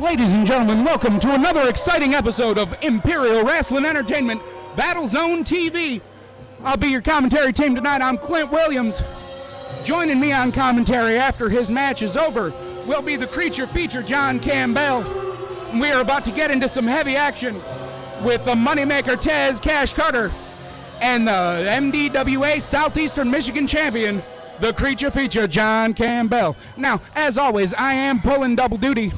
Ladies and gentlemen, welcome to another exciting episode of Imperial Wrestling Entertainment BattleZone TV. I'll be your commentary team tonight. I'm Clint Williams. Joining me on commentary after his match is over will be the creature feature, John Campbell. We are about to get into some heavy action with the moneymaker Tez Cash Carter and the MDWA Southeastern Michigan champion, the creature feature, John Campbell. Now, as always, I am pulling double duty,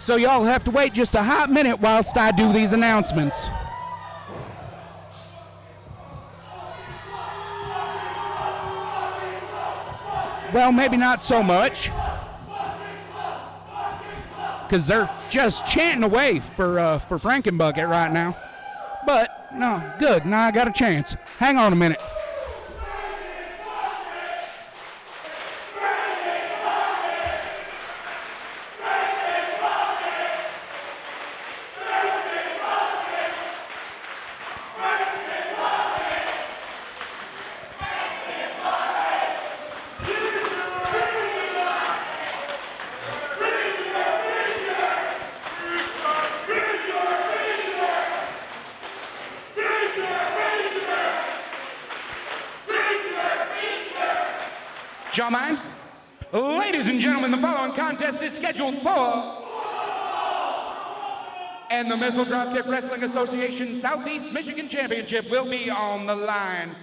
so y'all have to wait just a hot minute whilst I do these announcements. Well, maybe not so much, because they're just chanting away for Frankenbucket right now. But, no, good, now I got a chance. Hang on a minute. Y'all mind? Ladies and gentlemen, the following contest is scheduled for and the Missile Dropkick Wrestling Association Southeast Michigan Championship will be on the line.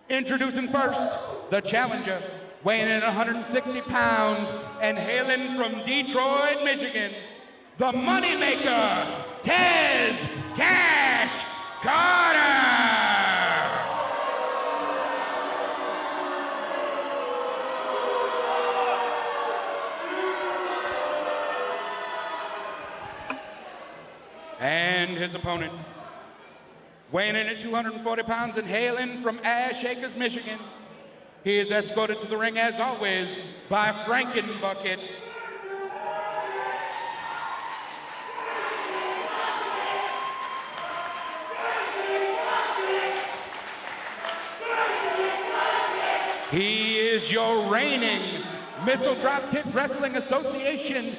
Introducing first, the challenger, weighing in 160 pounds and hailing from Detroit, Michigan, the moneymaker, Tez Cash Carter. And his opponent, weighing in at 240 pounds and hailing from Ashur, Michigan. He is escorted to the ring, as always, by Frankenbucket. He is your reigning Missile Dropkick Wrestling Association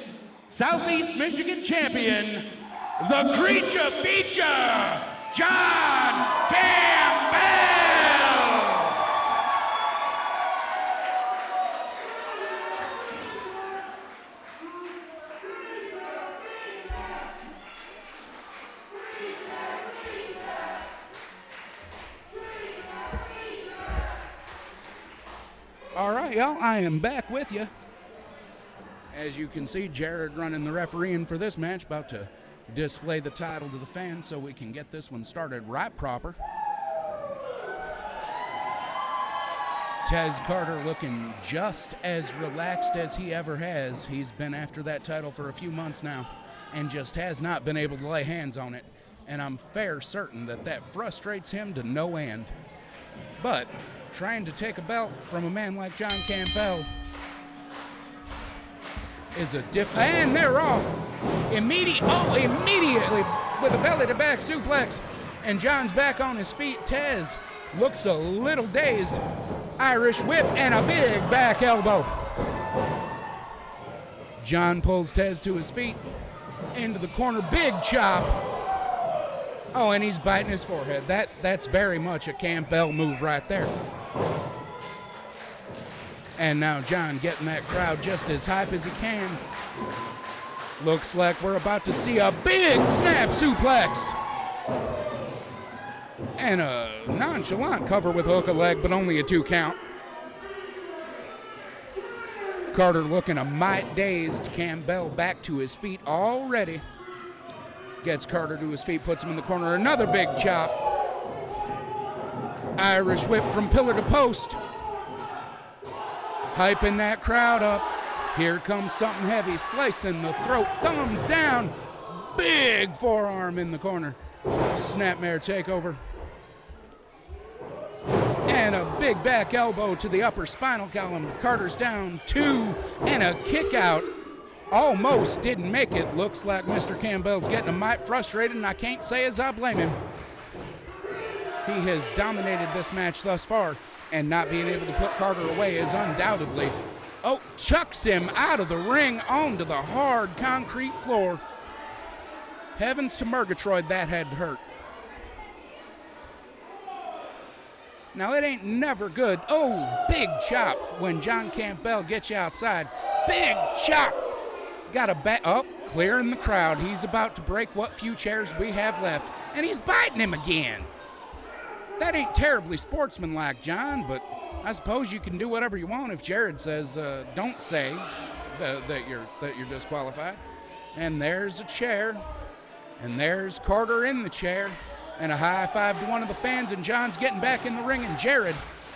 Southeast Michigan champion, the creature feature, John Campbell! All right, y'all, I am back with you. As you can see, Jared running the refereeing for this match, about to display the title to the fans so we can get this one started right proper. Tez Carter looking just as relaxed as he ever has. He's been after that title for a few months now and just has not been able to lay hands on it. And I'm fair certain that that frustrates him to no end. But trying to take a belt from a man like John Campbell is a different. And they're off. Immediately with a belly-to-back suplex. And John's back on his feet. Tez looks a little dazed. Irish whip and a big back elbow. John pulls Tez to his feet. Into the corner, big chop. Oh, and he's biting his forehead. That's very much a Campbell move right there. And now John getting that crowd just as hype as he can. Looks like we're about to see a big snap suplex. And a nonchalant cover with hook a leg, but only a 2 count. Carter looking a mite dazed. Campbell back to his feet already. Gets Carter to his feet, puts him in the corner. Another big chop. Irish whip from pillar to post. Hyping that crowd up. Here comes something heavy, slicing the throat, thumbs down. Big forearm in the corner. Snapmare takeover. And a big back elbow to the upper spinal column. Carter's down 2 and a kick out. Almost didn't make it. Looks like Mr. Campbell's getting a mite frustrated, and I can't say as I blame him. He has dominated this match thus far, and not being able to put Carter away is undoubtedly Oh, chucks him out of the ring onto the hard concrete floor. Heavens to Murgatroyd, that had to hurt. Now, it ain't never good. Oh, big chop when John Campbell gets you outside. Big chop. Got a bat. Oh, clearing the crowd. He's about to break what few chairs we have left, and he's biting him again. That ain't terribly sportsmanlike, John, but I suppose you can do whatever you want if Jared says don't say that you're disqualified. And there's a chair, and there's Carter in the chair, and a high five to one of the fans, and John's getting back in the ring, and Jared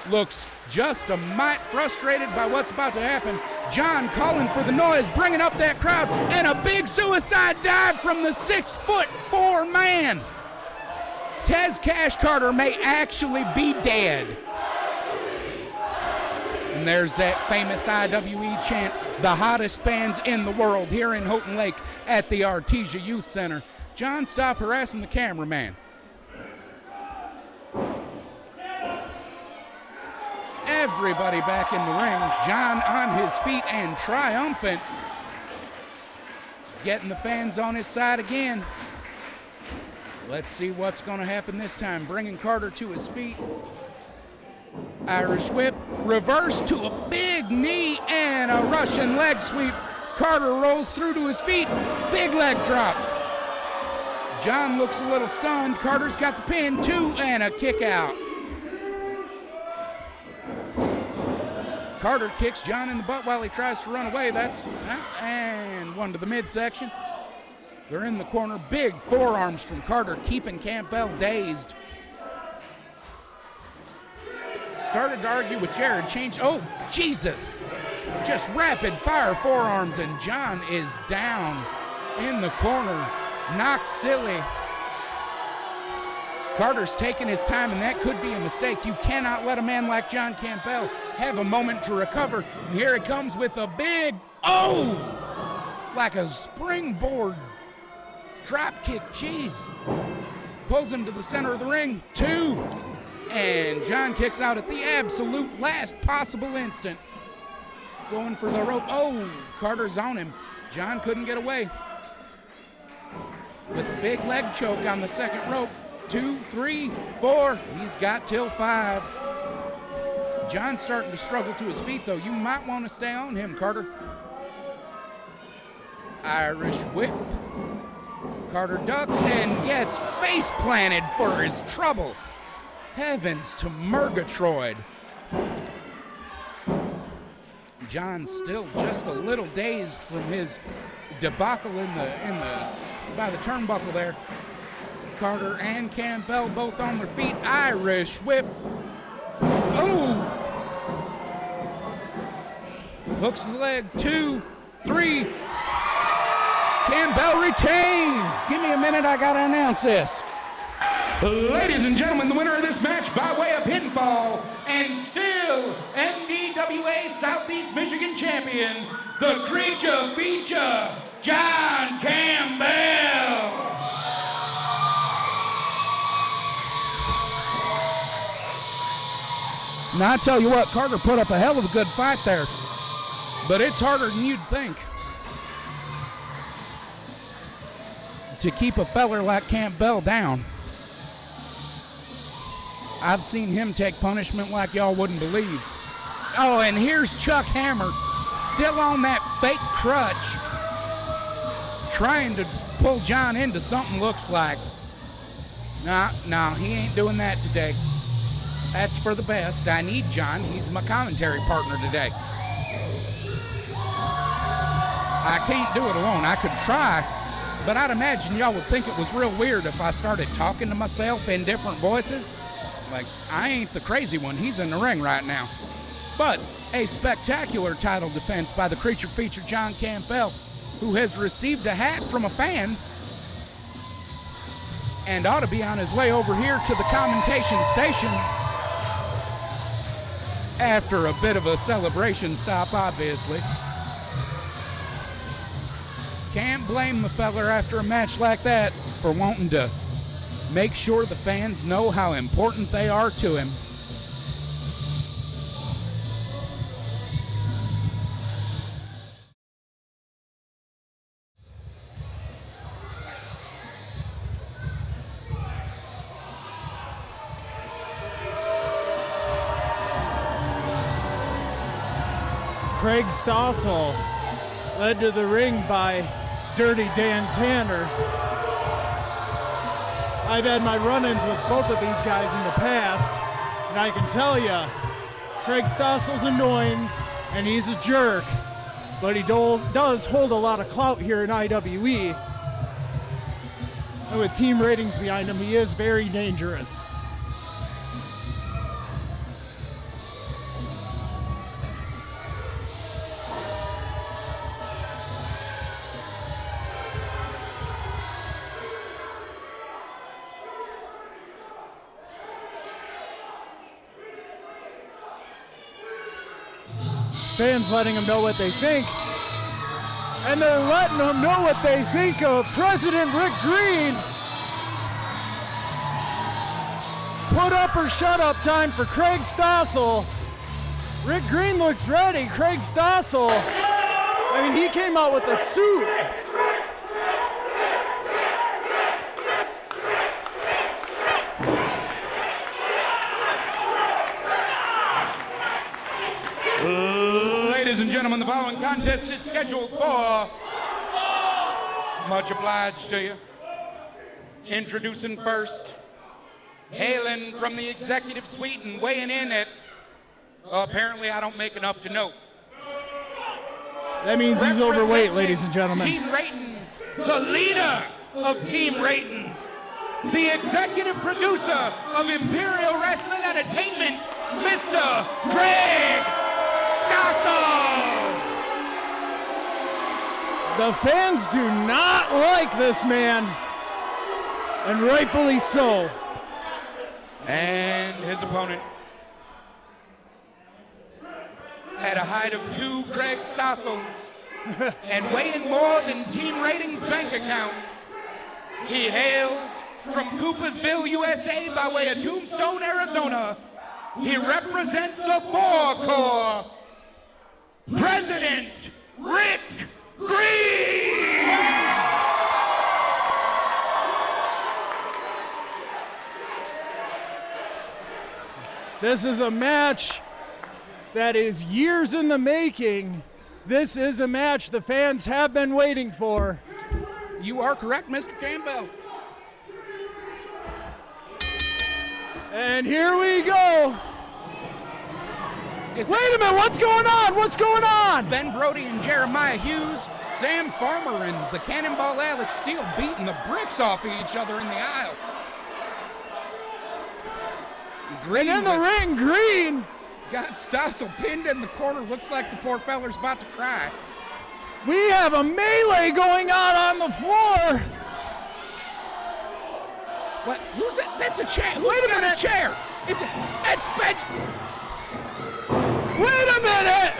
looks just a mite frustrated by what's about to happen. John calling for the noise, bringing up that crowd, and a big suicide dive from the 6'4" man. Tez Cash Carter may actually be dead. And there's that famous IWE chant, the hottest fans in the world here in Houghton Lake at the Artesia Youth Center. John, stop harassing the cameraman. Everybody back in the ring. John on his feet and triumphant. Getting the fans on his side again. Let's see what's going to happen this time. Bringing Carter to his feet. Irish whip. Reverse to a big knee and a Russian leg sweep. Carter rolls through to his feet. Big leg drop. John looks a little stunned. Carter's got the pin. 2 and a kick out. Carter kicks John in the butt while he tries to run away. And one to the midsection. They're in the corner. Big forearms from Carter, keeping Campbell dazed. Started to argue with Jared. Changed. Oh, Jesus. Just rapid fire forearms, and John is down in the corner. Knocked silly. Carter's taking his time, and that could be a mistake. You cannot let a man like John Campbell have a moment to recover. And here it comes with a big, like a springboard drop kick. Jeez. Pulls him to the center of the ring. 2. And John kicks out at the absolute last possible instant. Going for the rope. Oh, Carter's on him. John couldn't get away. With a big leg choke on the second rope. 2, 3, 4. He's got till 5. John's starting to struggle to his feet, though. You might want to stay on him, Carter. Irish whip. Carter ducks and gets face planted for his trouble. Heavens to Murgatroyd. John's still just a little dazed from his debacle by the turnbuckle there. Carter and Campbell both on their feet. Irish whip. Oh! Hooks the leg. 2, 3. Campbell retains. Give me a minute. I got to announce this. Ladies and gentlemen, the winner of this match by way of pinfall and still MDWA Southeast Michigan champion, the creature feature, John Campbell. Now, I tell you what, Carter put up a hell of a good fight there, but it's harder than you'd think to keep a feller like Campbell down. I've seen him take punishment like y'all wouldn't believe. Oh, and here's Chuck Hammer, still on that fake crutch, trying to pull John into something looks like. No, he ain't doing that today. That's for the best. I need John. He's my commentary partner today. I can't do it alone. I could try, but I'd imagine y'all would think it was real weird if I started talking to myself in different voices. Like, I ain't the crazy one. He's in the ring right now. But a spectacular title defense by the creature feature John Campbell, who has received a hat from a fan and ought to be on his way over here to the commentation station after a bit of a celebration stop, obviously. Can't blame the feller after a match like that for wanting to make sure the fans know how important they are to him. Craig Stossel, led to the ring by Dirty Dan Tanner. I've had my run-ins with both of these guys in the past, and I can tell you, Craig Stossel's annoying, and he's a jerk, but he does hold a lot of clout here in IWE. And with team ratings behind him, he is very dangerous. Fans letting them know what they think. And they're letting them know what they think of President Rick Greene. It's put up or shut up time for Craig Stossel. Rick Greene looks ready. Craig Stossel, I mean, he came out with a suit. Ladies and gentlemen, the following contest is scheduled for... Much obliged to you. Introducing first, hailing from the executive suite and weighing in at... apparently I don't make enough to note. That means he's overweight, ladies and gentlemen. Team ratings, the leader of team ratings, the executive producer of Imperial Wrestling Entertainment, Mr. Craig Stossel. The fans do not like this man, and rightfully so. And his opponent, at a height of 2 Craig Stossels and weighing more than team ratings bank account, he hails from Coopersville, USA by way of Tombstone, Arizona. He represents the 4 Cour, President Rick Greene. This is a match that is years in the making. This is a match the fans have been waiting for. You are correct, Mr. Campbell. And here we go. Wait a minute, what's going on? What's going on? Ben Brody and Jeremiah Hughes, Sam Farmer and the Cannonball Alex Steele beating the bricks off of each other in the aisle. And in the ring, Greene got Stossel pinned in the corner. Looks like the poor feller's about to cry. We have a melee going on the floor. What? Who's it? That's a chair. Who's got a chair? It's Ben. Wait a minute!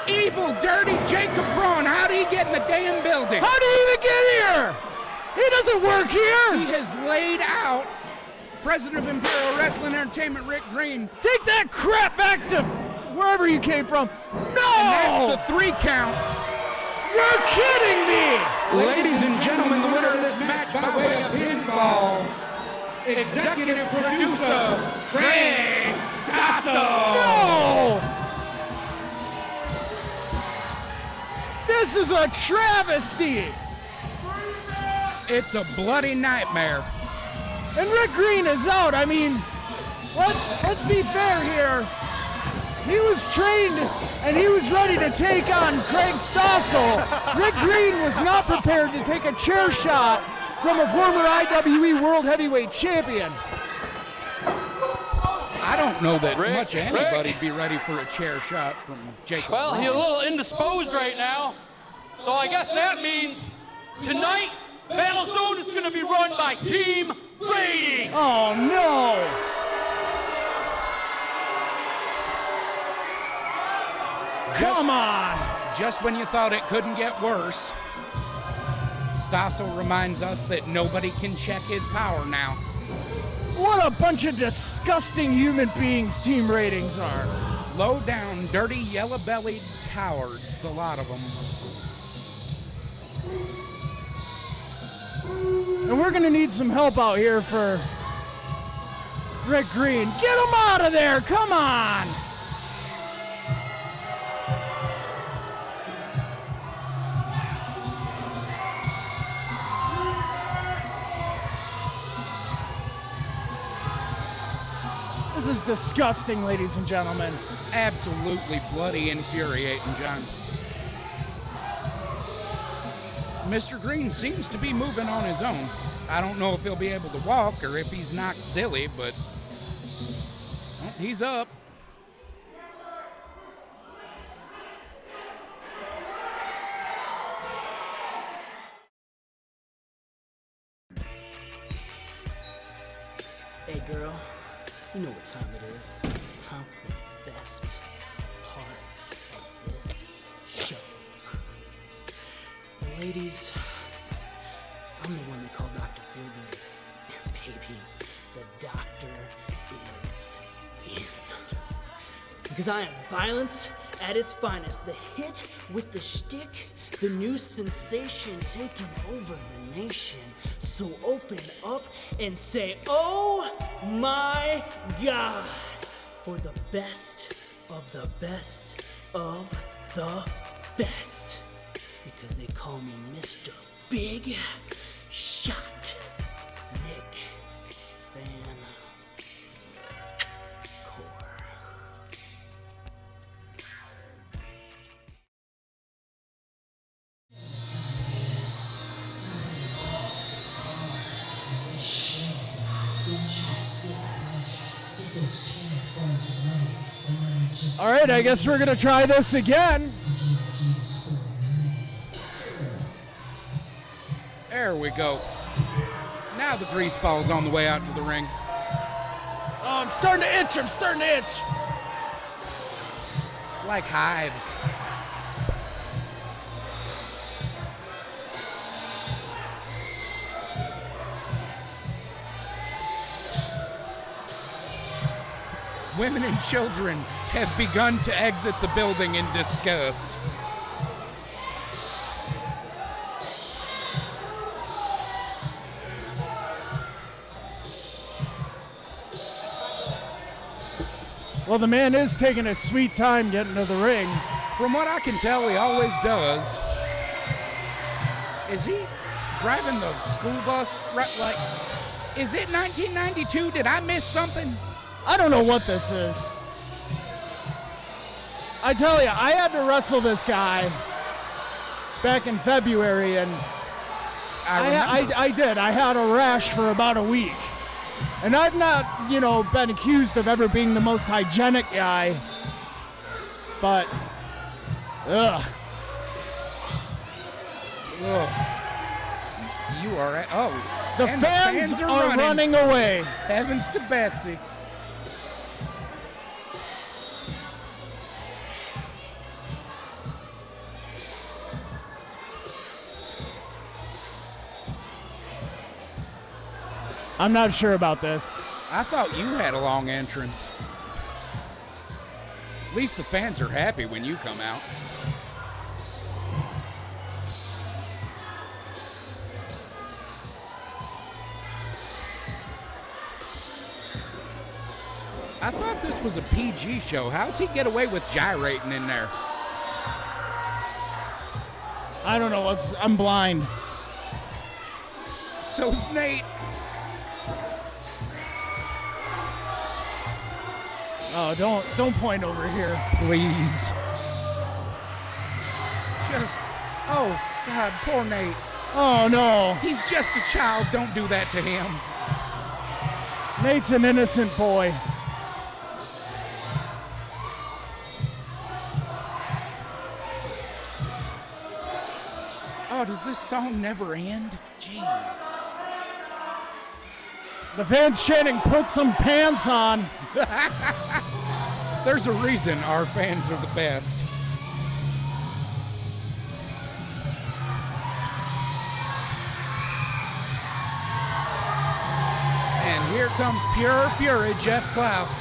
Evil, dirty Jacob Braun. How did he get in the damn building? How did he even get here? He doesn't work here. He has laid out President of Imperial Wrestling Entertainment, Rick Greene. Take that crap back to wherever you came from. No! And that's the 3 count. You're kidding me! Ladies and gentlemen, the winner of this match by way of pinfall, executive producer, Craig Stossel. No! This is a travesty. It's a bloody nightmare. And Rick Greene is out. I mean, let's be fair here. He was trained and he was ready to take on Craig Stossel. Rick Greene was not prepared to take a chair shot from a former IWE World Heavyweight Champion. I don't know that much anybody'd be ready for a chair shot from Jacob. Well, he's a little indisposed right now. So I guess that means tonight, BattleZone is going to be run by Team Rating. Oh, no. Come on. Just when you thought it couldn't get worse, Stossel reminds us that nobody can check his power now. What a bunch of disgusting human beings Team Ratings are. Low down, dirty, yellow-bellied cowards, the lot of them. And we're gonna need some help out here for Rick Greene. Get him out of there, come on! This is disgusting, ladies and gentlemen. Absolutely bloody infuriating, John. Mr. Greene seems to be moving on his own. I don't know if he'll be able to walk or if he's knocked silly, but well, he's up. Hey girl, you know what time it is. It's time for the best part of this show. Ladies, I'm the one they call Dr. Feelgood. And baby, the doctor is in. Because I am violence at its finest. The hit with the shtick, the new sensation taking over the nation. So open up and say, oh my God, for the best of the best of the best. Because they call me Mr. Big Shot Nick Van Cour. All right, I guess we're going to try this again. There we go. Now the grease ball's on the way out to the ring. Oh, I'm starting to itch. Like hives. Women and children have begun to exit the building in disgust. Well, the man is taking a sweet time getting to the ring. From what I can tell, he always does. Is he driving the school bus? Right, like, is it 1992? Did I miss something? I don't know what this is. I tell you, I had to wrestle this guy back in February, and I did. I had a rash for about a week. And I've not, been accused of ever being the most hygienic guy, but, ugh. You are at, The fans are running away. Heavens to Betsy. I'm not sure about this. I thought you had a long entrance. At least the fans are happy when you come out. I thought this was a PG show. How's he get away with gyrating in there? I don't know. I'm blind. So's Nate. Oh, don't point over here. Please. Oh, God, poor Nate. Oh, no. He's just a child. Don't do that to him. Nate's an innocent boy. Oh, does this song never end? Jeez. The fans chanting, put some pants on. There's a reason our fans are the best. And here comes pure fury, Jeff Clouse.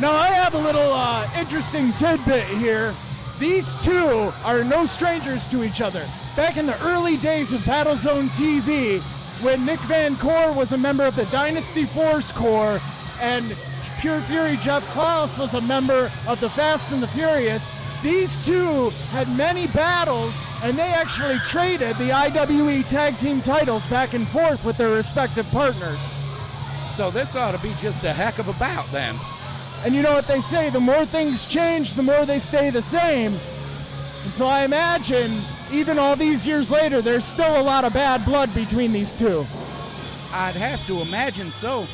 Now, I have a little interesting tidbit here. These two are no strangers to each other. Back in the early days of BattleZone TV, when Nick Van Cour was a member of the Dynasty Force Corps and Pure Fury Jeff Klaus was a member of the Fast and the Furious, these two had many battles, and they actually traded the IWE tag team titles back and forth with their respective partners. So this ought to be just a heck of a bout then. And you know what they say, the more things change, the more they stay the same. And so I imagine, even all these years later, there's still a lot of bad blood between these two. I'd have to imagine so.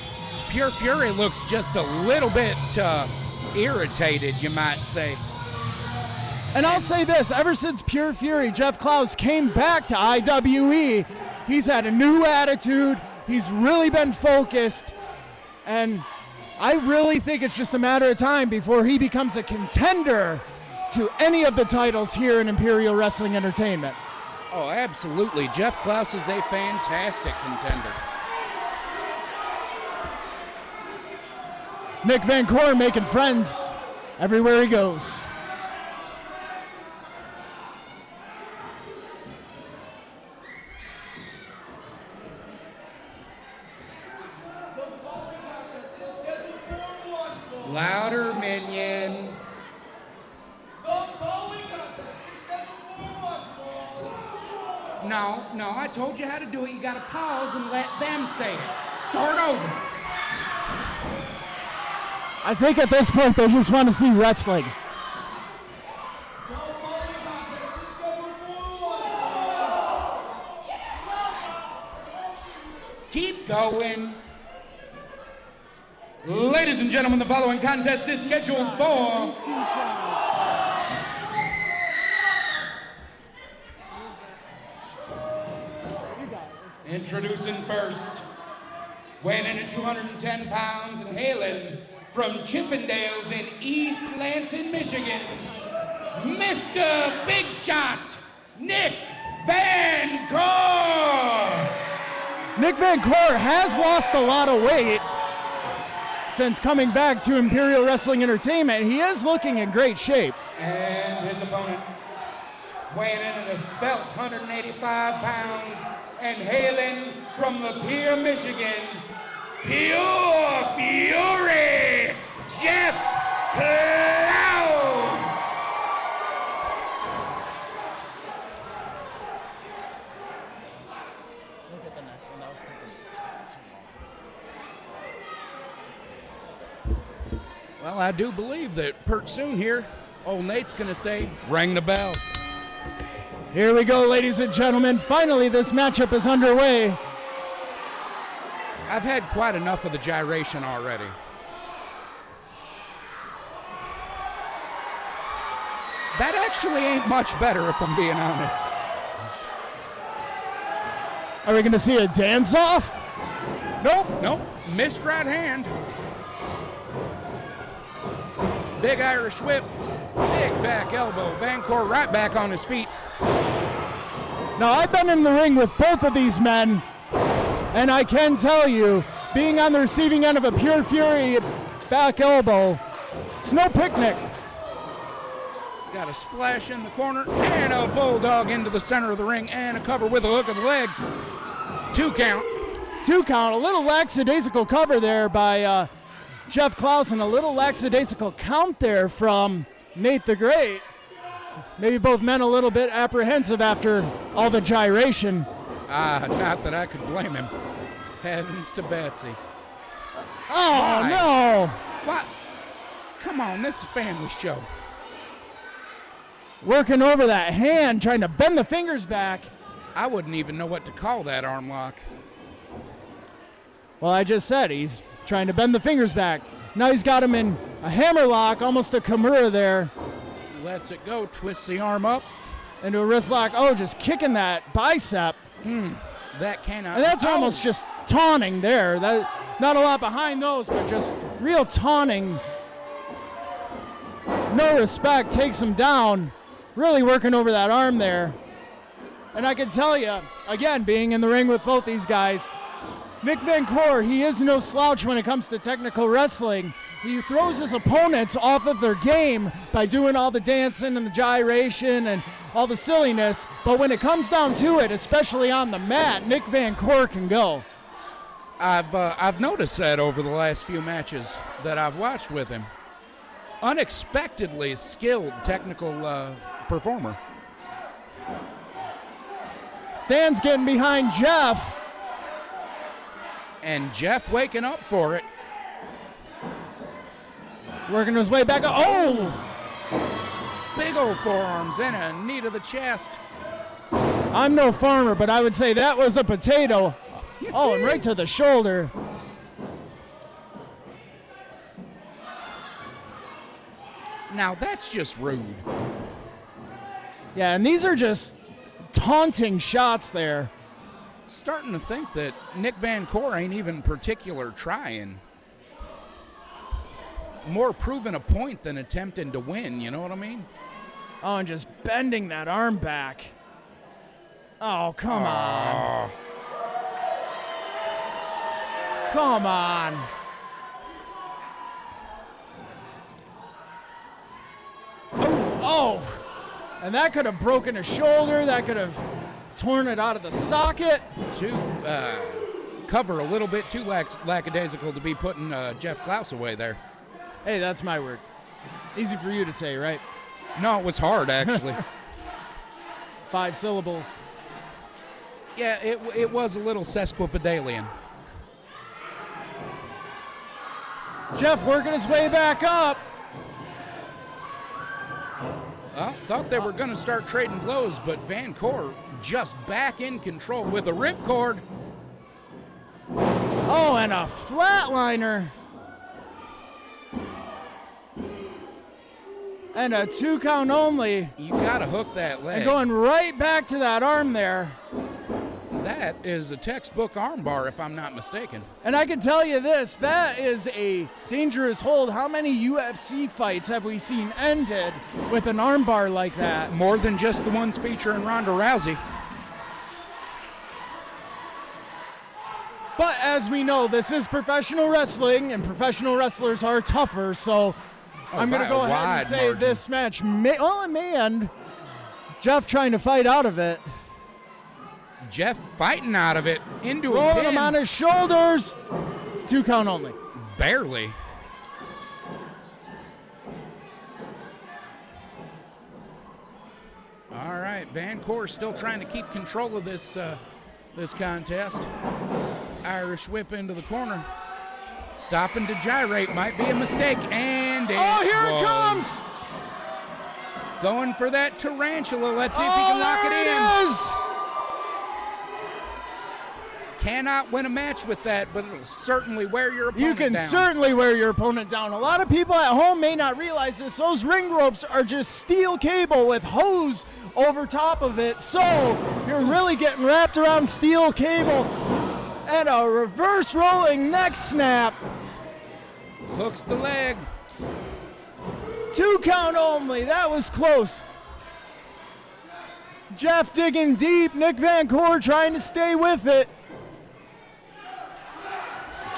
Pure Fury looks just a little bit irritated, you might say. And I'll say this, ever since Pure Fury, Jeff Clouse, came back to IWE, he's had a new attitude, he's really been focused, and I really think it's just a matter of time before he becomes a contender to any of the titles here in Imperial Wrestling Entertainment. Oh, absolutely. Jeff Clouse is a fantastic contender. Nick Van Cour making friends everywhere he goes. Louder, minion. No, I told you how to do it. You got to pause and let them say it. Start over. I think at this point they just want to see wrestling. Keep going. Ladies and gentlemen, the following contest is scheduled for introducing first, weighing in at 210 pounds and hailing from Chippendales in East Lansing, Michigan, Mr. Big Shot, Nick Van Cour. Nick Van Cour has lost a lot of weight since coming back to Imperial Wrestling Entertainment. He is looking in great shape. And his opponent, weighing in at a svelte 185 pounds and hailing from Lapeer, Michigan, Pure Fury, Jeff Klaus. Look at the next one. That was taking just too long. Well, I do believe that pert soon here, old Nate's gonna say, ring the bell. Here we go, ladies and gentlemen. Finally, this matchup is underway. I've had quite enough of the gyration already. That actually ain't much better, if I'm being honest. Are we going to see a dance-off? Nope, missed right hand. Big Irish whip, big back elbow. Van Cour right back on his feet. Now, I've been in the ring with both of these men, and I can tell you, being on the receiving end of a Pure Fury back elbow, it's no picnic. Got a splash in the corner and a bulldog into the center of the ring and a cover with a hook of the leg. 2 count. 2 count. A little lackadaisical cover there by Jeff Clouse and a little lackadaisical count there from Nate the Great. Maybe both men a little bit apprehensive after all the gyration. Not that I could blame him. Heavens to Betsy. Oh, Why? no. What? Come on, this is a family show. Working over that hand, trying to bend the fingers back. I wouldn't even know what to call that arm lock. Well, I just said he's trying to bend the fingers back. Now he's got him in a hammer lock, almost a Kimura there. Lets it go, twists the arm up. Into a wrist lock. Oh, just kicking that bicep. That cannot. And that's almost just taunting there. Not a lot behind those, but just real taunting. No respect, takes him down. Really working over that arm there. And I can tell you, again, being in the ring with both these guys, Nick Van Cour, he is no slouch when it comes to technical wrestling. He throws his opponents off of their game by doing all the dancing and the gyration and all the silliness, but when it comes down to it, especially on the mat, Nick Van Cour can go. I've noticed that over the last few matches that I've watched with him. Unexpectedly skilled technical performer. Fans getting behind Jeff. And Jeff waking up for it. Working his way back up. Oh! Big old forearms and a knee to the chest. I'm no farmer, but I would say that was a potato. Oh, and right to the shoulder. Now that's just rude. Yeah, and these are just taunting shots there. Starting to think that Nick Van Cour ain't even particular trying. More proving a point than attempting to win, you know what I mean? Oh, and just bending that arm back. Oh, come on. Come on. Oh, and that could have broken a shoulder. That could have torn it out of the socket. Cover a little bit too lackadaisical to be putting Jeff Clouse away there. Hey, that's my word. Easy for you to say, right? No, it was hard, actually. 5 syllables. Yeah, it was a little sesquipedalian. Jeff working his way back up. Well, thought they were going to start trading blows, but Van Cour just back in control with a ripcord. Oh, and a flatliner. And a 2 count only. You got to hook that leg. And going right back to that arm there. That is a textbook armbar, if I'm not mistaken. And I can tell you this, that is a dangerous hold. How many UFC fights have we seen ended with an armbar like that? More than just the ones featuring Ronda Rousey. But as we know, this is professional wrestling, and professional wrestlers are tougher, so I'm going to go ahead and say this match may end. Jeff trying to fight out of it. Jeff fighting out of it into rolling a pin. Him on his shoulders. 2 count only. Barely. All right, Van Cour still trying to keep control of this contest. Irish whip into the corner. Stopping to gyrate might be a mistake, and here it comes! Going for that tarantula. Let's see if he can lock it in. There it is! Cannot win a match with that, but it'll certainly wear your opponent down. You can certainly wear your opponent down. A lot of people at home may not realize this. Those ring ropes are just steel cable with hose over top of it. So you're really getting wrapped around steel cable. And a reverse rolling neck snap. Hooks the leg. 2 count only. That was close. Jeff digging deep. Nick Van Cour trying to stay with it.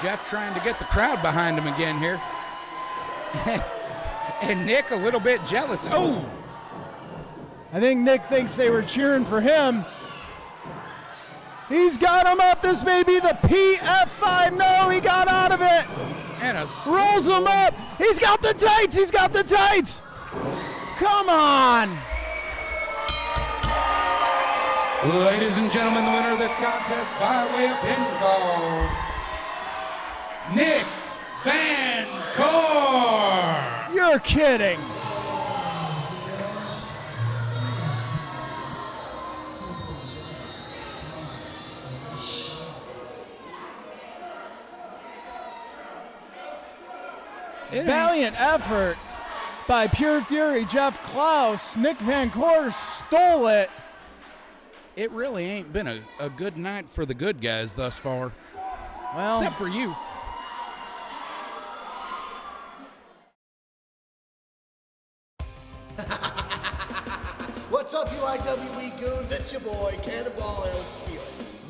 Jeff trying to get the crowd behind him again here. And Nick a little bit jealous. Oh! I think Nick thinks they were cheering for him. He's got him up. This may be the PF5. No, he got out of it. And rolls him up. He's got the tights. He's got the tights. Come on. Ladies and gentlemen, the winner of this contest by way of pinfall, Nick Van Cour. You're kidding. Valiant effort by Pure Fury, Jeff Clouse. Nick Van Cour stole it. It really ain't been a good night for the good guys thus far. Well, except for you. What's up, you IWE goons? It's your boy, Cannonball Steele,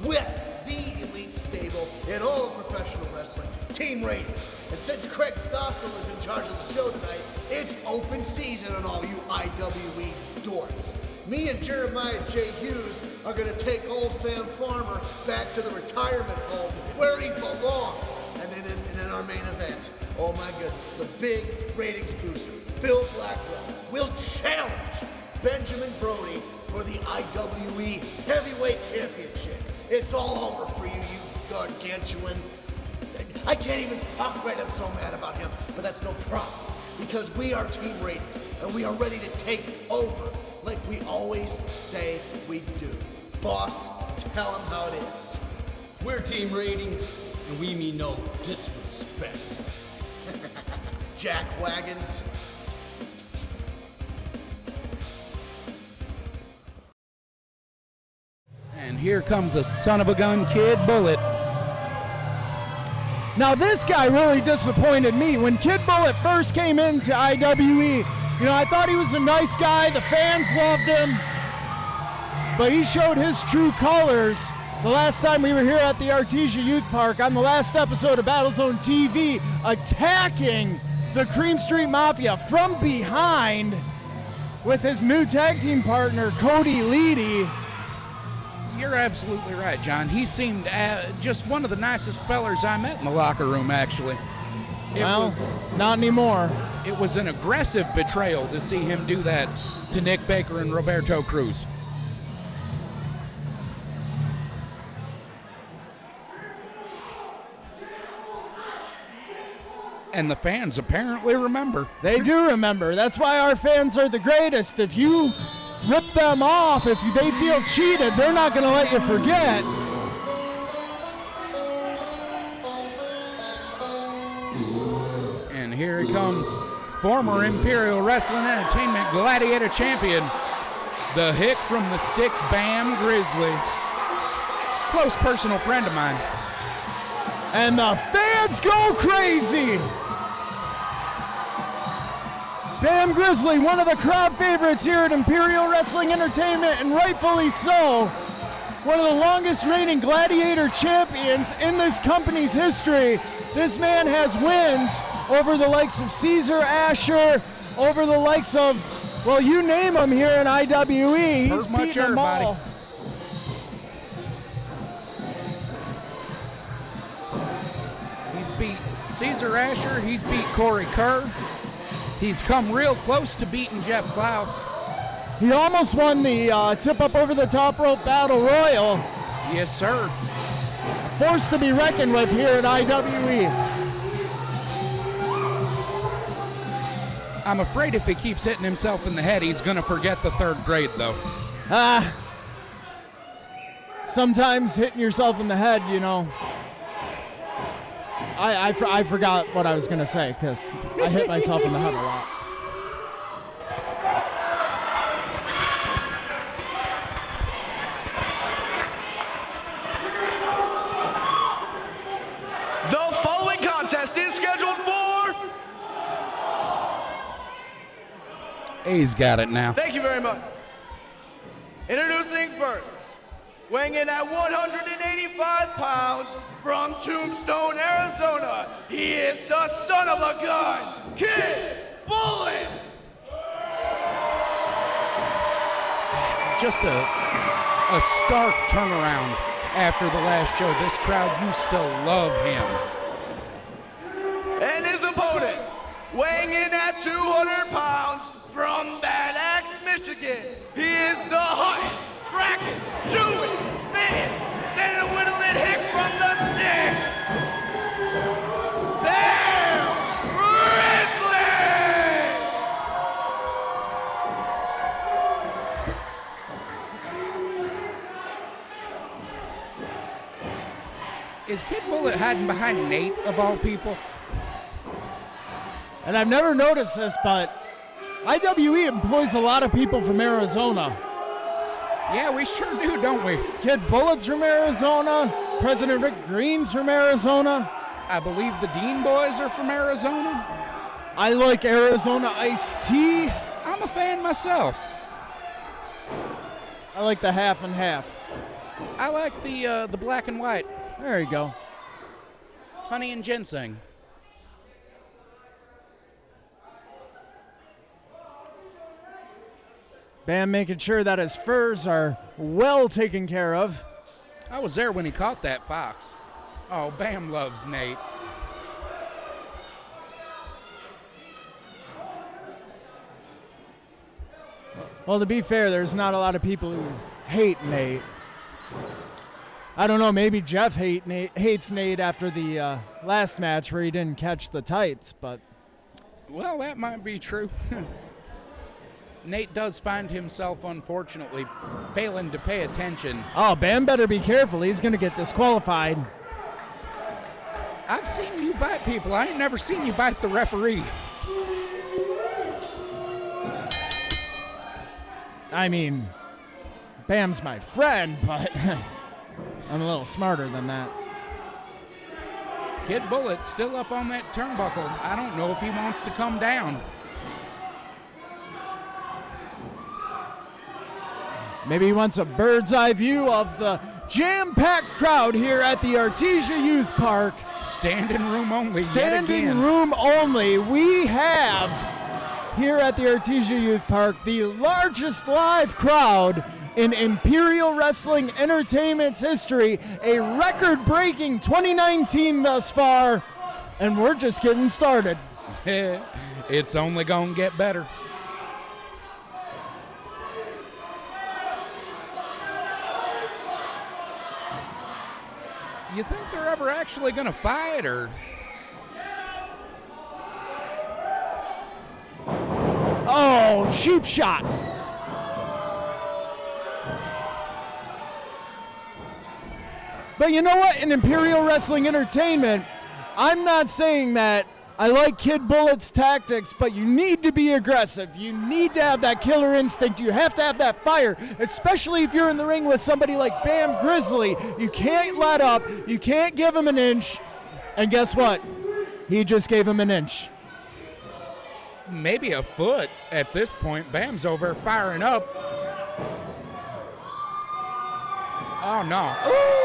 with the elite stable in all of professional wrestling, Team Raiders. And since Craig Stossel is in charge of the show tonight, it's open season on all you IWE dorks. Me and Jeremiah J. Hughes are going to take old Sam Farmer back to the retirement home where he belongs. And then in our main event, oh my goodness, the big ratings booster, Bill Blackwell, will challenge Benjamin Brody for the IWE Heavyweight Championship. It's all over for you, you gargantuan. I can't even talk right. I'm so mad about him, but that's no problem. Because we are Team Ratings, and we are ready to take over, like we always say we do. Boss, tell him how it is. We're Team Ratings, and we mean no disrespect. Jack wagons. And here comes a son of a gun Kid Bullet. Now this guy really disappointed me. When Kid Bullet first came into IWE, I thought he was a nice guy, the fans loved him, but he showed his true colors the last time we were here at the Artesia Youth Park on the last episode of BattleZone TV, attacking the Cream Street Mafia from behind with his new tag team partner, Cody Leedy. You're absolutely right, John. He seemed just one of the nicest fellers I met in the locker room, actually. Not anymore. It was an aggressive betrayal to see him do that to Nick Baker and Roberto Cruz. And the fans apparently remember. They do remember. That's why our fans are the greatest. If you rip them off, if they feel cheated, they're not going to let you forget. And here he comes, former Imperial Wrestling Entertainment Gladiator champion, the hick from the Sticks, Bam Grizzly. Close personal friend of mine. And the fans go crazy. Bam Grizzly, one of the crowd favorites here at Imperial Wrestling Entertainment, and rightfully so. One of the longest reigning Gladiator champions in this company's history. This man has wins over the likes of Cesar, Ashur, over the likes of, well, you name them here in IWE. He's beaten them all. He's beat Cesar Ashur, he's beat Kerr. He's come real close to beating Jeff Clouse. He almost won the tip up over the top rope battle royal. Yes, sir. Forced to be reckoned with here at IWE. I'm afraid if he keeps hitting himself in the head, he's going to forget the third grade, though. Sometimes hitting yourself in the head, I forgot what I was going to say because I hit myself in the head a lot. The following contest is scheduled for... He's got it now. Thank you very much. Introducing first, weighing in at 185 pounds from Tombstone, Arizona, he is the son of a gun, Kid Bullet. Just a stark turnaround after the last show. This crowd used to love him. And his opponent, weighing in at 200 pounds from Bad Axe, Michigan, he is the hot, tracking, chewing, spitting, standing whittling hick from the stick, Bam Grizzly! Is Kid Bullet hiding behind Nate, of all people? And I've never noticed this, but IWE employs a lot of people from Arizona. Yeah, we sure do, don't we? Kid Bullet's from Arizona. President Rick Greene's from Arizona. I believe the Dean boys are from Arizona. I like Arizona iced tea. I'm a fan myself. I like the half and half. I like the black and white. There you go. Honey and ginseng. Bam making sure that his furs are well taken care of. I was there when he caught that fox. Oh, Bam loves Nate. Well, to be fair, there's not a lot of people who hate Nate. I don't know, maybe Jeff hates Nate after the last match where he didn't catch the tights, but... Well, that might be true. Nate does find himself, unfortunately, failing to pay attention. Oh, Bam better be careful. He's going to get disqualified. I've seen you bite people. I ain't never seen you bite the referee. I mean, Bam's my friend, but I'm a little smarter than that. Kid Bullet still up on that turnbuckle. I don't know if he wants to come down. Maybe he wants a bird's eye view of the jam-packed crowd here at the Artesia Youth Park. Standing room only. Standing room only. We have here at the Artesia Youth Park the largest live crowd in Imperial Wrestling Entertainment's history. A record-breaking 2019 thus far, and we're just getting started. It's only gonna get better. You think they're ever actually going to fight, or? Oh, cheap shot. But you know what? In Imperial Wrestling Entertainment, I'm not saying that I like Kid Bullet's tactics, but you need to be aggressive. You need to have that killer instinct. You have to have that fire, especially if you're in the ring with somebody like Bam Grizzly. You can't let up. You can't give him an inch. And guess what? He just gave him an inch. Maybe a foot at this point. Bam's over firing up. Oh, no. Ooh.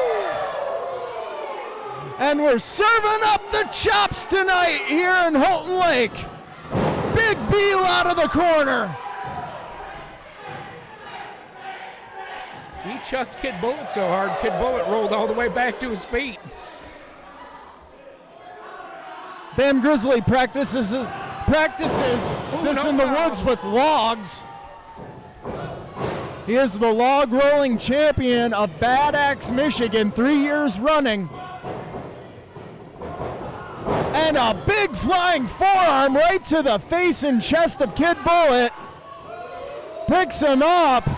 And we're serving up the chops tonight here in Houghton Lake. Big Beal out of the corner. He chucked Kid Bullet so hard, Kid Bullet rolled all the way back to his feet. Bam Grizzly practices this in the woods with logs. He is the log rolling champion of Bad Axe, Michigan, 3 years running. And a big flying forearm right to the face and chest of Kid Bullet. Picks him up.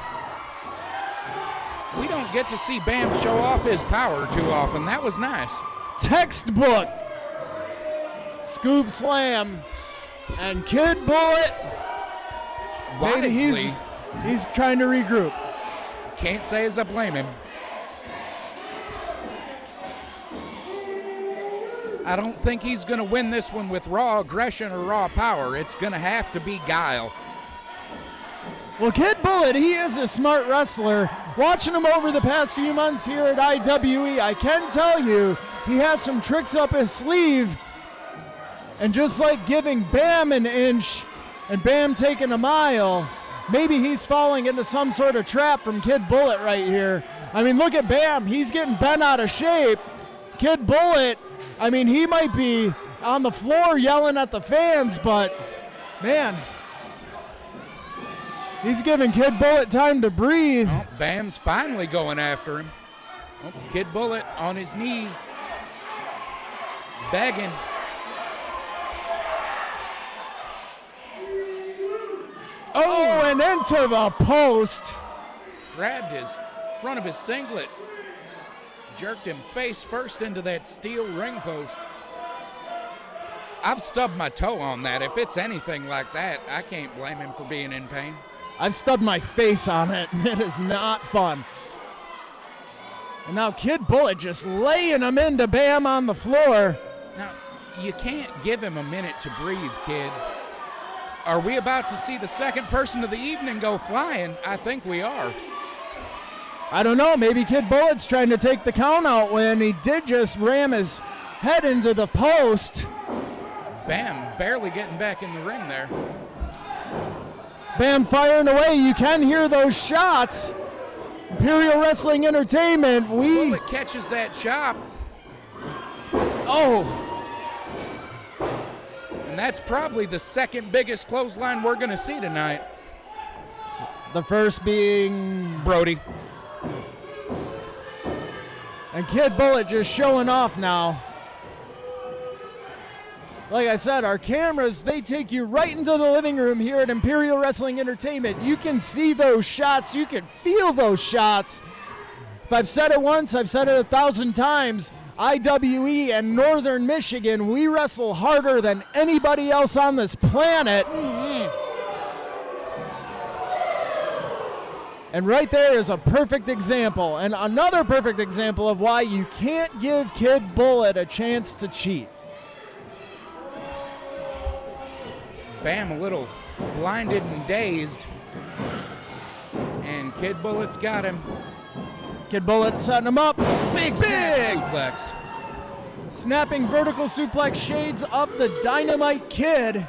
We don't get to see Bam show off his power too often. That was nice. Textbook. Scoop slam. And Kid Bullet, maybe he's trying to regroup. Can't say as I blame him. I don't think he's going to win this one with raw aggression or raw power. It's going to have to be guile. Well, Kid Bullet, he is a smart wrestler. Watching him over the past few months here at IWE, I can tell you he has some tricks up his sleeve. And just like giving Bam an inch and Bam taking a mile, maybe he's falling into some sort of trap from Kid Bullet right here. I mean, look at Bam. He's getting bent out of shape. Kid Bullet, I mean, he might be on the floor yelling at the fans, but, man, he's giving Kid Bullet time to breathe. Oh, Bam's finally going after him. Oh, Kid Bullet on his knees, begging. Oh, and into the post. Grabbed his front of his singlet. Jerked him face first into that steel ring post. I've stubbed my toe on that. If it's anything like that, I can't blame him for being in pain. I've stubbed my face on it. It is not fun. And now Kid Bullet just laying him into Bam on the floor. Now, you can't give him a minute to breathe, kid. Are we about to see the second person of the evening go flying? I think we are. I don't know. Maybe Kid Bullet's trying to take the count out when he did just ram his head into the post. Bam barely getting back in the ring there. Bam firing away. You can hear those shots. Imperial Wrestling Entertainment. Bullet catches that chop. Oh. And that's probably the second biggest clothesline we're going to see tonight. The first being Brody. And Kid Bullet just showing off now. Like I said, our cameras, they take you right into the living room here at Imperial Wrestling Entertainment. You can see those shots. You can feel those shots. If I've said it once, I've said it 1,000 times. IWE and Northern Michigan, we wrestle harder than anybody else on this planet. And right there is a perfect example, and another perfect example of why you can't give Kid Bullet a chance to cheat. Bam, a little blinded and dazed. And Kid Bullet's got him. Kid Bullet setting him up. Big suplex. Snapping vertical suplex shades up the Dynamite Kid.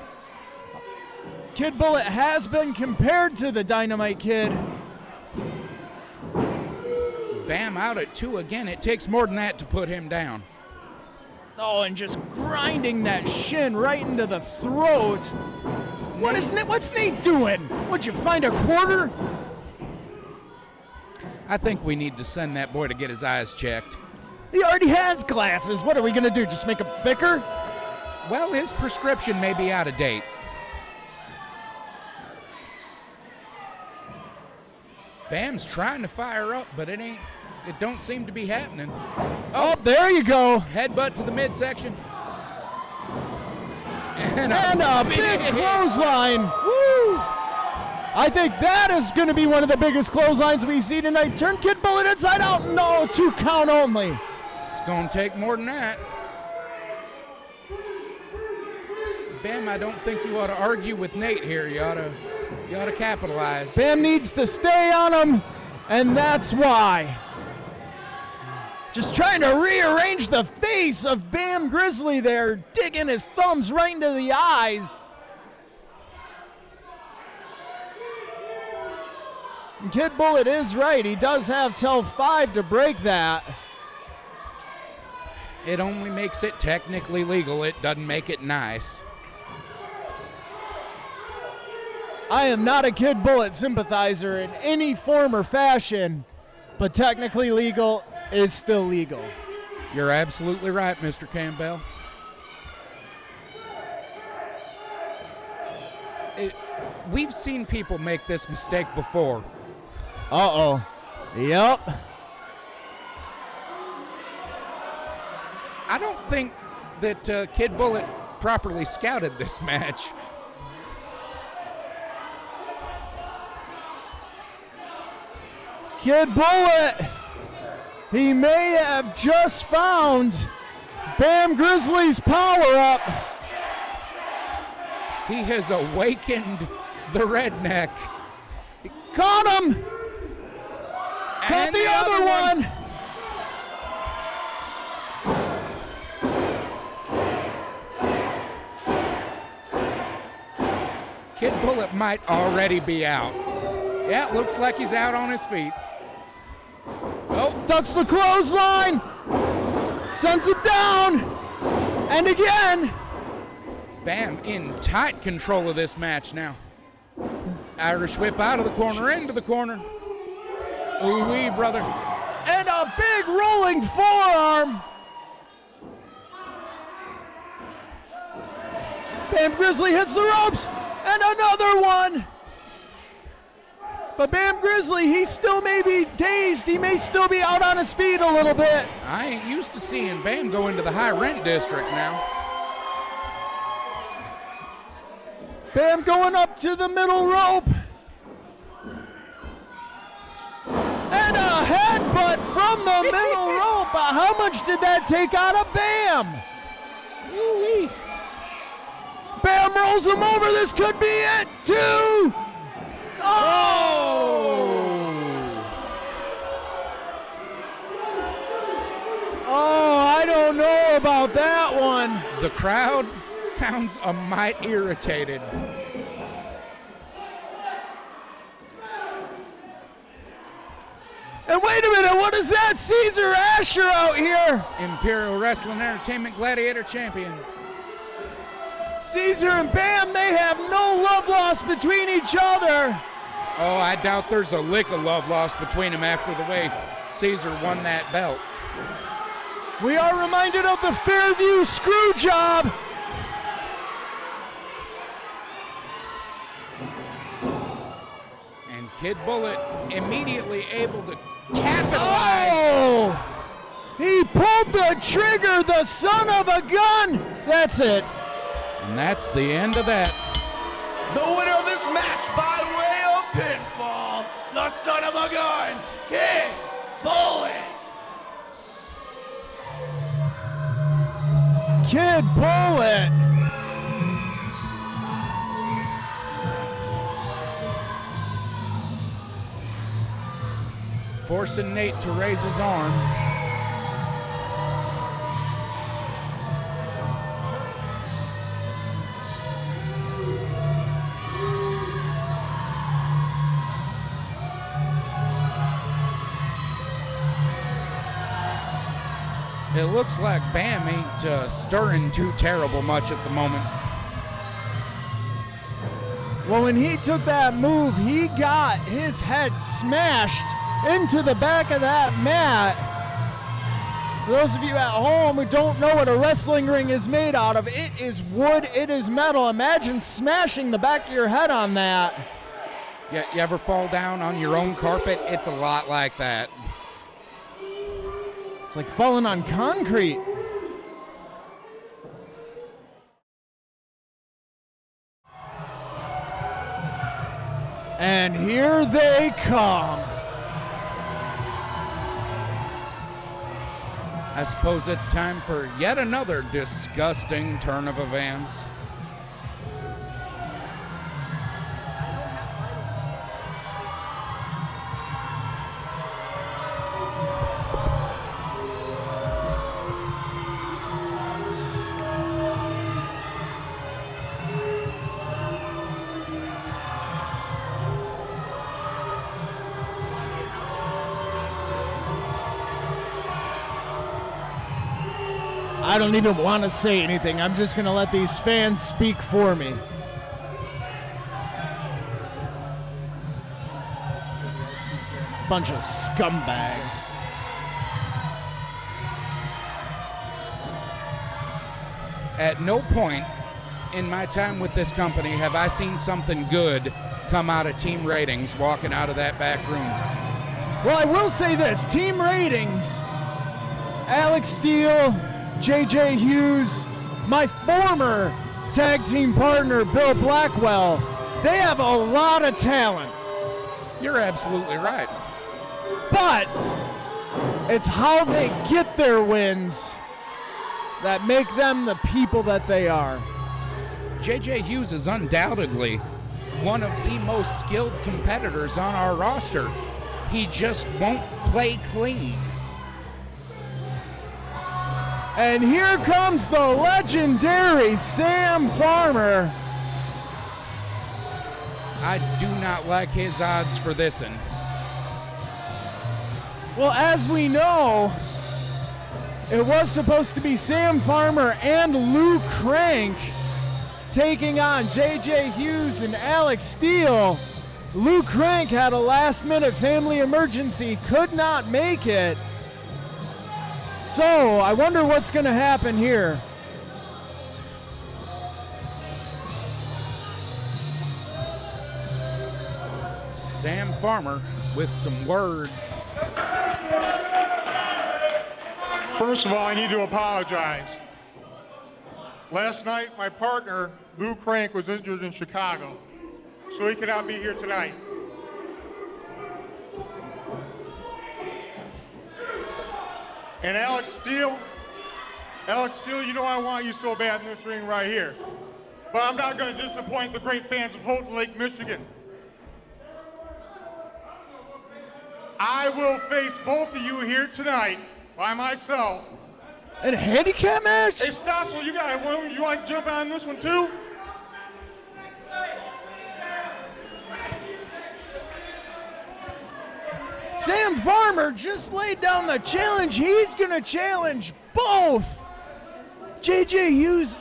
Kid Bullet has been compared to the Dynamite Kid. Bam out at 2 again. It takes more than that to put him down. Oh, and just grinding that shin right into the throat. What's Nate doing? What'd you find, a quarter? I think we need to send that boy to get his eyes checked. He already has glasses. What are we going to do, just make him thicker? Well, his prescription may be out of date. Bam's trying to fire up, but it don't seem to be happening. Oh, there you go. Headbutt to the midsection. And a big clothesline. Woo! I think that is going to be one of the biggest clotheslines we see tonight. Turn Kid Bullet inside out. No, 2 count only. It's going to take more than that. Bam, I don't think you ought to argue with Nate here. You ought to capitalize. Bam needs to stay on him, and that's why. Just trying to rearrange the face of Bam Grizzly there, digging his thumbs right into the eyes. And Kid Bullet is right. He does have till 5 to break that. It only makes it technically legal. It doesn't make it nice. I am not a Kid Bullet sympathizer in any form or fashion, but technically legal is still legal. You're absolutely right, Mr. Campbell. We've seen people make this mistake before. Uh-oh. Yep. I don't think that Kid Bullet properly scouted this match. Kid Bullet, he may have just found Bam Grizzly's power up. He has awakened the redneck. Caught him. Caught And the other one. Kid Bullet might already be out. Yeah, it looks like he's out on his feet. Oh, Ducks the clothesline. Sends him down. And again. Bam in tight control of this match now. Irish whip out of the corner, into the corner. Ooh-wee, brother. And a big rolling forearm. Bam Grizzly hits the ropes. And another one. But Bam Grizzly, he still may be dazed. He may still be out on his feet a little bit. I ain't used to seeing Bam go into the high rent district now. Bam going up to the middle rope. And a headbutt from the middle rope. How much did that take out of Bam? Woo-wee. Bam rolls him over. This could be it. 2. Oh, I don't know about that one. The crowd sounds a mite irritated. And wait a minute, what is that? Cesar Ashur out here. Imperial Wrestling Entertainment Gladiator Champion. Cesar and Bam, they have no love lost between each other. Oh, I doubt there's a lick of love lost between them after the way Cesar won that belt. We are reminded of the Fairview screw job. And Kid Bullet immediately able to capitalize. Oh! He pulled the trigger, the son of a gun! That's it. And that's the end of that. The winner of this match by way of pinfall, the son of a gun, Kid Bullet. Kid Bullet. Forcing Nate to raise his arm. It looks like Bam ain't stirring too terrible much at the moment. Well, when he took that move, he got his head smashed into the back of that mat. For those of you at home who don't know what a wrestling ring is made out of, it is wood, it is metal. Imagine smashing the back of your head on that. You ever fall down on your own carpet? It's a lot like that. It's like falling on concrete. And here they come. I suppose it's time for yet another disgusting turn of events. I don't even want to say anything. I'm just going to let these fans speak for me. Bunch of scumbags. At no point in my time with this company have I seen something good come out of team ratings walking out of that back room. Well, I will say this. Team ratings, Alex Steele, JJ Hughes, my former tag team partner, Bill Blackwell, they have a lot of talent. You're absolutely right. But it's how they get their wins that make them the people that they are. JJ Hughes is undoubtedly one of the most skilled competitors on our roster. He just won't play clean. And here comes the legendary Sam Farmer. I do not like his odds for this one. Well, as we know, it was supposed to be Sam Farmer and Lou Crank taking on JJ Hughes and Alex Steele. Lou Crank had a last-minute family emergency, could not make it. So, I wonder what's going to happen here. Sam Farmer with some words. First of all, I need to apologize. Last night, my partner, Lou Crank, was injured in Chicago, so he cannot be here tonight. And Alex Steele, you know I want you so bad in this ring right here. But I'm not going to disappoint the great fans of Houghton Lake, Michigan. I will face both of you here tonight by myself. In a handicap match? Hey, Stossel, you got one. You want to jump on this one too? Sam Farmer just laid down the challenge. He's going to challenge both JJ Hughes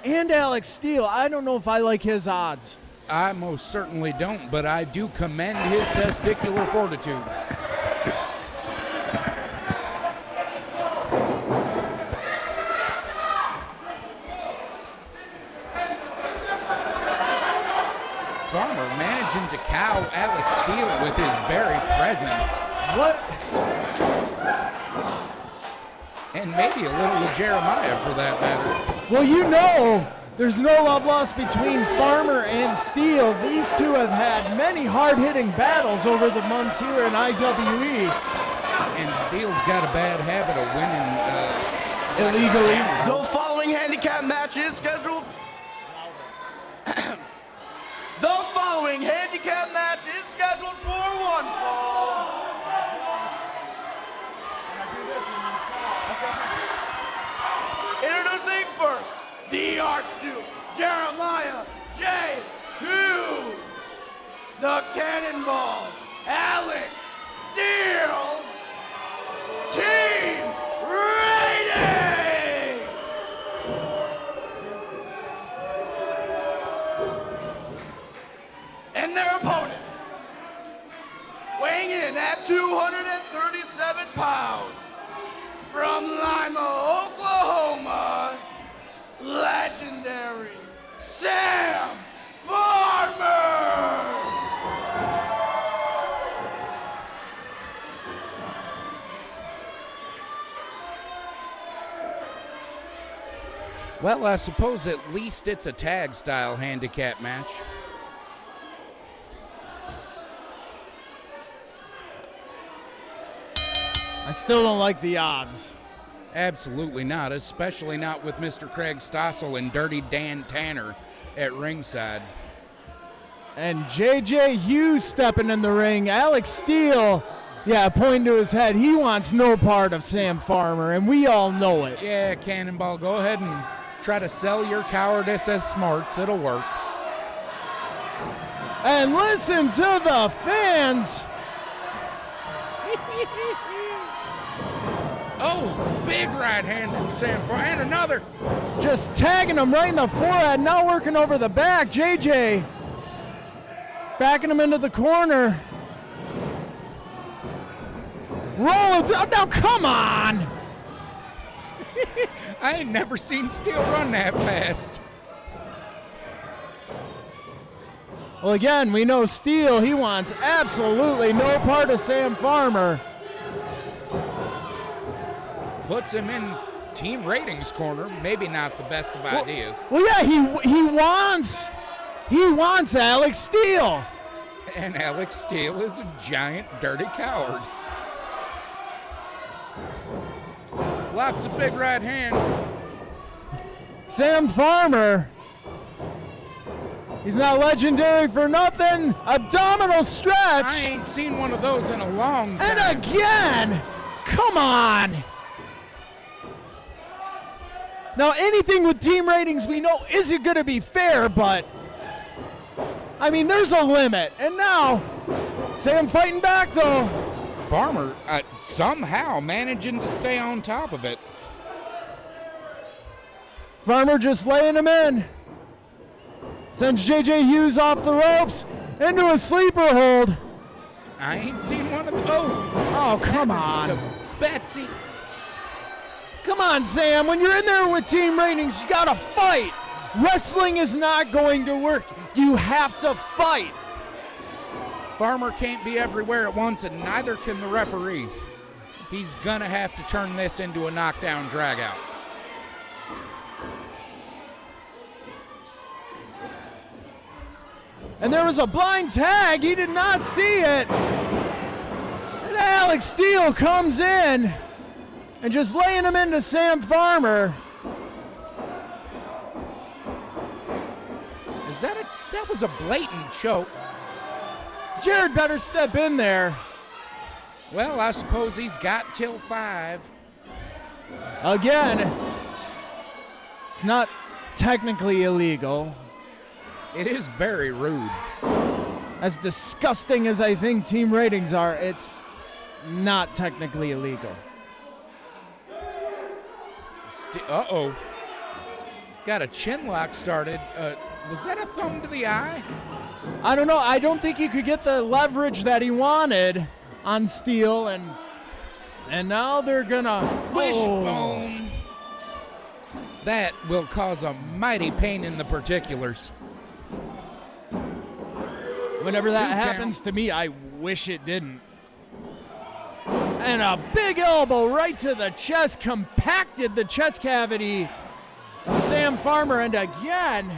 and Alex Steele. I don't know if I like his odds. I most certainly don't, but I do commend his testicular fortitude. Farmer managing to cow Alex Steele with his very presence. What? And maybe a little of Jeremiah for that matter. Well, you know, there's no love lost between Farmer and Steele. These two have had many hard-hitting battles over the months here in IWE. And Steele's got a bad habit of winning Illegally. The following handicap match is scheduled. The following handicap match is scheduled for one fall. Introducing first, the Archduke, Jeremiah J. Hughes. The Cannonball, Alex Steele. Team Rating! And their opponent, weighing in at 237 pounds, from Lima, Oklahoma, legendary Sam Farmer! Well, I suppose at least it's a tag-style handicap match. I still don't like the odds. Absolutely not, especially not with Mr. Craig Stossel and Dirty Dan Tanner at ringside. And J.J. Hughes stepping in the ring. Alex Steele, pointing to his head. He wants no part of Sam Farmer, and we all know it. Yeah, Cannonball, go ahead and try to sell your cowardice as smarts. It'll work. And listen to the fans. Oh, big right hand from Sam Farmer, and another. Just tagging him right in the forehead, now working over the back. JJ backing him into the corner. Roll it down. Now, come on. I ain't never seen Steele run that fast. Well, again, we know Steele, he wants absolutely no part of Sam Farmer. Puts him in team ratings corner. Maybe not the best of ideas. Well, yeah, he wants Alex Steele. And Alex Steele is a giant, dirty coward. Blocks a big right hand. Sam Farmer, he's not legendary for nothing. Abdominal stretch. I ain't seen one of those in a long time. And again, come on. Now, anything with team ratings we know isn't going to be fair, but I mean, there's a limit. And now, Sam fighting back, though. Farmer somehow managing to stay on top of it. Farmer just laying him in. Sends J.J. Hughes off the ropes into a sleeper hold. I ain't seen one of those. Oh, come on. To Betsy. Come on, Sam. When you're in there with team ratings, you got to fight. Wrestling is not going to work. You have to fight. Farmer can't be everywhere at once, and neither can the referee. He's going to have to turn this into a knockdown dragout. And there was a blind tag. He did not see it. And Alex Steele comes in and just laying him into Sam Farmer. That was a blatant choke. Jared better step in there. Well, I suppose he's got till 5. Again, it's not technically illegal. It is very rude. As disgusting as I think team ratings are, it's not technically illegal. Uh-oh. Got a chin lock started. Was that a thumb to the eye? I don't know. I don't think he could get the leverage that he wanted on Steele, and now they're gonna wishbone. That will cause a mighty pain in the particulars. Whenever that 2 happens count. to me, I wish it didn't. And a big elbow right to the chest, compacted the chest cavity of Sam Farmer. And again,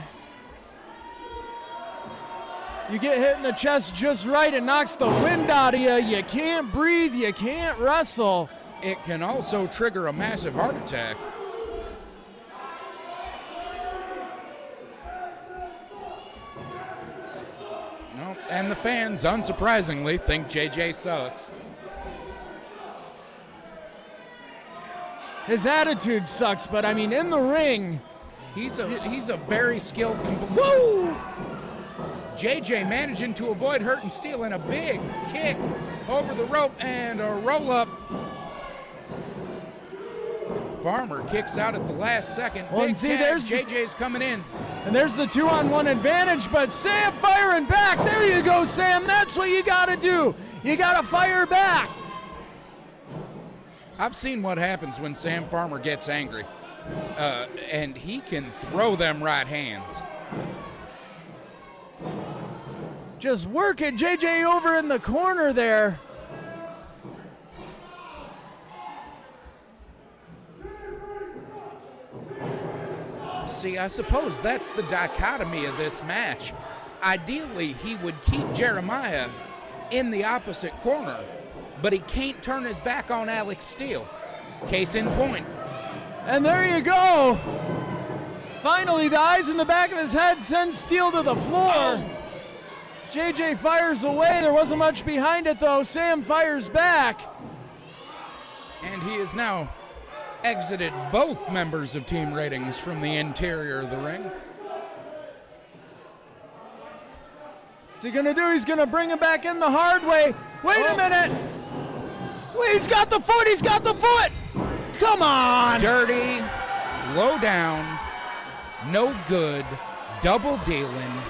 you get hit in the chest just right, it knocks the wind out of you. You can't breathe, you can't wrestle. It can also trigger a massive heart attack. No, and the fans, unsurprisingly, think JJ sucks. His attitude sucks, but I mean, in the ring, He's a very skilled. Woo! JJ managing to avoid hurting Steele, and a big kick over the rope and a roll up. Farmer kicks out at the last second. Well, Big and see, tag. there's JJ's coming in. and there's the 2-on-1 advantage, but Sam firing back. There you go, Sam. That's what you got to do. You got to fire back. I've seen what happens when Sam Farmer gets angry, and he can throw them right hands. Just work it, JJ over in the corner there. See, I suppose that's the dichotomy of this match. Ideally, he would keep Jeremiah in the opposite corner, but he can't turn his back on Alex Steele. Case in point. And there you go. Finally, the eyes in the back of his head send Steele to the floor. JJ fires away. There wasn't much behind it, though. Sam fires back. And he has now exited both members of Team Ratings from the interior of the ring. What's he gonna do? He's gonna bring him back in the hard way. Wait a minute. Wait, he's got the foot. He's got the foot. Come on. Dirty, low down, no good, double dealing.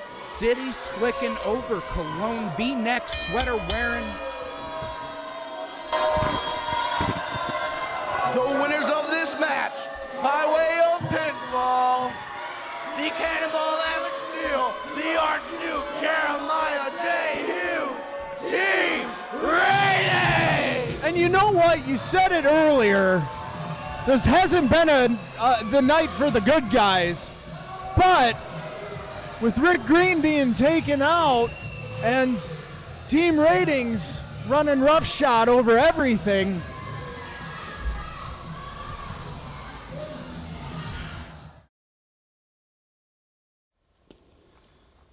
City slicking over cologne, V-neck sweater wearing. The winners of this match, by way of pinfall, the Cannonball Alex Steele, the Archduke Jeremiah J. Hughes, Team Rating! And you know what? You said it earlier. This hasn't been the night for the good guys, but with Rick Greene being taken out and Team Ratings running roughshod over everything,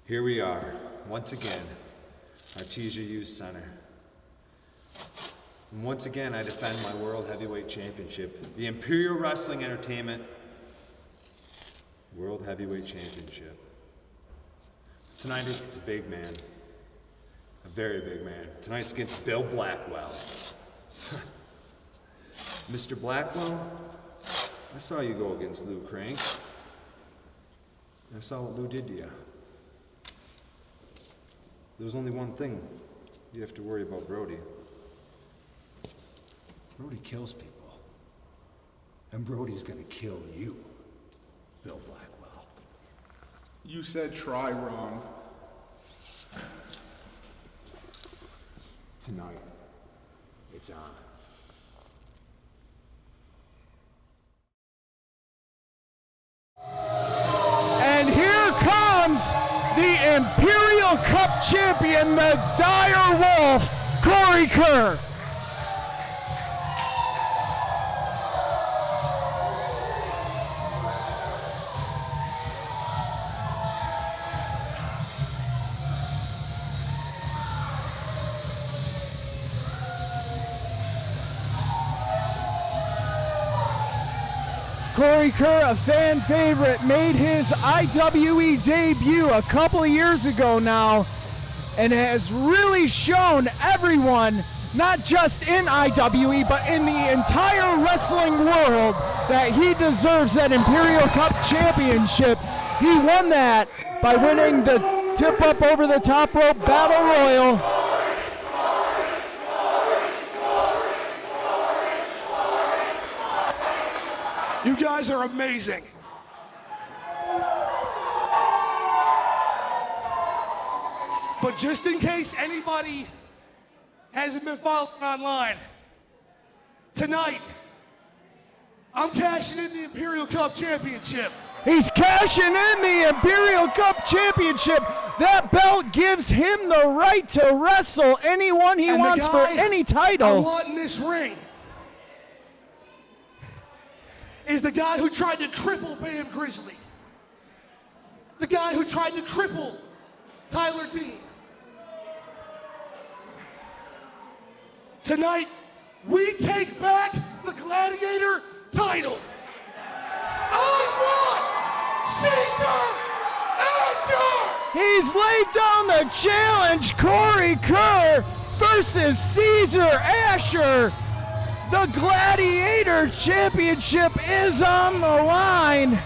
here we are, once again, Artesia Youth Center. And once again, I defend my World Heavyweight Championship, the Imperial Wrestling Entertainment World Heavyweight Championship. Tonight it's a big man, a very big man. Tonight's against Bill Blackwell. Mr. Blackwell, I saw you go against Lou Crank. I saw what Lou did to you. There was only one thing you have to worry about Brody. Brody kills people. And Brody's gonna kill you, Bill Blackwell. You said try wrong. Tonight, it's on. and here comes the Imperial Cup champion, the Dire Wolf, Kerr. Kerr, a fan favorite, made his IWE debut a couple of years ago now and has really shown everyone, not just in IWE, but in the entire wrestling world, that he deserves that Imperial Cup championship. He won that by winning the tip-up over the top rope battle royal. You guys are amazing. But just in case anybody hasn't been following online, tonight, I'm cashing in the Imperial Cup Championship. He's cashing in the Imperial Cup Championship. That belt gives him the right to wrestle anyone he wants for any title. I want in this ring is the guy who tried to cripple Bam Grizzly. The guy who tried to cripple Tyler Dean. Tonight, we take back the Gladiator title. I want Cesar Ashur! He's laid down the challenge, Kerr versus Cesar Ashur. The Gladiator Championship is on the line.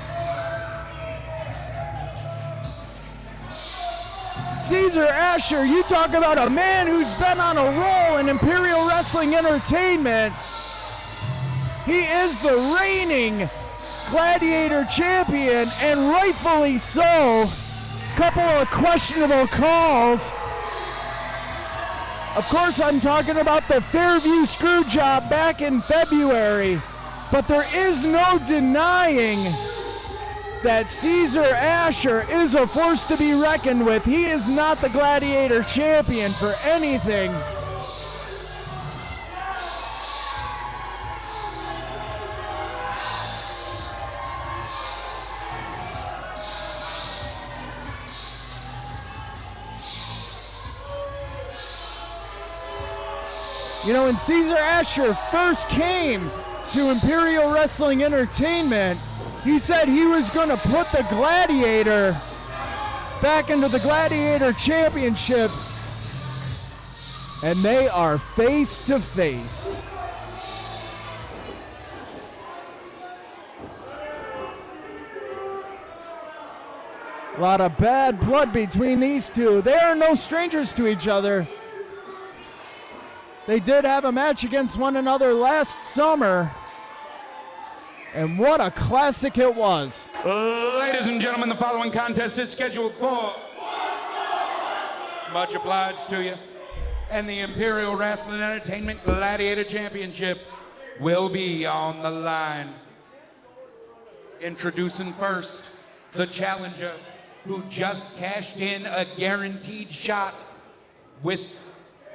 Cesar Ashur, you talk about a man who's been on a roll in Imperial Wrestling Entertainment. He is the reigning Gladiator champion, and rightfully so. Couple of questionable calls. Of course, I'm talking about the Fairview screw job back in February, but there is no denying that Cesar Ashur is a force to be reckoned with. He is not the Gladiator champion for anything. You know, when Cesar Ashur first came to Imperial Wrestling Entertainment, he said he was going to put the Gladiator back into the Gladiator Championship, and they are face to face. A lot of bad blood between these two. They are no strangers to each other. They did have a match against one another last summer, and what a classic it was. Ladies and gentlemen, the following contest is scheduled for much obliged to you, and the Imperial Wrestling Entertainment Gladiator Championship will be on the line. Introducing first, the challenger who just cashed in a guaranteed shot with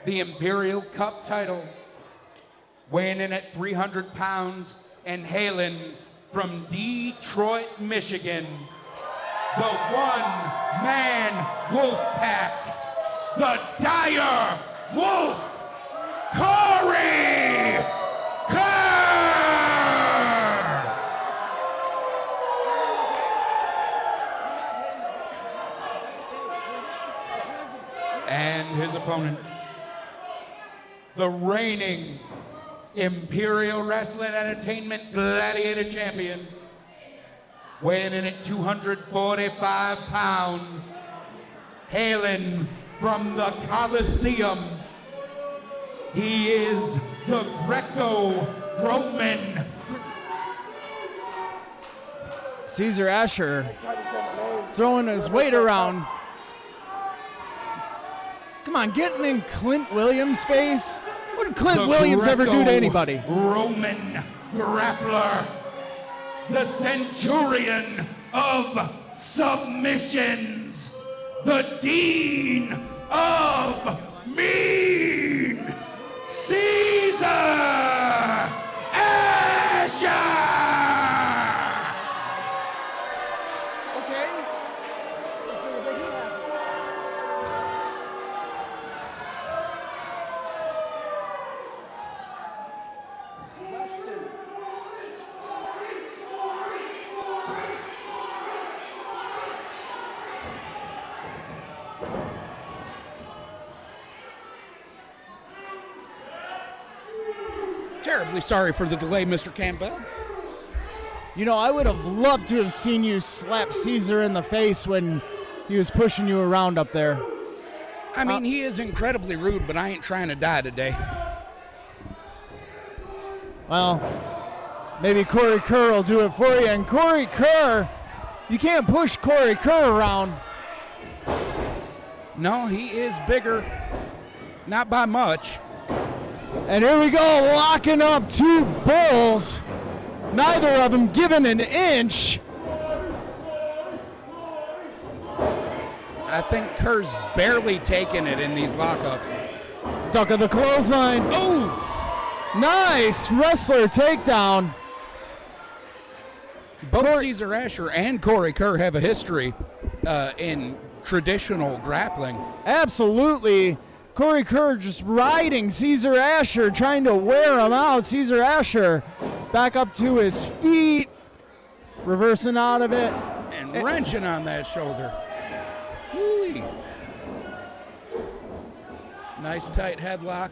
the Imperial Cup title, weighing in at 300 pounds and hailing from Detroit, Michigan, the one-man wolf pack, the Dire Wolf, Kerr! And his opponent, the reigning Imperial Wrestling Entertainment Gladiator Champion, weighing in at 245 pounds, hailing from the Coliseum. He is the Greco-Roman. Cesar Ashur throwing his weight around. Come on, getting in Clint Williams' face. What did Clint Williams ever do to anybody? Roman grappler, the Centurion of Submissions, the Dean of Mean, Cesar Ashur! Terribly sorry for the delay, Mr. Campbell. You know, I would have loved to have seen you slap Cesar in the face when he was pushing you around up there. I mean, he is incredibly rude, but I ain't trying to die today. Well, maybe Kerr will do it for you. And Kerr, you can't push Kerr around. No, he is bigger. Not by much. And here we go, locking up two bulls. Neither of them giving an inch. I think Kerr's barely taking it in these lockups. Duck of the clothesline. Oh! Nice wrestler takedown. Both Cesar Ashur and Corey Kerr have a history in traditional grappling. Absolutely. Corey Kerr just riding Cesar Ashur, trying to wear him out. Cesar Ashur back up to his feet, reversing out of it. And wrenching on that shoulder. Whee. Nice tight headlock.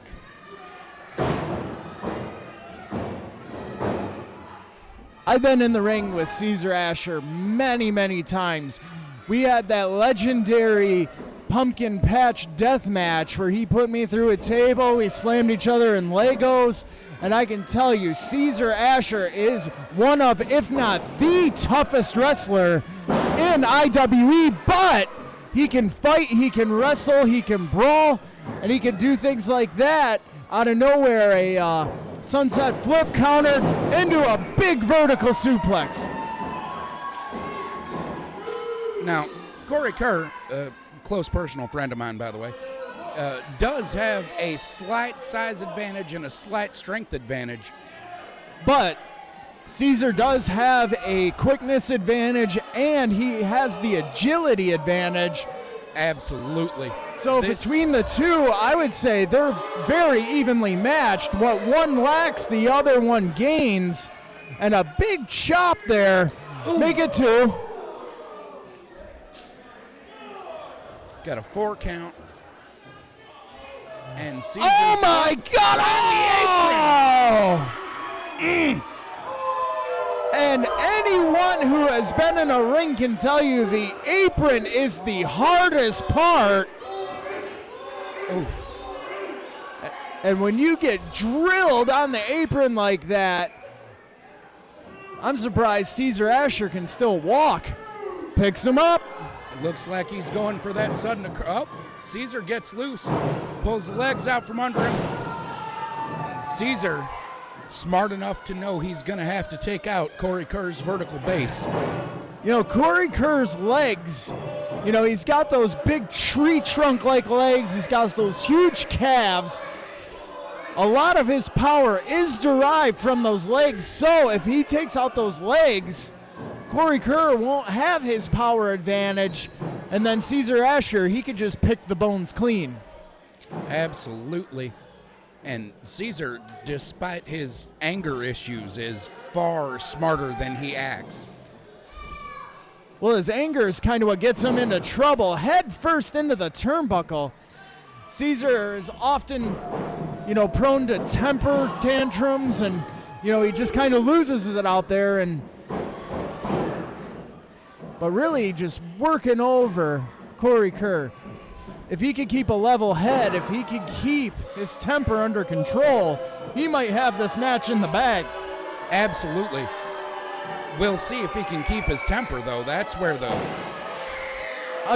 I've been in the ring with Cesar Ashur many, many times. We had that legendary pumpkin patch death match where he put me through a table, we slammed each other in Legos, and I can tell you, Cesar Ashur is one of, if not the toughest wrestler in IWE, but he can fight, he can wrestle, he can brawl, and he can do things like that out of nowhere, a sunset flip counter into a big vertical suplex. Now, Corey Kerr, close personal friend of mine, by the way, does have a slight size advantage and a slight strength advantage. But Cesar does have a quickness advantage, and he has the agility advantage. Absolutely. So between the two, I would say they're very evenly matched. What one lacks, the other one gains. And a big chop there. Ooh. Make it two. Got a 4 count. And Cesar. Oh my God! Oh! And anyone who has been in a ring can tell you the apron is the hardest part. Ooh. And when you get drilled on the apron like that, I'm surprised Cesar Ashur can still walk. Picks him up. It looks like he's going for that sudden. Oh, Cesar gets loose, pulls the legs out from under him. And Cesar, smart enough to know he's going to have to take out Corey Kerr's vertical base. You know, Corey Kerr's legs, you know, he's got those big tree trunk-like legs. He's got those huge calves. A lot of his power is derived from those legs. So if he takes out those legs, Corey Kerr won't have his power advantage. And then Cesar Ashur, he could just pick the bones clean. Absolutely. And Cesar, despite his anger issues, is far smarter than he acts. Well, his anger is kind of what gets him into trouble. Head first into the turnbuckle. Cesar is often, you know, prone to temper tantrums, and, you know, he just kind of loses it out there. But really just working over Corey Kerr. If he could keep a level head, if he could keep his temper under control, he might have this match in the bag. Absolutely. We'll see if he can keep his temper, though. That's where the...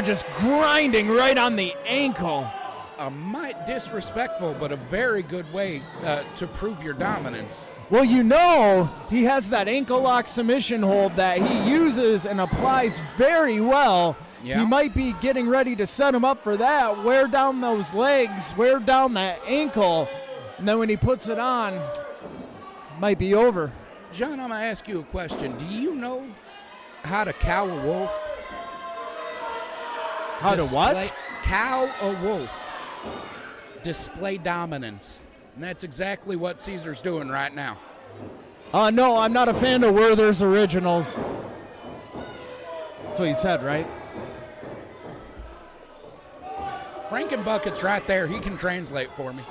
just grinding right on the ankle. A mite disrespectful, but a very good way to prove your dominance. Well, you know, he has that ankle lock submission hold that he uses and applies very well. Yeah. He might be getting ready to set him up for that. Wear down those legs, wear down that ankle, and then when he puts it on, might be over. John, I'm going to ask you a question. Do you know how to cow a wolf? How to what? Cow a wolf. Display dominance. And that's exactly what Cesar's doing right now. No, I'm not a fan of Werther's Originals. That's what he said, right? Frankenbucket's right there. He can translate for me.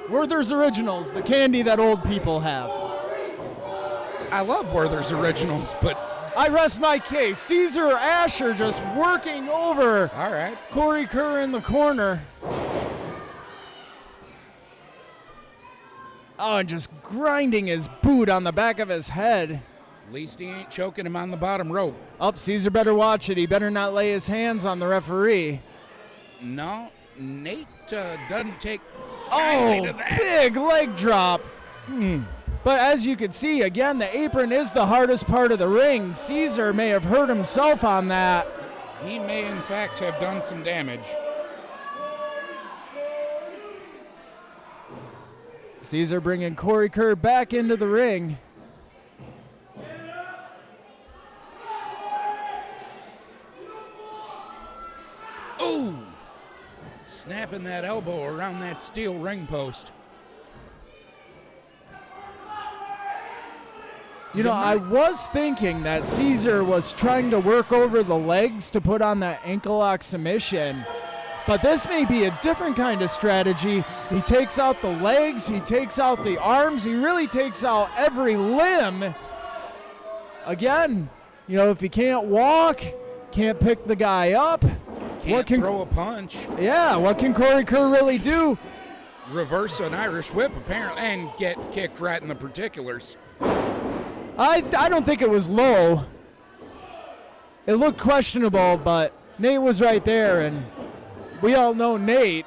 Werther's Originals, the candy that old people have. I love Werther's Originals, but... I rest my case. Cesar Ashur just working over all right. Corey Kerr in the corner. Oh, and just grinding his boot on the back of his head. At least he ain't choking him on the bottom rope. Cesar better watch it. He better not lay his hands on the referee. No, Nate doesn't take Oh, kindly to that. big leg drop. But as you can see, again, the apron is the hardest part of the ring. Cesar may have hurt himself on that. He may, in fact, have done some damage. Cesar bringing Corey Kerr back into the ring. Ooh! Snapping that elbow around that steel ring post. You know, I was thinking that Cesar was trying to work over the legs to put on that ankle lock submission, but this may be a different kind of strategy. He takes out the legs, he takes out the arms, he really takes out every limb. Again, you know, if he can't walk, can't pick the guy up, Can't throw a punch. Yeah, what can Corey Kerr really do? Reverse an Irish whip, apparently, and get kicked right in the particulars. I don't think it was low. It looked questionable, but Nate was right there, and we all know Nate.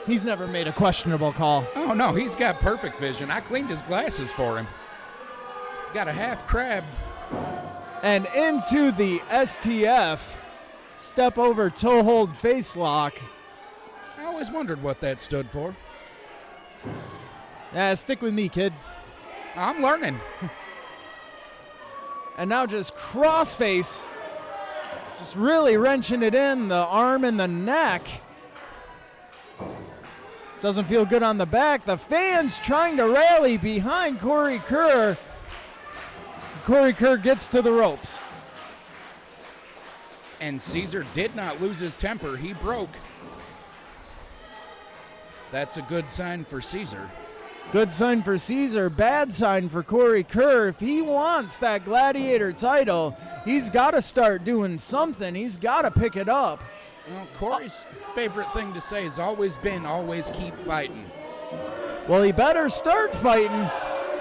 He's never made a questionable call. Oh, no, he's got perfect vision. I cleaned his glasses for him. Got a half crab. And into the STF, step over toe hold face lock. I always wondered what that stood for. Stick with me, kid. I'm learning. And now just crossface, just really wrenching it in, the arm and the neck. Doesn't feel good on the back. The fans trying to rally behind Corey Kerr. Corey Kerr gets to the ropes. And Cesar did not lose his temper. He broke. That's a good sign for Cesar. Good sign for Cesar, bad sign for Corey Kerr. If he wants that Gladiator title, he's got to start doing something. He's got to pick it up. Well, Corey's favorite thing to say has always been, always keep fighting. Well, he better start fighting.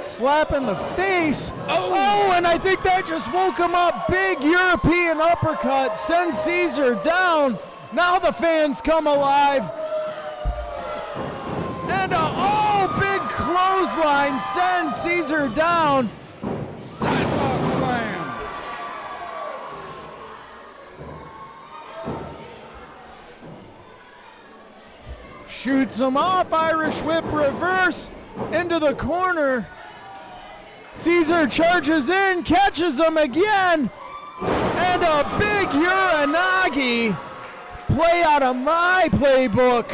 Slap in the face. Oh, and I think that just woke him up. Big European uppercut, sends Cesar down. Now the fans come alive. And big clothesline sends Cesar down. Sidewalk slam. Shoots him off, Irish whip reverse into the corner. Cesar charges in, catches him again, and a big Uranagi. Play out of my playbook.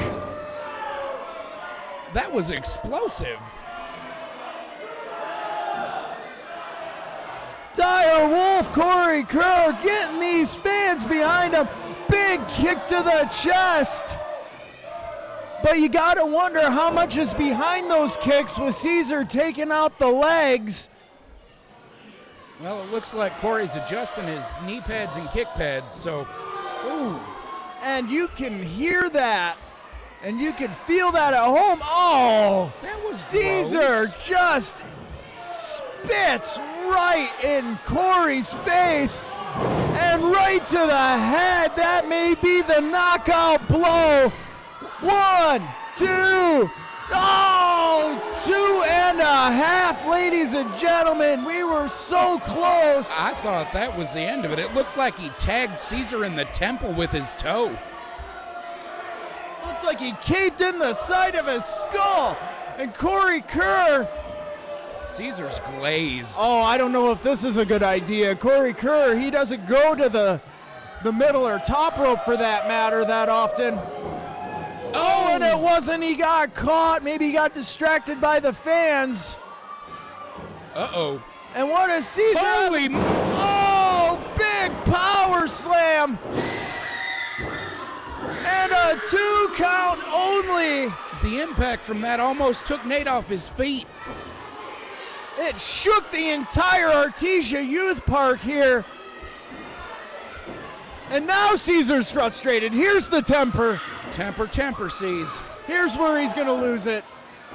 That was explosive. Dire Wolf, Corey Kerr getting these fans behind him. Big kick to the chest. But you gotta wonder how much is behind those kicks with Cesar taking out the legs. Well, it looks like Corey's adjusting his knee pads and kick pads, so, ooh. And you can hear that. And you can feel that at home. Oh, that was Cesar gross. Just spits right in Corey's face and right to the head. That may be the knockout blow. 1, 2, 2.5, ladies and gentlemen. We were so close. I thought that was the end of it. It looked like he tagged Cesar in the temple with his toe. Looked like he caved in the side of his skull. And Corey Kerr. Cesar's glazed. Oh, I don't know if this is a good idea. Corey Kerr, he doesn't go to the middle or top rope for that matter that often. Oh, and it wasn't. He got caught. Maybe he got distracted by the fans. Uh-oh. And what is Cesar? Holy Oh, big power slam. And a 2 count only. The impact from that almost took Nate off his feet. It shook the entire Artesia Youth Park here. And now Cesar's frustrated. Here's the temper. Temper, Cez. Here's where he's going to lose it.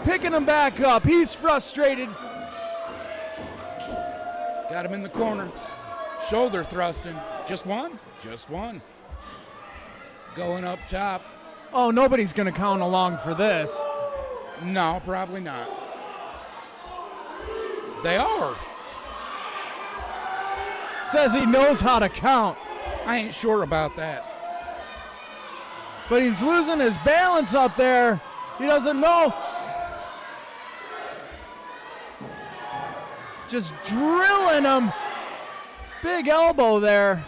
Picking him back up. He's frustrated. Got him in the corner. Shoulder thrusting. Just one? Just one. Going up top. Oh, nobody's going to count along for this. No, probably not. They are. Says he knows how to count. I ain't sure about that. But he's losing his balance up there. He doesn't know. Just drilling him. Big elbow there.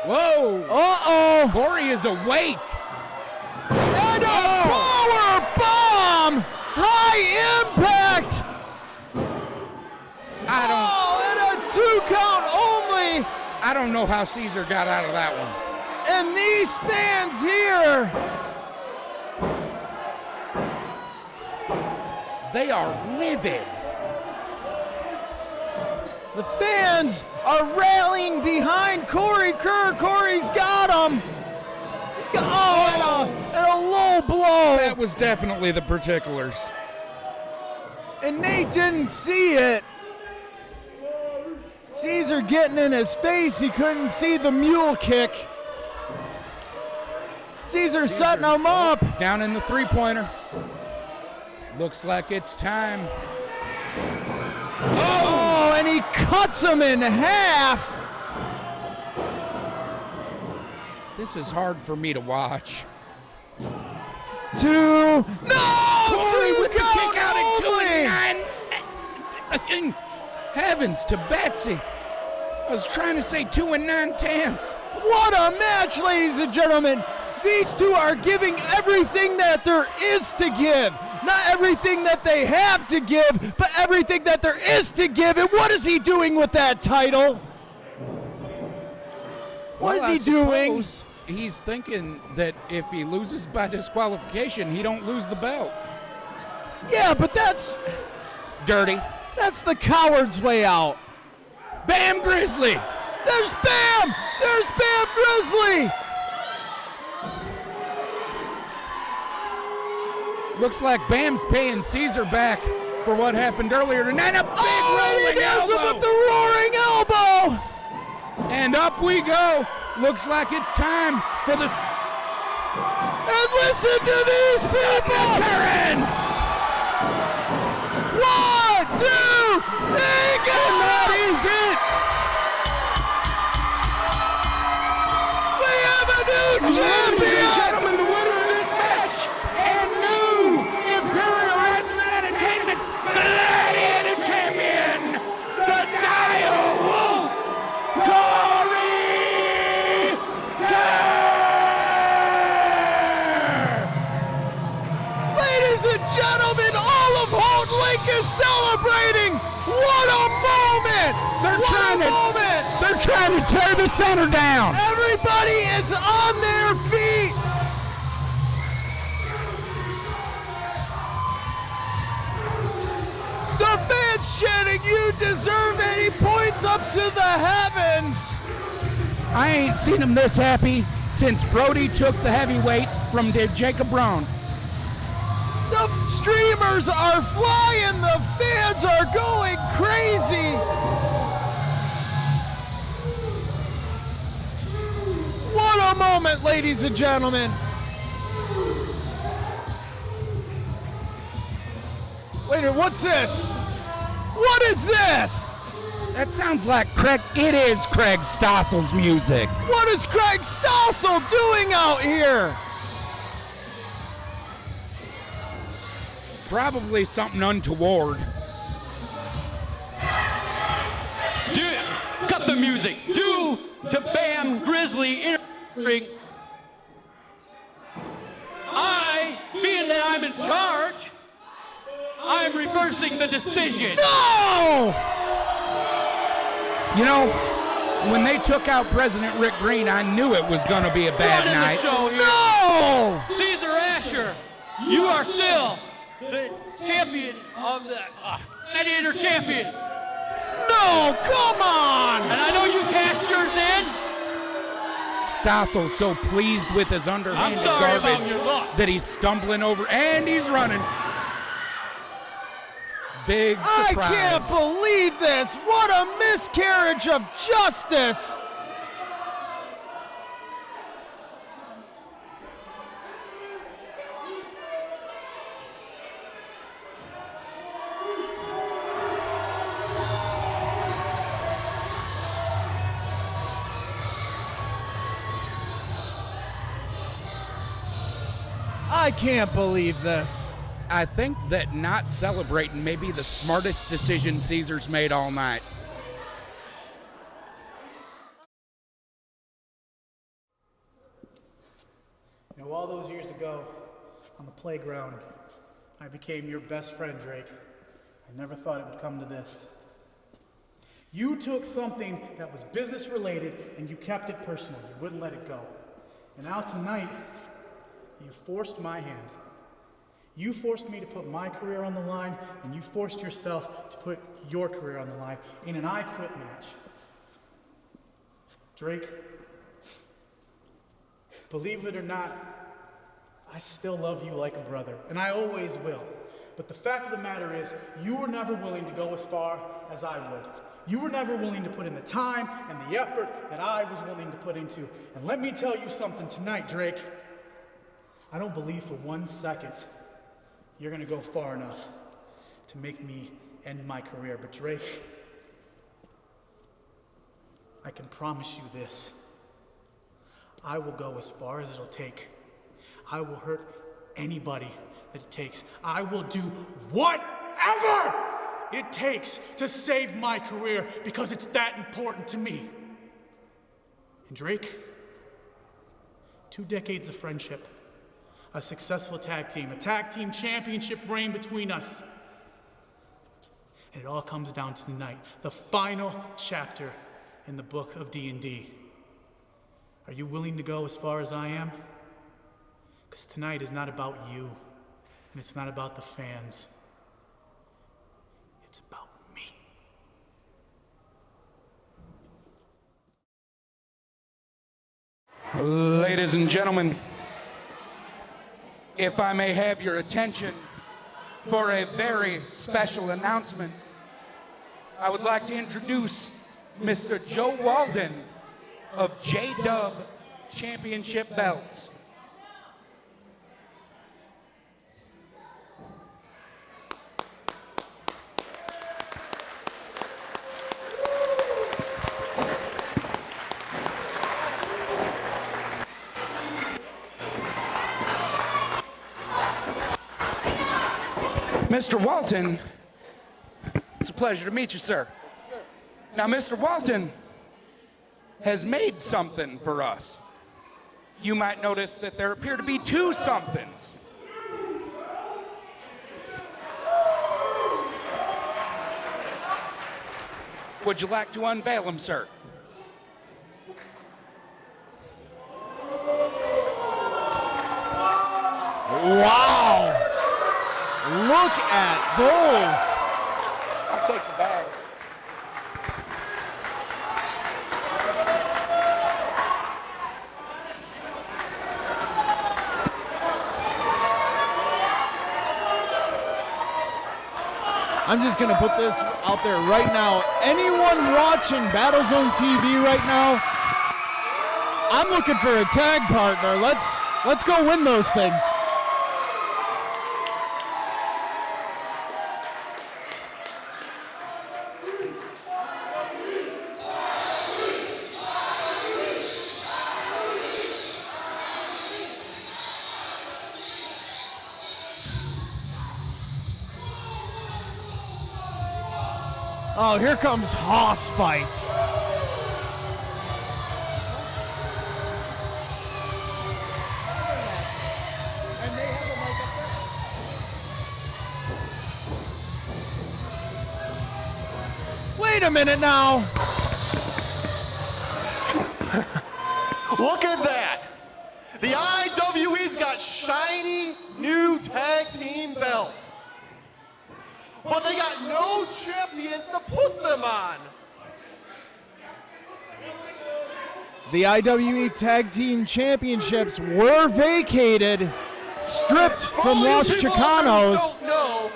Whoa. Uh-oh. Corey is awake. And a power bomb. High impact. And a 2 count only. I don't know how Cesar got out of that one. And these fans here. They are livid. The fans are rallying behind Corey Kerr. Corey's got him. He's got, and a low blow. That was definitely the particulars. And Nate didn't see it. Cesar getting in his face. He couldn't see the mule kick. Cesar setting him up. Down in the three-pointer. Looks like it's time. Oh, and he cuts him in half. This is hard for me to watch. No! Corey with the count kick out at 2 only. and 9. Heavens to Betsy. I was trying to say 2 9/10. What a match, ladies and gentlemen. These two are giving everything that there is to give. Not everything that they have to give, but everything that there is to give. And what is he doing with that title? What is he doing? He's thinking that if he loses by disqualification, he don't lose the belt. Yeah, but that's dirty. That's the coward's way out. Bam Grizzly. There's Bam. There's Bam Grizzly. Looks like Bam's paying Cesar back for what happened earlier tonight. A big rolling elbow. With the roaring elbow. And up we go. Looks like it's time for the... And listen to these people. Appearance. 1, 2, and that is it. We have a new champion. Ladies and gentlemen, the winner of this match and new Imperial Wrestling Entertainment Gladiator Champion, the Dire Wolf, Ladies and gentlemen, all of Houghton Lake is celebrating. What a moment! They're trying to tear the center down. Everybody is on their feet. The fans chanting, "You deserve it." He points up to the heavens. I ain't seen him this happy since Brody took the heavyweight from Jacob Brown. The streamers are flying. The fans are going crazy. What a moment, ladies and gentlemen. Wait a minute, what's this? What is this? That sounds like Craig. It is Craig Stossel's music. What is Craig Stossel doing out here? Probably something untoward. Cut the music. Due to Bam Grizzly interfering, being that I'm in charge, I'm reversing the decision. No! You know, when they took out President Rick Greene, I knew it was going to be a bad night. Show here. No! Cesar Ashur, you are still the champion of the Gladiator champion. No, come on! And I know you cashed yours in. Stossel's so pleased with his underhanded about garbage your luck. that he's stumbling over, and he's running. Big surprise. I can't believe this! What a miscarriage of justice! I can't believe this. I think that not celebrating may be the smartest decision Cesar's made all night. You know, all those years ago on the playground, I became your best friend, Drake. I never thought it would come to this. You took something that was business related and you kept it personal. You wouldn't let it go. And now tonight, you forced my hand. You forced me to put my career on the line, and you forced yourself to put your career on the line in an I Quit match. Drake, believe it or not, I still love you like a brother, and I always will. But the fact of the matter is, you were never willing to go as far as I would. You were never willing to put in the time and the effort that I was willing to put into. And let me tell you something tonight, Drake. I don't believe for 1 second you're gonna go far enough to make me end my career. But Drake, I can promise you this. I will go as far as it'll take. I will hurt anybody that it takes. I will do whatever it takes to save my career because it's that important to me. And Drake, 2 decades of friendship, a successful tag team, a tag team championship reign between us. And it all comes down to tonight, the final chapter in the book of D&D. Are you willing to go as far as I am? Because tonight is not about you, and it's not about the fans. It's about me. Ladies and gentlemen, if I may have your attention for a very special announcement, I would like to introduce Mr. Joe Walden of J-Dub Championship Belts. Mr. Walton, it's a pleasure to meet you, sir. Now, Mr. Walton has made something for us. You might notice that there appear to be 2 somethings. Would you like to unveil them, sir? Wow! Look at those! I'll take the bag. I'm just gonna put this out there right now. Anyone watching BattleZone TV right now, I'm looking for a tag partner. Let's go win those things. Oh, here comes Hoss Fight. Wait a minute now. Look at that. The IWE's got shiny new tag team belts. But they got no champions to put them on. The IWE Tag Team Championships were vacated, stripped from Los Chicanos. Don't know,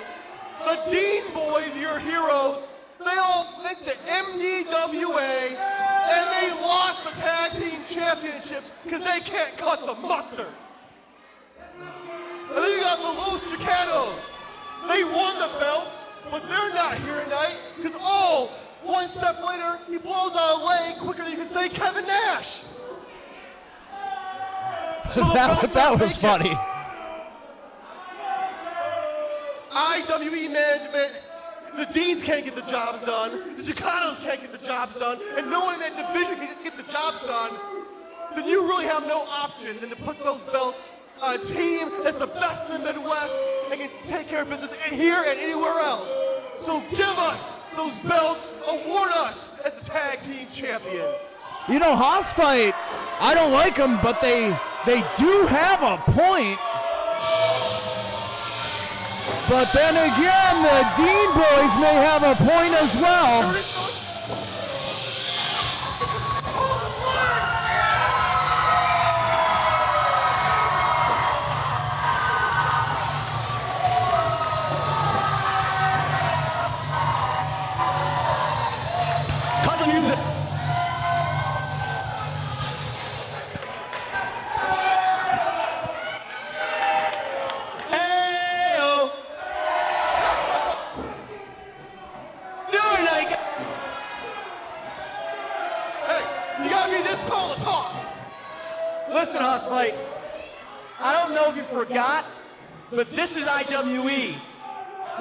the Dean boys, your heroes, they all think the MDWA, and they lost the tag team championships because they can't cut the mustard. And then you got the Los Chicanos. They won the belts, but they're not here tonight because, oh, 1 step later, he blows out a leg quicker than you can say Kevin Nash. So that was funny. the Deans can't get the jobs done, the Chicanos can't get the jobs done, and no one in that division can get the jobs done, then you really have no option than to put those belts on a team that's the best in the Midwest and can take care of business here and anywhere else. So give us those belts, award us as the tag team champions. You know, Haas fight, I don't like them, but they do have a point. But then again, the Dean boys may have a point as well. Cut the music. Listen, Houseflight, I don't know if you forgot, but this is IWE,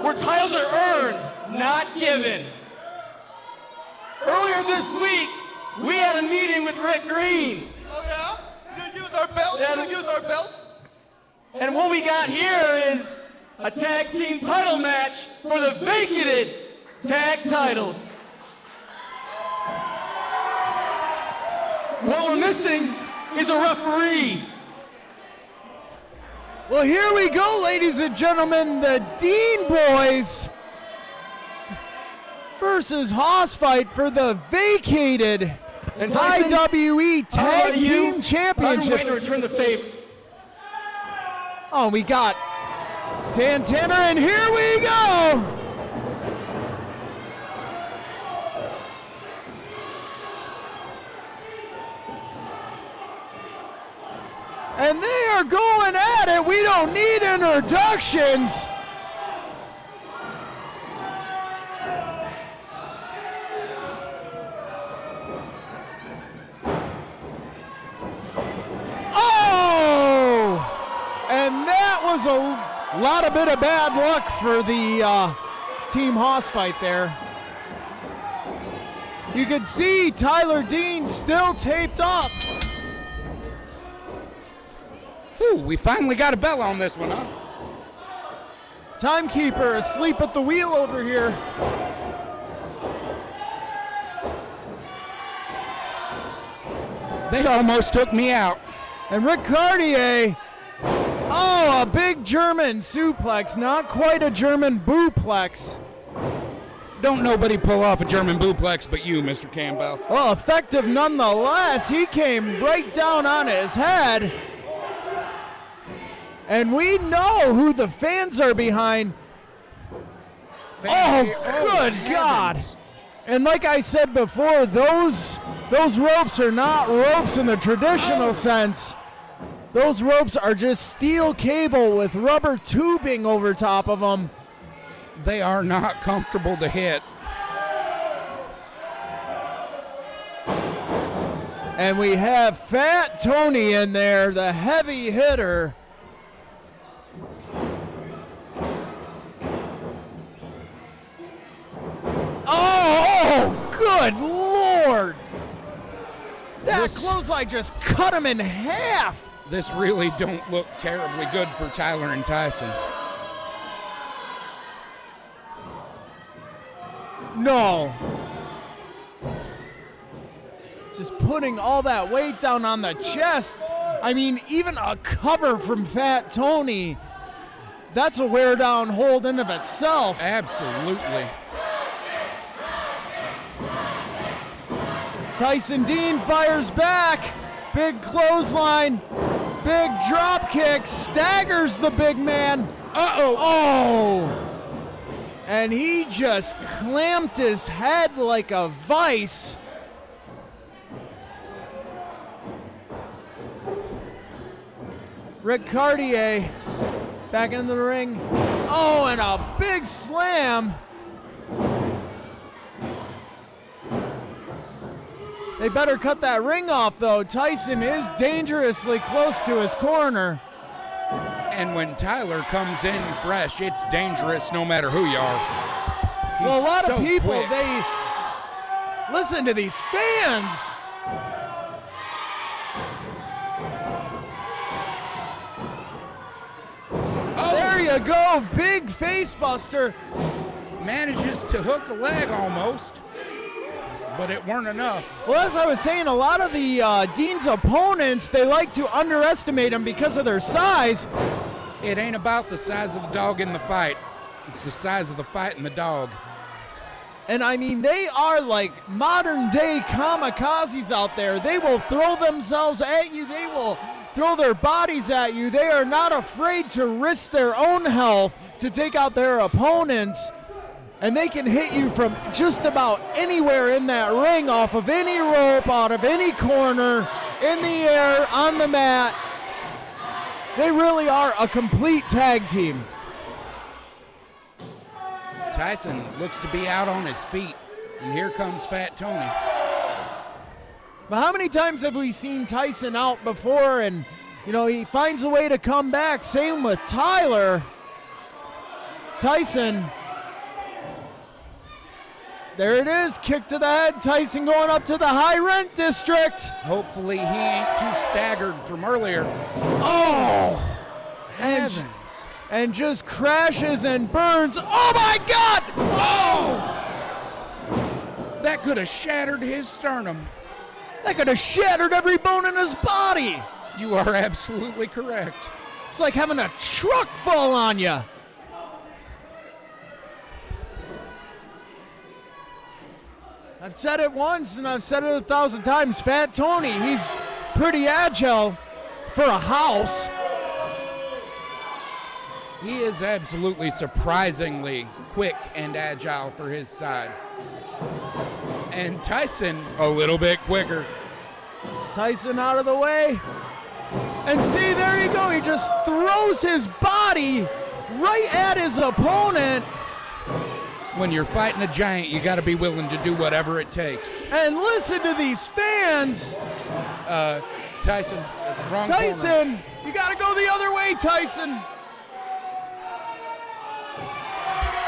where titles are earned, not given. Earlier this week, we had a meeting with Rick Greene. Oh yeah? You gonna give us our belts? You gonna give us our belts? And what we got here is a tag team title match for the vacated tag titles. What we're missing is a referee. Well, here we go, ladies and gentlemen. The Dean boys versus Haas fight for the vacated Tyson, IWE Tag Team Championships. To return the favor. Oh, we got Dan Tanner, and here we go. And they are going at it. We don't need introductions. Oh! And that was a lot of bit of bad luck for the Team Haas fight there. You can see Tyler Dean still taped up. Ooh, we finally got a bell on this one, huh? Timekeeper asleep at the wheel over here. They almost took me out. And Rick Caurdiea, oh, a big German suplex, not quite a German booplex. Don't nobody pull off a German booplex but you, Mr. Campbell. Well, effective nonetheless. He came right down on his head. And we know who the fans are behind. Oh, good God. And like I said before, those ropes are not ropes in the traditional sense. Those ropes are just steel cable with rubber tubing over top of them. They are not comfortable to hit. And we have Fat Tony in there, the heavy hitter. Oh, good Lord! That clothesline just cut him in half. This really don't look terribly good for Tyler and Tyson. No. Just putting all that weight down on the chest. I mean, even a cover from Fat Tony, that's a wear down hold in of itself. Absolutely. Tyson Dean fires back. Big clothesline. Big drop kick. Staggers the big man. Uh-oh. Oh. And he just clamped his head like a vice. Rick Caurdiea back into the ring. Oh, and a big slam. They better cut that ring off, though. Tyson is dangerously close to his corner. And when Tyler comes in fresh, it's dangerous no matter who you are. Well, a lot so of people, quick. they listen to these fans. There you go, big face buster. Manages to hook a leg almost, but it weren't enough. Well, as I was saying, a lot of the Dean's opponents, they like to underestimate him because of their size. It ain't about the size of the dog in the fight. It's the size of the fight and the dog. And I mean, they are like modern day kamikazes out there. They will throw themselves at you. They will throw their bodies at you. They are not afraid to risk their own health to take out their opponents. And they can hit you from just about anywhere in that ring, off of any rope, out of any corner, in the air, on the mat. They really are a complete tag team. Tyson looks to be out on his feet, and here comes Fat Tony. But how many times have we seen Tyson out before and, you know, he finds a way to come back? Same with Tyler. Tyson. There it is, kick to the head. Tyson going up to the high rent district. Hopefully he ain't too staggered from earlier. Oh! Heavens. And just crashes and burns. Oh my God! Oh! That could have shattered his sternum. That could have shattered every bone in his body. You are absolutely correct. It's like having a truck fall on you. I've said it once and I've said it 1,000 times. Fat Tony, he's pretty agile for a house. He is absolutely surprisingly quick and agile for his side. And Tyson, a little bit quicker. Tyson out of the way. And see, there you go. He just throws his body right at his opponent. When you're fighting a giant, you got to be willing to do whatever it takes. And listen to these fans. Tyson, wrong Tyson, corner. you got to go the other way, Tyson.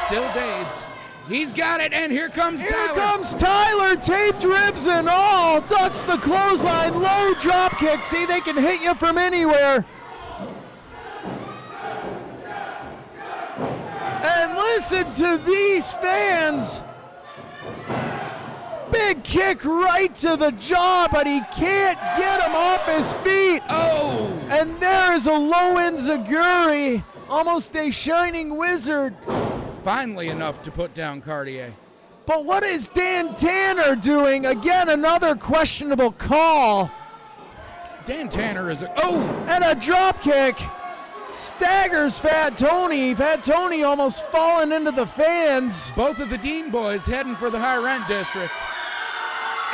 Still dazed. He's got it, and here comes Tyler. Here comes Tyler, taped ribs and all. Ducks the clothesline, low drop kick. See, they can hit you from anywhere. And listen to these fans. Big kick right to the jaw, but he can't get him off his feet. Oh! And there is a low enziguri, almost a shining wizard. Finally enough to put down Caurdiea. But what is Dan Tanner doing? Again, another questionable call. Dan Tanner is and a drop kick. Staggers Fat Tony. Fat Tony almost falling into the fans. Both of the Dean boys heading for the high rent district.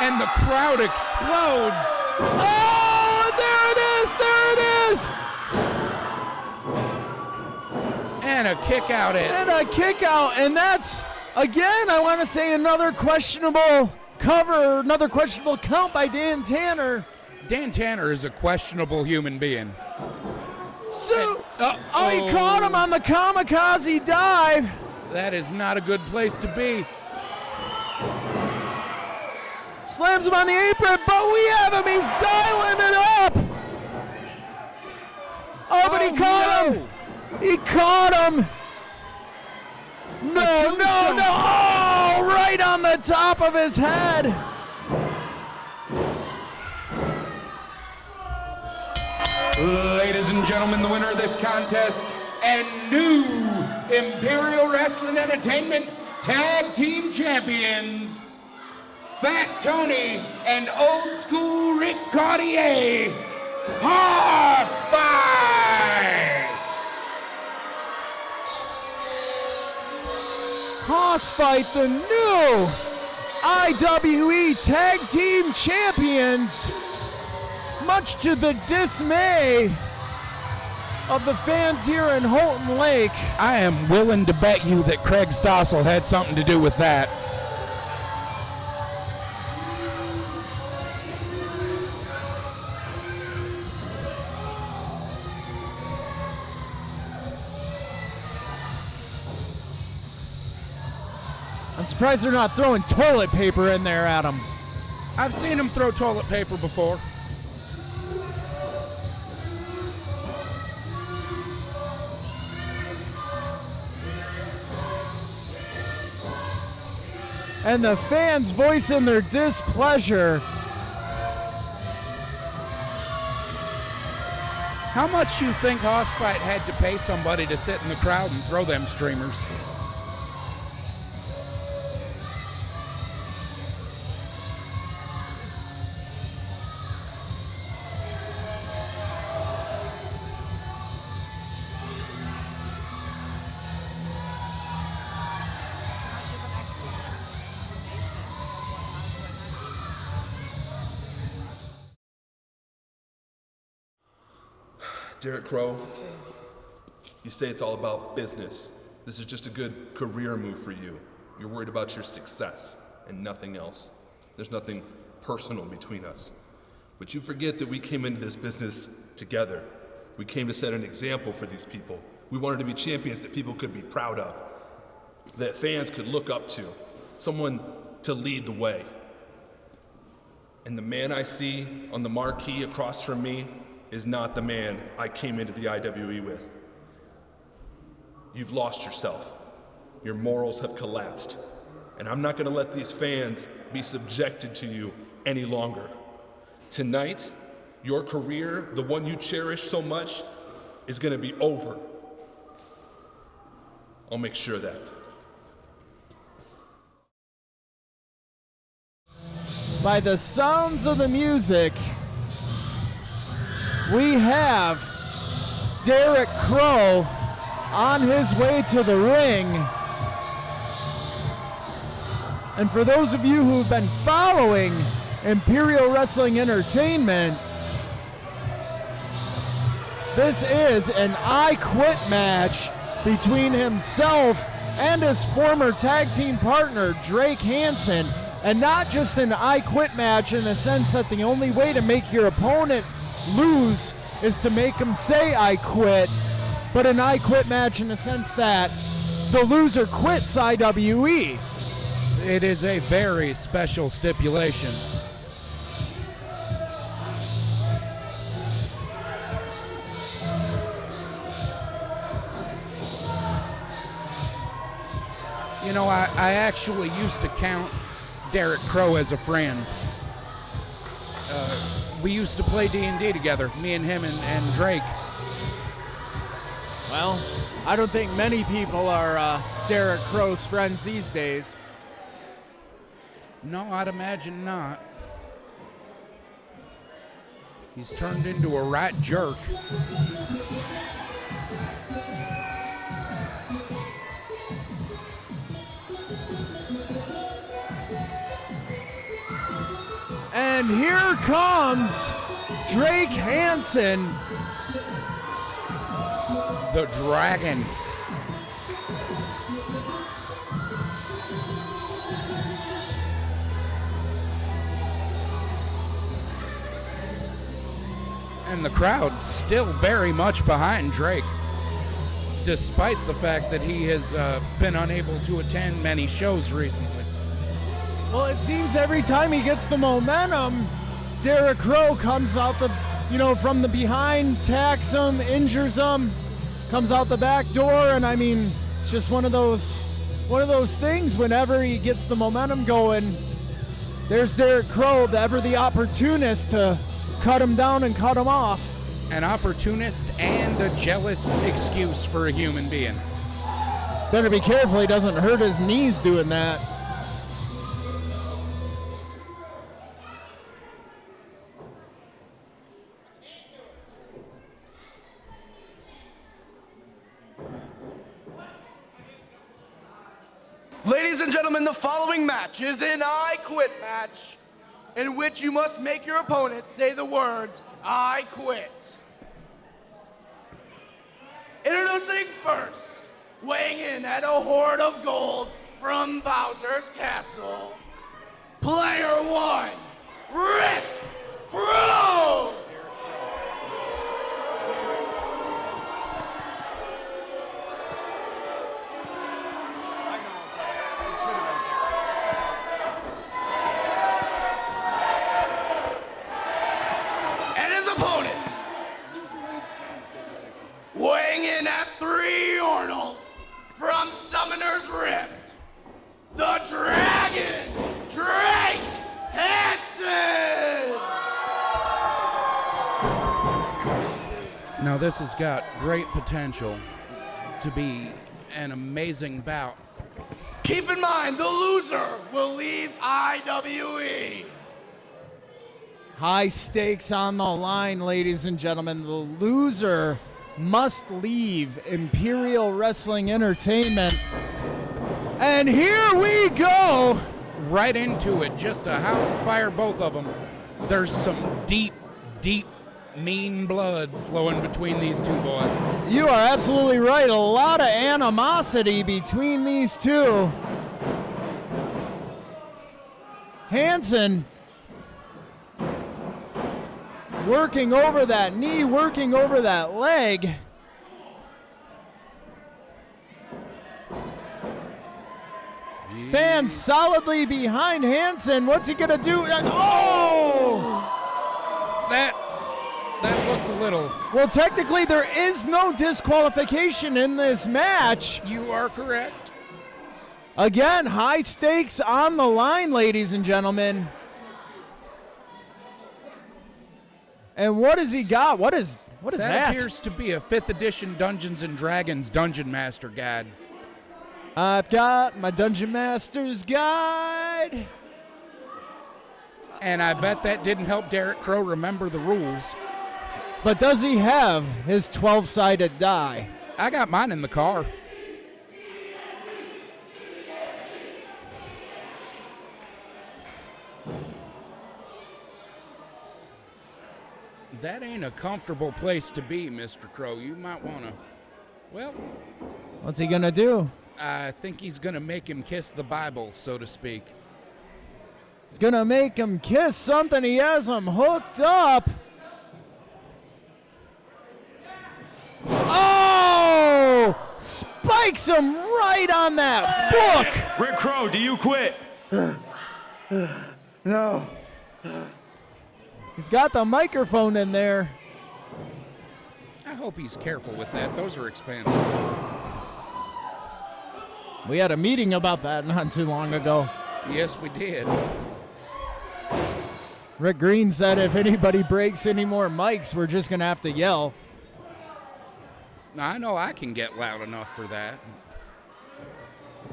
And the crowd explodes. Oh, there it is, there it is. And a kick out it. And a kick out, and that's, again, I want to say another questionable cover, another questionable count by Dan Tanner. Dan Tanner is a questionable human being. So, he caught him on the kamikaze dive. That is not a good place to be. Slams him on the apron, but we have him. He's dialing it up. Oh, but he caught him. He caught him. No. Oh, right on the top of his head. Ladies and gentlemen, the winner of this contest and new Imperial Wrestling Entertainment Tag Team Champions, Fat Tony and Old School Rick Caurdiea, Horse Fight! Horse Fight, the new IWE Tag Team Champions. Much to the dismay of the fans here in Houghton Lake. I am willing to bet you that Craig Stossel had something to do with that. I'm surprised they're not throwing toilet paper in there at him. I've seen him throw toilet paper before. And the fans voicing their displeasure. How much you think Hossfight had to pay somebody to sit in the crowd and throw them streamers? Derric Crow, you say it's all about business. This is just a good career move for you. You're worried about your success and nothing else. There's nothing personal between us. But you forget that we came into this business together. We came to set an example for these people. We wanted to be champions that people could be proud of, that fans could look up to, someone to lead the way. And the man I see on the marquee across from me is not the man I came into the IWE with. You've lost yourself. Your morals have collapsed. And I'm not gonna let these fans be subjected to you any longer. Tonight, your career, the one you cherish so much, is gonna be over. I'll make sure of that. By the sounds of the music, we have Derric Crow on his way to the ring. And for those of you who've been following Imperial Wrestling Entertainment, this is an I Quit match between himself and his former tag team partner, Drake Hanson. And not just an I Quit match in the sense that the only way to make your opponent lose is to make him say I quit, but an I Quit match in the sense that the loser quits IWE. It is a very special stipulation. You know, I actually used to count Derric Crow as a friend. We used to play D&D together, me and him and Drake. Well, I don't think many people are Derric Crow's friends these days. No, I'd imagine not. He's turned into a right jerk. And here comes Drake Hanson, the Dragon. And the crowd's still very much behind Drake, despite the fact that he has been unable to attend many shows recently. Well, it seems every time he gets the momentum, Derric Crow comes out from the behind, tacks him, injures him, comes out the back door, and I mean, it's just one of those things. Whenever he gets the momentum going, there's Derric Crow, ever the opportunist to cut him down and cut him off. An opportunist and a jealous excuse for a human being. Better be careful he doesn't hurt his knees doing that. Ladies and gentlemen, the following match is an I Quit match in which you must make your opponent say the words, I quit. Introducing first, weighing in at a hoard of gold from Bowser's Castle, Player 1, Rick Crow! opponent, weighing in at 3 urinals from Summoner's Rift, the Dragon, Drake Hanson! Now this has got great potential to be an amazing bout. Keep in mind, the loser will leave IWE. High stakes on the line, ladies and gentlemen. The loser must leave Imperial Wrestling Entertainment. And here we go. Right into it, just a house of fire, both of them. There's some deep, deep, mean blood flowing between these two boys. You are absolutely right. A lot of animosity between these two. Hanson working over that knee, working over that leg. Fans solidly behind Hanson. What's he gonna do? Oh! That looked a little... Well, technically there is no disqualification in this match. You are correct. Again, high stakes on the line, ladies and gentlemen. And what has he got? What is that? That appears to be a 5th edition Dungeons & Dragons Dungeon Master Guide. I've got my Dungeon Master's Guide. And I bet that didn't help Derric Crow remember the rules. But does he have his 12-sided die? I got mine in the car. That ain't a comfortable place to be, Mr. Crow. You might want to, well... What's he going to do? I think he's going to make him kiss the Bible, so to speak. He's going to make him kiss something. He has him hooked up. Oh! Spikes him right on that book. Rick Crow, do you quit? No. He's got the microphone in there. I hope he's careful with that. Those are expensive. We had a meeting about that not too long ago. Yes, we did. Rick Greene said if anybody breaks any more mics, we're just going to have to yell. I know I can get loud enough for that.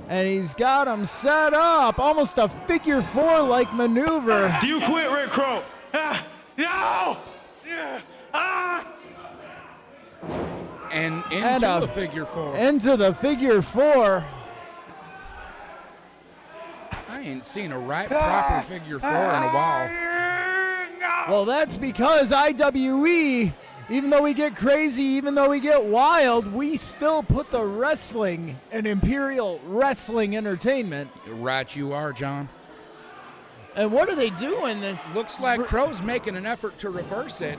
And he's got him set up. Almost a figure 4-like maneuver. Do you quit, Rick Crow? No! And into the figure 4. Into the figure 4. I ain't seen a proper figure 4 in a while. Well, that's because IWE, even though we get crazy, even though we get wild, we still put the wrestling in Imperial Wrestling Entertainment. Right you are, John. And what are they doing? Looks like Crow's making an effort to reverse it.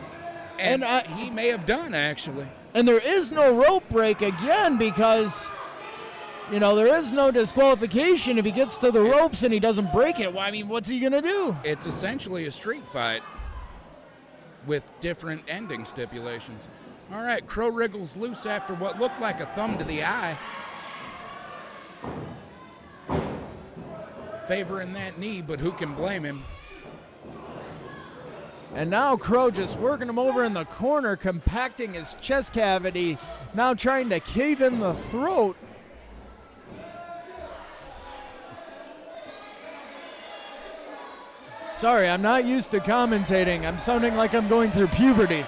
And he may have done, actually. And there is no rope break again because, you know, there is no disqualification if he gets to the ropes and he doesn't break it. Well, I mean, what's he going to do? It's essentially a street fight with different ending stipulations. All right, Crow wriggles loose after what looked like a thumb to the eye. Favoring that knee, but who can blame him? And now Crow just working him over in the corner, compacting his chest cavity, now trying to cave in the throat. Sorry, I'm not used to commentating. I'm sounding like I'm going through puberty.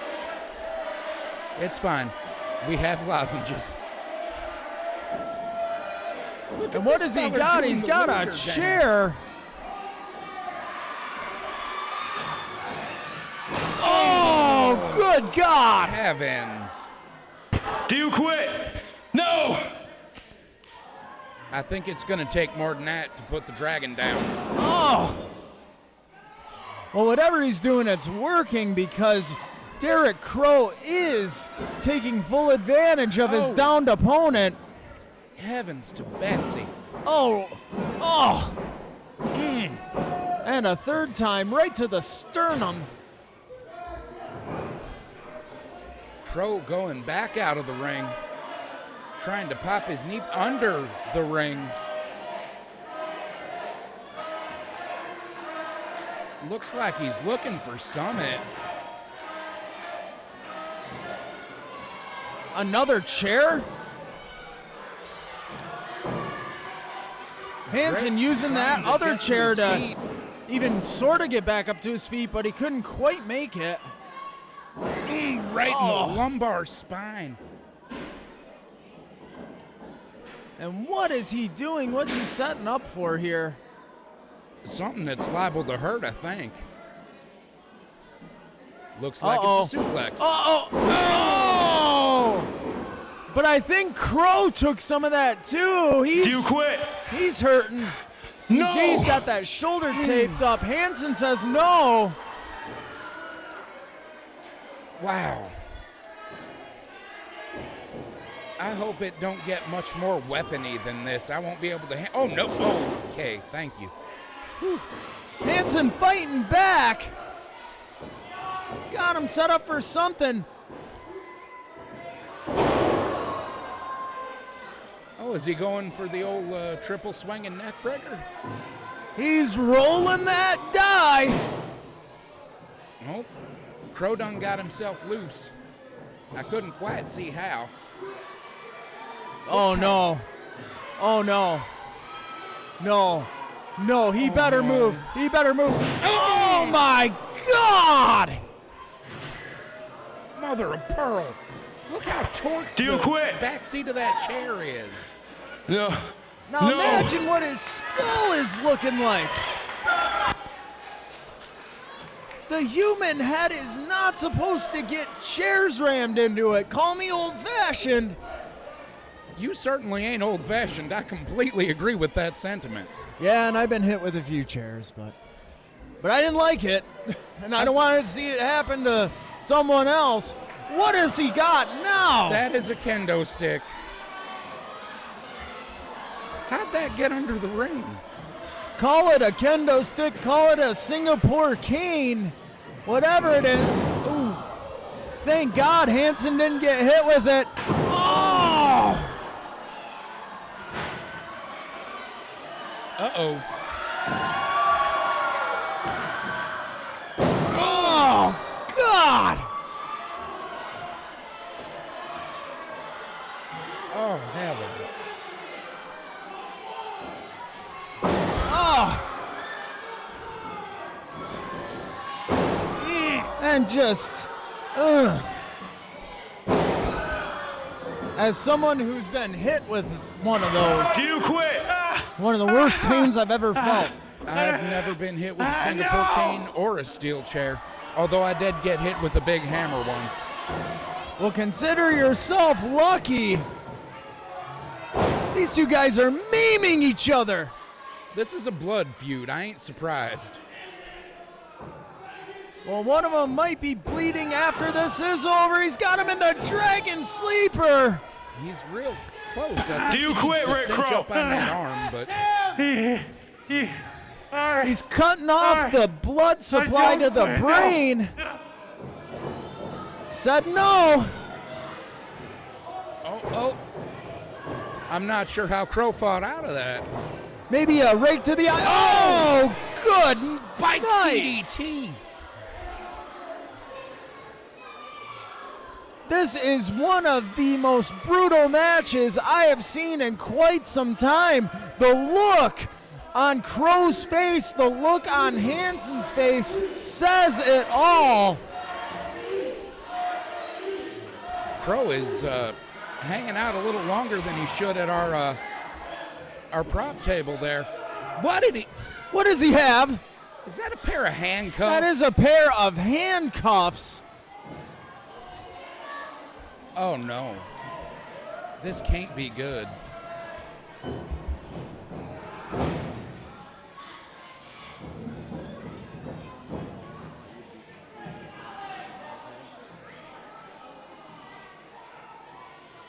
It's fine. We have lozenges. And what has he got? He's got a chair. Oh, good God. Heavens. Do you quit? No. I think it's going to take more than that to put the dragon down. Oh. Well, whatever he's doing, it's working because Derric Crow is taking full advantage of his downed opponent. Heavens to Betsy. Oh. And a third time right to the sternum. Crow going back out of the ring, trying to pop his knee under the ring. Looks like he's looking for Summit. Another chair? Hanson using that other chair to even sort of get back up to his feet, but he couldn't quite make it. Right in the lumbar spine. And what is he doing? What's he setting up for here? Something that's liable to hurt, I think. Looks like it's a suplex. Oh! But I think Crow took some of that too. Do you quit? He's hurting. No! You see he's got that shoulder taped up. Hanson says no. Wow. I hope it don't get much more weapony than this. I won't be able to. Oh no! Oh, okay. Thank you. Whew. Hanson fighting back. Got him set up for something. Oh, is he going for the old triple swinging neck breaker? He's rolling that die. Oh, Crow done got himself loose. I couldn't quite see how. Oh no. Oh no. No. No, he better move. He better move. Oh my God! Mother of pearl. Look how torqued Do you quit? Back seat of that chair is. No. Now imagine what his skull is looking like. The human head is not supposed to get chairs rammed into it. Call me old-fashioned. You certainly ain't old-fashioned. I completely agree with that sentiment. Yeah, and I've been hit with a few chairs, but I didn't like it, and I don't want to see it happen to someone else. What has he got now? That is a kendo stick. How'd that get under the ring? Call it a kendo stick, call it a Singapore cane, whatever it is. Ooh, thank God Hanson didn't get hit with it. Oh! Uh-oh. Oh, God! Oh, heavens. Oh! And just, as someone who's been hit with one of those. Do you quit? One of the worst pains I've ever felt. I've never been hit with a Singapore cane or a steel chair, although I did get hit with a big hammer once. Well, consider yourself lucky. These two guys are maiming each other. This is a blood feud. I ain't surprised. Well, one of them might be bleeding after this is over. He's got him in the Dragon Sleeper. He's real close. I think Do you he quit, needs to Rick cinch Crow? up on that arm, but He's cutting off the blood supply to the brain. Said no. oh. I'm not sure how Crow fought out of that. Maybe a rake to the eye. Oh, good Spike night. DDT. This is one of the most brutal matches I have seen in quite some time. The look on Crow's face, the look on Hanson's face says it all. Crow is hanging out a little longer than he should at our prop table there. What does he have? Is that a pair of handcuffs? That is a pair of handcuffs. Oh no. This can't be good.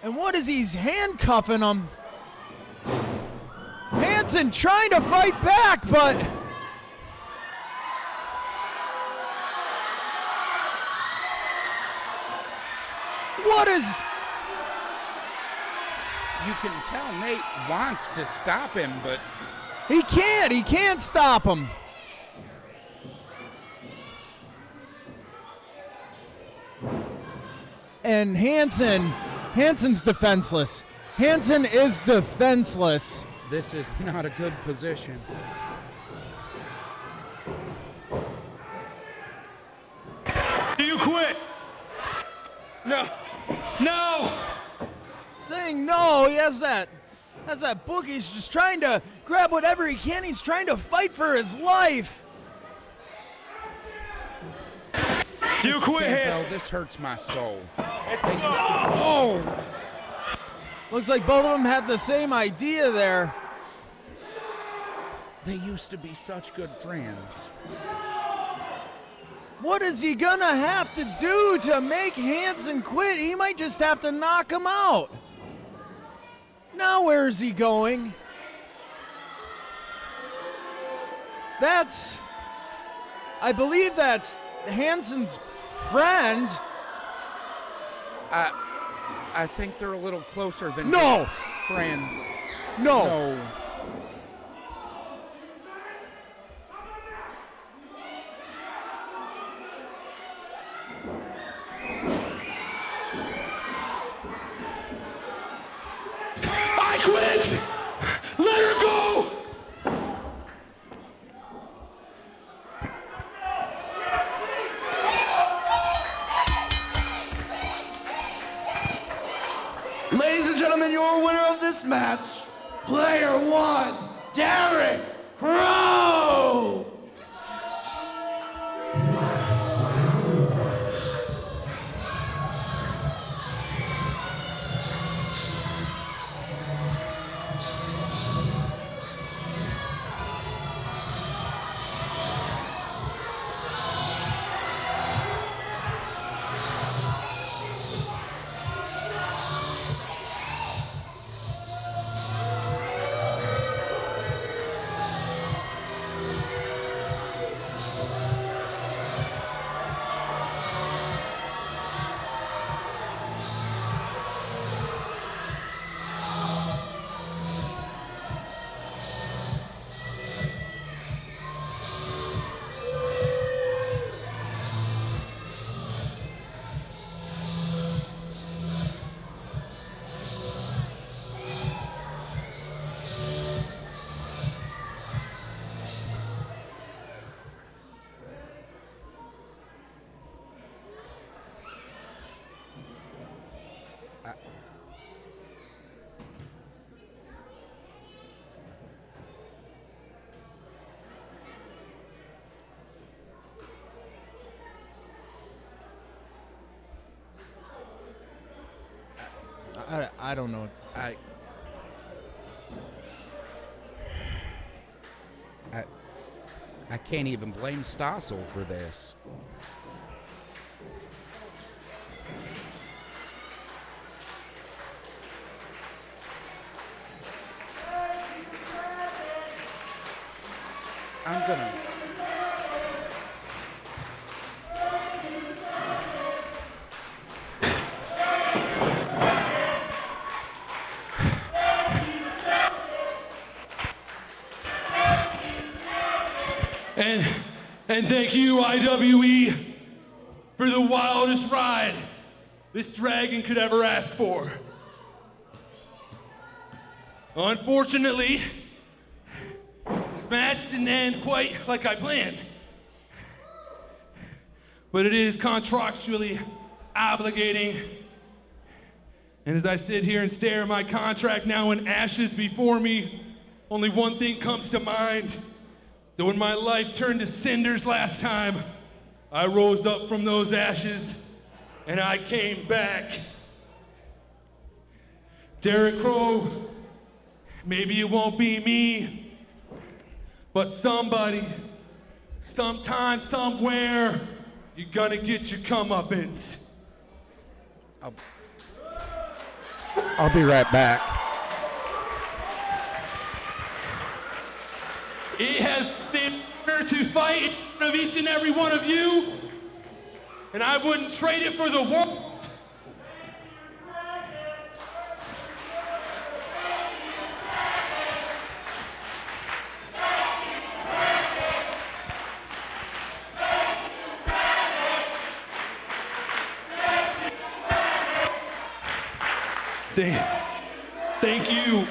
And what is he's handcuffing him? Hanson trying to fight back, but What is... You can tell Nate wants to stop him, but... He can't stop him. And Hanson's defenseless. Hanson is defenseless. This is not a good position. Do you quit? No. No! Saying no, he has that book. He's just trying to grab whatever he can. He's trying to fight for his life. Do you quit, Campbell, this hurts my soul. They used to... Oh! Looks like both of them had the same idea there. They used to be such good friends. What is he gonna have to do to make Hanson quit? He might just have to knock him out. Now where is he going? I believe that's Hanson's friend. I think they're a little closer than No! friends. No. I quit! Let her go! Ladies and gentlemen, your winner of this match, player 1, Derric Crow! I don't know what to say. I can't even blame Stossel for this. I'm gonna... And thank you, IWE, for the wildest ride this dragon could ever ask for. Unfortunately, this match didn't end quite like I planned. But it is contractually obligating. And as I sit here and stare at my contract now in ashes before me, only one thing comes to mind. That when my life turned to cinders last time, I rose up from those ashes and I came back. Derric Crow, maybe it won't be me, but somebody, sometime, somewhere, you're gonna get your comeuppance. I'll be right back. It has been an honor to fight in front of each and every one of you, and I wouldn't trade it for the world. Thank you.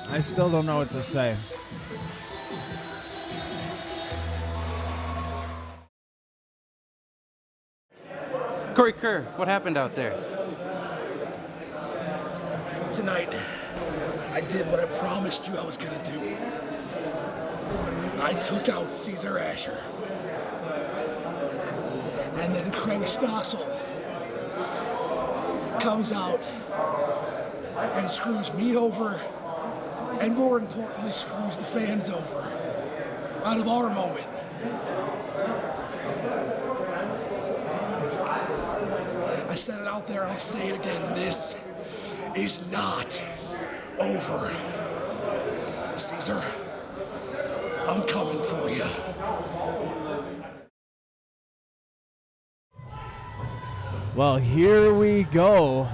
I still don't know what to say. Corey Kerr, what happened out there? Tonight, I did what I promised you I was gonna do. I took out Cesar Ashur. And then Craig Stossel comes out and screws me over, and more importantly, screws the fans over out of our moment. I said it out there, I'll say it again. This is not over. Cesar, I'm coming for you. Well, here we go.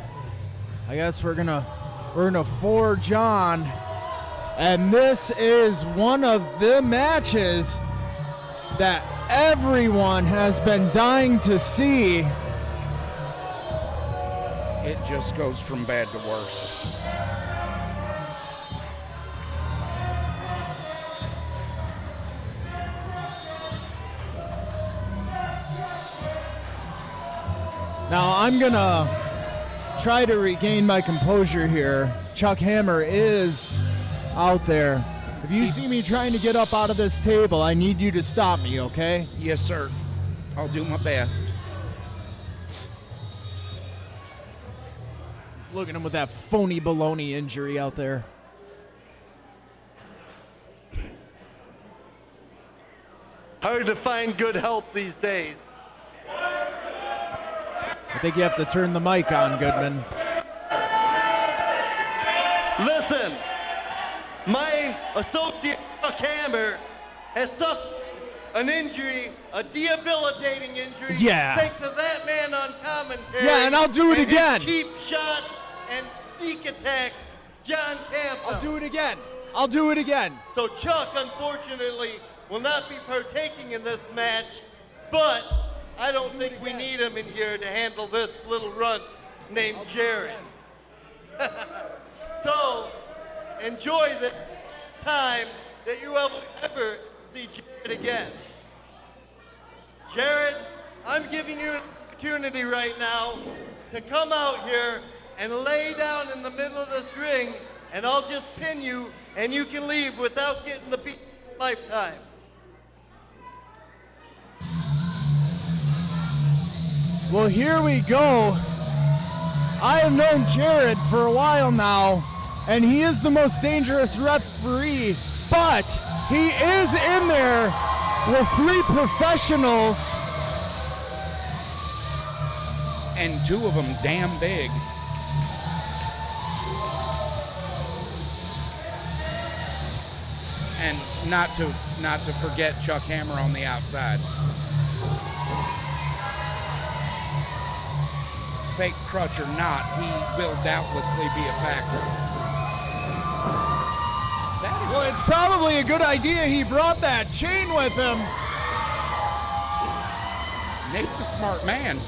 I guess we're gonna forge on, and this is one of the matches that everyone has been dying to see. It just goes from bad to worse. Now I'm gonna try to regain my composure here. Chuck Hammer is out there. If you see me trying to get up out of this table, I need you to stop me, okay? Yes, sir. I'll do my best. Look at him with that phony baloney injury out there. Hard to find good help these days. I think you have to turn the mic on, Goodman. Listen, my associate Chuck Hammer has suffered an injury, a debilitating injury. Yeah. Thanks to that man on commentary. Yeah, and I'll do it and again. His cheap shots and sneak attacks, John Campbell. I'll do it again. I'll do it again. So Chuck, unfortunately, will not be partaking in this match, but I don't think we need him in here to handle this little runt named Jared. So, enjoy this time that you will ever see Jared again. Jared, I'm giving you an opportunity right now to come out here and lay down in the middle of this ring, and I'll just pin you, and you can leave without getting the beat of your lifetime. Well, here we go. I have known Jared for a while now, and he is the most dangerous referee, but he is in there with 3 professionals. And 2 of them damn big. And not to forget Chuck Hammer on the outside. Fake crutch or not, he will doubtlessly be a factor. Well, it's probably a good idea he brought that chain with him. Nate's a smart man.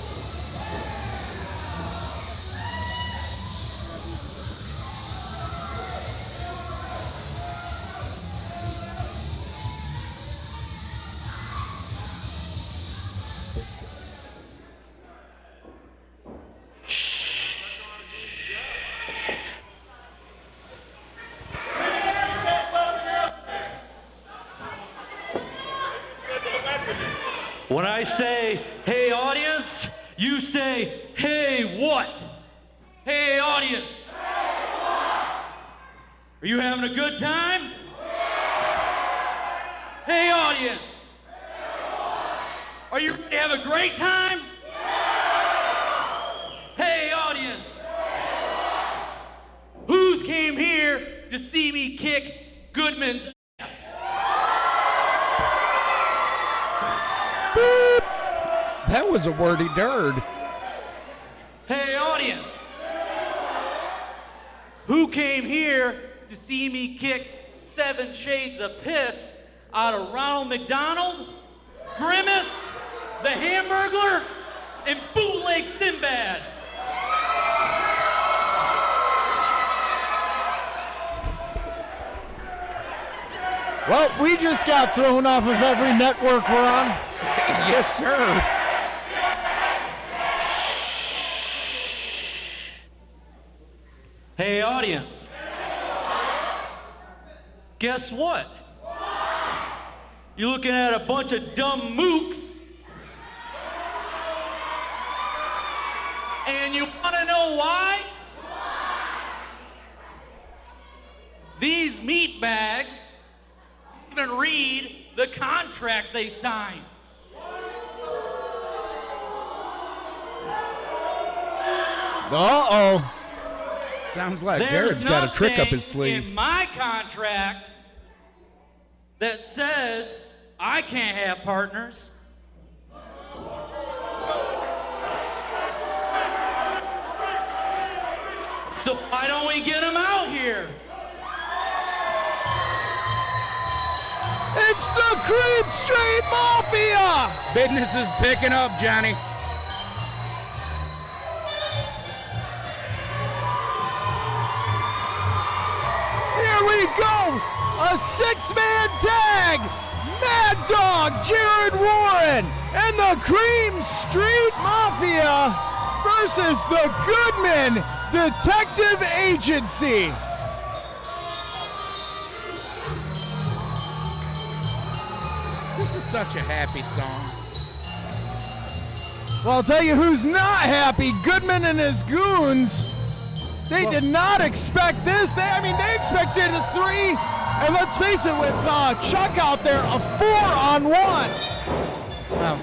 When I say, hey audience, you say, hey what? Hey audience. Hey, what? Are you having a good time? Yeah. Hey audience. Hey, what? Are you ready to have a great time? Yeah. Hey audience. Hey, what? Who's came here to see me kick Goodman's ass? Beep. That was a wordy dird. Hey, audience. Who came here to see me kick 7 shades of piss out of Ronald McDonald, Grimace, the Hamburglar, and Bootleg Sinbad? Well, we just got thrown off of every network we're on. Yes, sir. Hey, audience. Guess what? You're looking at a bunch of dumb mooks. And you want to know why? These meatbags even read the contract they signed. Uh-oh. Sounds like There's Jared's got a trick up his nothing sleeve. in my contract that says I can't have partners. So why don't we get them out here? It's the Creep Street Mafia! Business is picking up, Johnny. Here we go! A 6-man tag! Mad Dog Jared Warren and the Cream Street Mafia versus the Goodman Detective Agency. This is such a happy song. Well, I'll tell you who's not happy. Goodman and his goons. They did not expect this. They expected a 3, and let's face it, with Chuck out there, a 4-on-1. Well,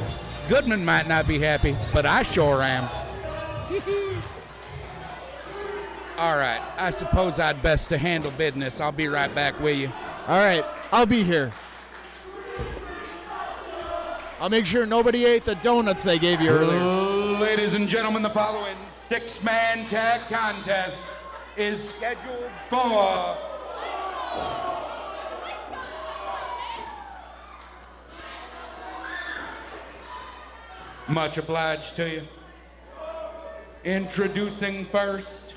Goodman might not be happy, but I sure am. All right, I suppose I'd best to handle business. I'll be right back with you. All right, I'll be here. I'll make sure nobody ate the donuts they gave you earlier. Ladies and gentlemen, the following 6-man tag contest is scheduled for much obliged to you. Introducing first,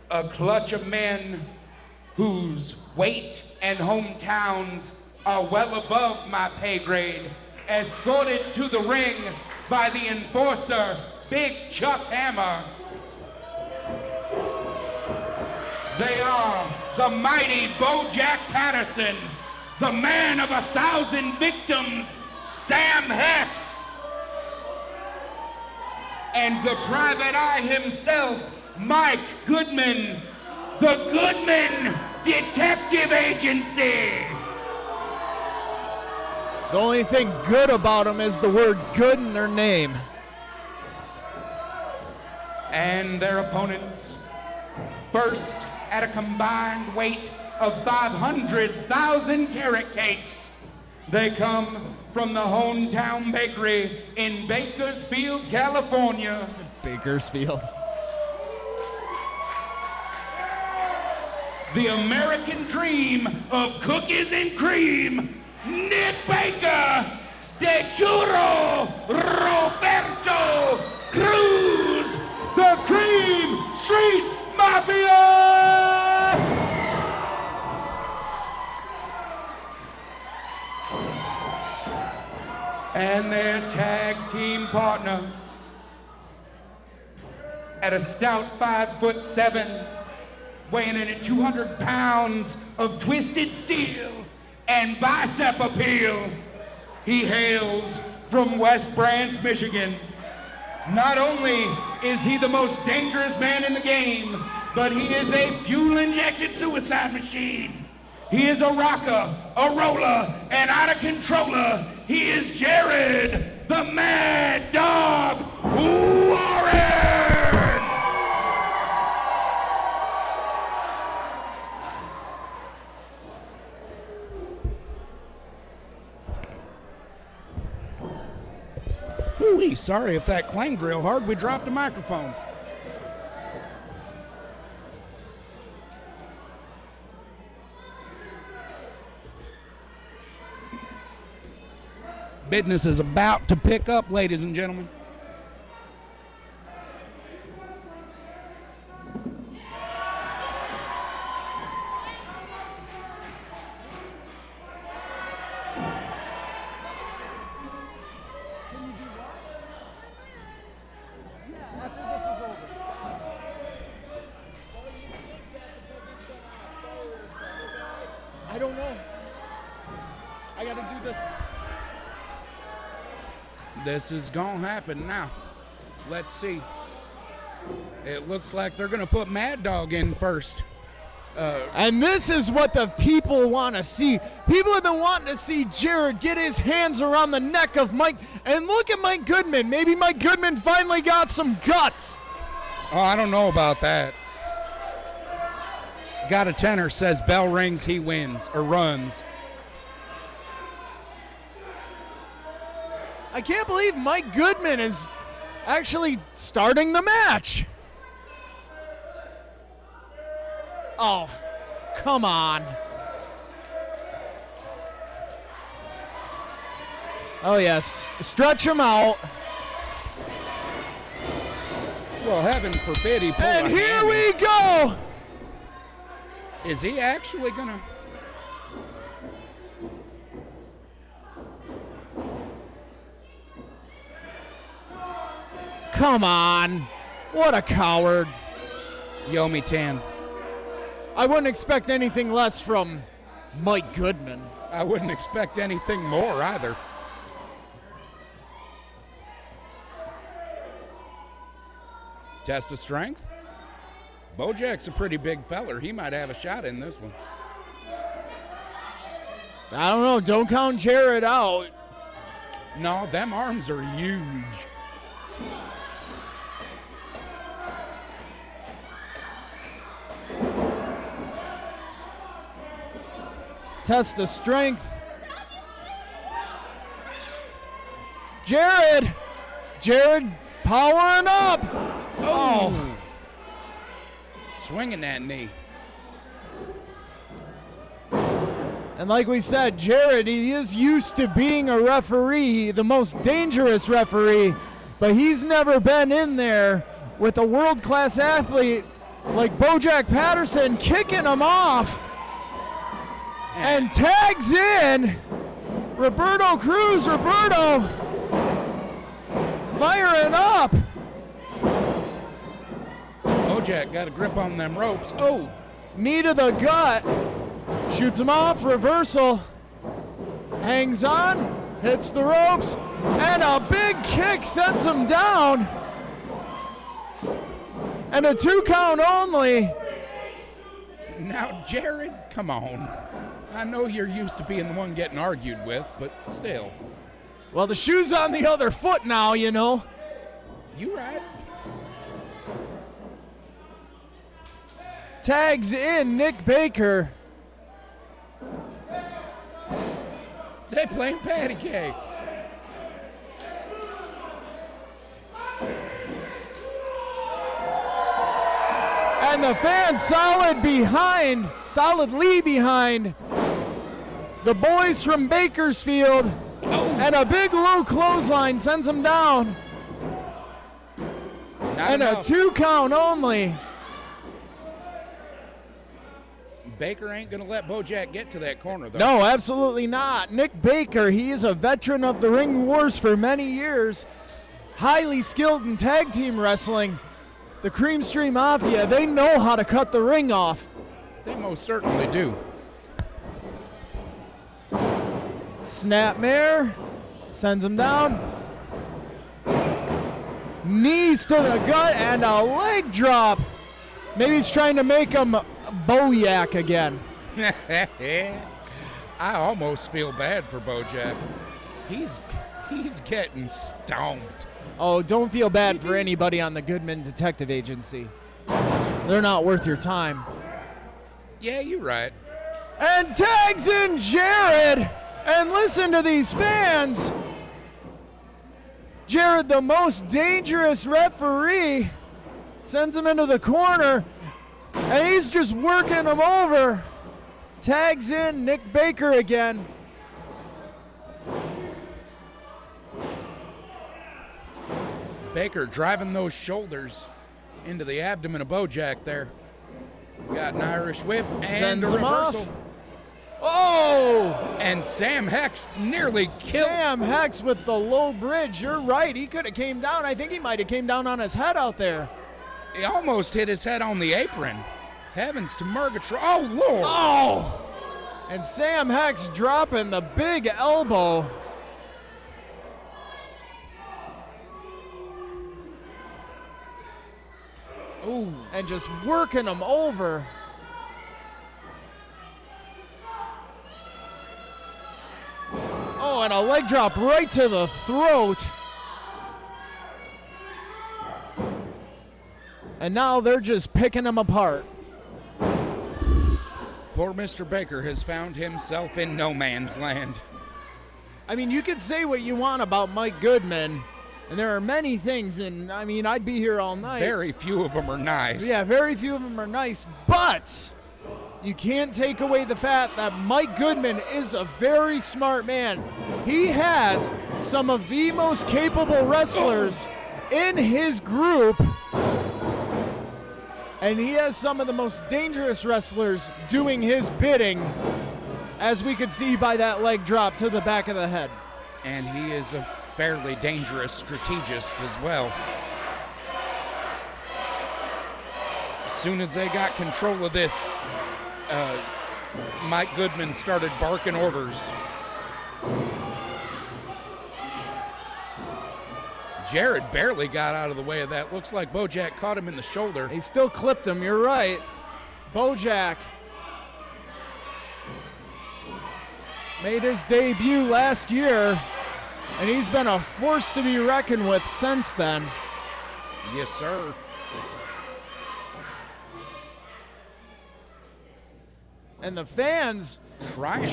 a clutch of men whose weight and hometowns are well above my pay grade, escorted to the ring by the enforcer, Big Chuck Hammer. They are the mighty Bojack Patterson, the man of 1,000 victims, Sam Hex, and the private eye himself, Mike Goodman, the Goodman Detective Agency. The only thing good about them is the word good in their name. And their opponents, first at a combined weight of 500,000 carrot cakes, they come from the hometown bakery in Bakersfield, California. Bakersfield. The American dream of cookies and cream, Nick Baker, De Churro, Roberto Cruz, the Cream Street Mafia! And their tag team partner, at a stout 5'7", weighing in at 200 pounds of twisted steel and bicep appeal, he hails from West Branch, Michigan. Not only is he the most dangerous man in the game, but he is a fuel-injected suicide machine. He is a rocker, a roller, and out-of-controller. He is Jared, the Mad Dog Warren! Ooh, sorry if that clanged real hard. We dropped the microphone. Business is about to pick up, ladies and gentlemen. I don't know. I gotta do this. This is gonna happen now. Let's see. It looks like they're gonna put Mad Dog in first. And this is what the people want to see. People have been wanting to see Jared get his hands around the neck of Mike. And look at Mike Goodman. Maybe Mike Goodman finally got some guts. Oh, I don't know about that. Got a tenor, says bell rings, he wins, or runs. I can't believe Mike Goodman is actually starting the match. Oh, come on. Oh, yes. Stretch him out. Well, heaven forbid he pull And a here hammy. we go. Is he actually gonna? Come on. What a coward. Yomi Tan. I wouldn't expect anything less from Mike Goodman. I wouldn't expect anything more either. Test of strength. Bojack's a pretty big feller. He might have a shot in this one. I don't know. Don't count Jared out. No, them arms are huge. Test of strength. Jared powering up. Oh. Swinging that knee. And like we said, Jared, he is used to being a referee, the most dangerous referee, but he's never been in there with a world-class athlete like Bojack Patterson kicking him off. And tags in Roberto Cruz. Roberto firing up. Bojack got a grip on them ropes. Oh. Knee to the gut. Shoots him off. Reversal. Hangs on. Hits the ropes. And a big kick sends him down. And a 2 count only. Now, Jared, come on. I know you're used to being the one getting argued with, but still. Well, the shoe's on the other foot now, you know. You right. Tags in Nick Baker. They playing patty cake. And the fans solidly behind the boys from Bakersfield. Oh. And a big low clothesline sends him down. Not enough. A 2 count only. Baker ain't going to let Bojack get to that corner, though. No, absolutely not. Nick Baker, he is a veteran of the ring wars for many years. Highly skilled in tag team wrestling. The Cream Stream Mafia, they know how to cut the ring off. They most certainly do. Snapmare sends him down. Knees to the gut and a leg drop. Maybe he's trying to make him Bojack again. I almost feel bad for Bojack. He's getting stomped. Oh, don't feel bad for anybody on the Goodman Detective Agency. They're not worth your time. Yeah, you're right. And tags in Jared. And listen to these fans. Jared, the most dangerous referee, sends him into the corner, and he's just working him over. Tags in Nick Baker again. Baker driving those shoulders into the abdomen of Bojack there. Got an Irish whip and Sends a him off. reversal. Oh! And Sam Hex nearly killed. Sam Hex with the low bridge. You're right. He could have came down. I think he might have came down on his head out there. He almost hit his head on the apron. Heavens to Murgatroyd. Oh, Lord. Oh! And Sam Hex dropping the big elbow. Ooh. And just working him over. Oh, and a leg drop right to the throat. And now they're just picking him apart. Poor Mr. Baker has found himself in no man's land. I mean, you could say what you want about Mike Goodman, and there are many things, and I mean, I'd be here all night. Very few of them are nice. Yeah, very few of them are nice, but you can't take away the fact that Mike Goodman is a very smart man. He has some of the most capable wrestlers in his group, and he has some of the most dangerous wrestlers doing his bidding, as we could see by that leg drop to the back of the head. And he is a fairly dangerous strategist as well. As soon as they got control of this, Mike Goodman started barking orders. Jared barely got out of the way of that. Looks like Bojack caught him in the shoulder. He still clipped him, you're right. Bojack made his debut last year, and he's been a force to be reckoned with since then. Yes, sir. And the fans trying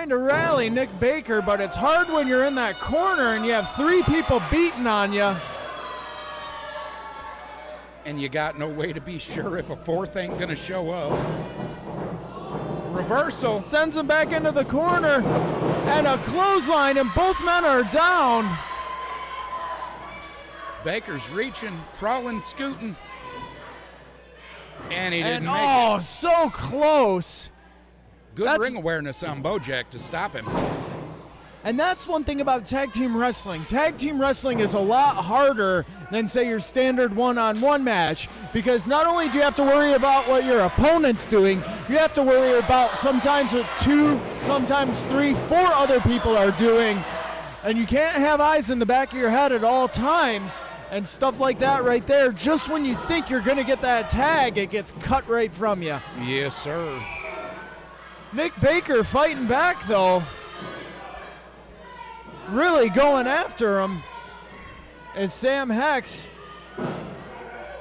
to rally Nick Baker, but it's hard when you're in that corner and you have three people beating on you. And you got no way to be sure if a fourth ain't gonna show up. Reversal. Sends him back into the corner, and a clothesline, and both men are down. Baker's reaching, crawling, scooting. And he didn't make it. Oh, so close. Good ring awareness on Bojack to stop him. And that's one thing about tag team wrestling. Tag team wrestling is a lot harder than, say, your standard one-on-one match, because not only do you have to worry about what your opponent's doing, you have to worry about sometimes what 2, sometimes 3, 4 other people are doing, and you can't have eyes in the back of your head at all times, and stuff like that right there. Just when you think you're going to get that tag, it gets cut right from you. Yes, sir. Nick Baker fighting back, though. Really going after him is Sam Hex.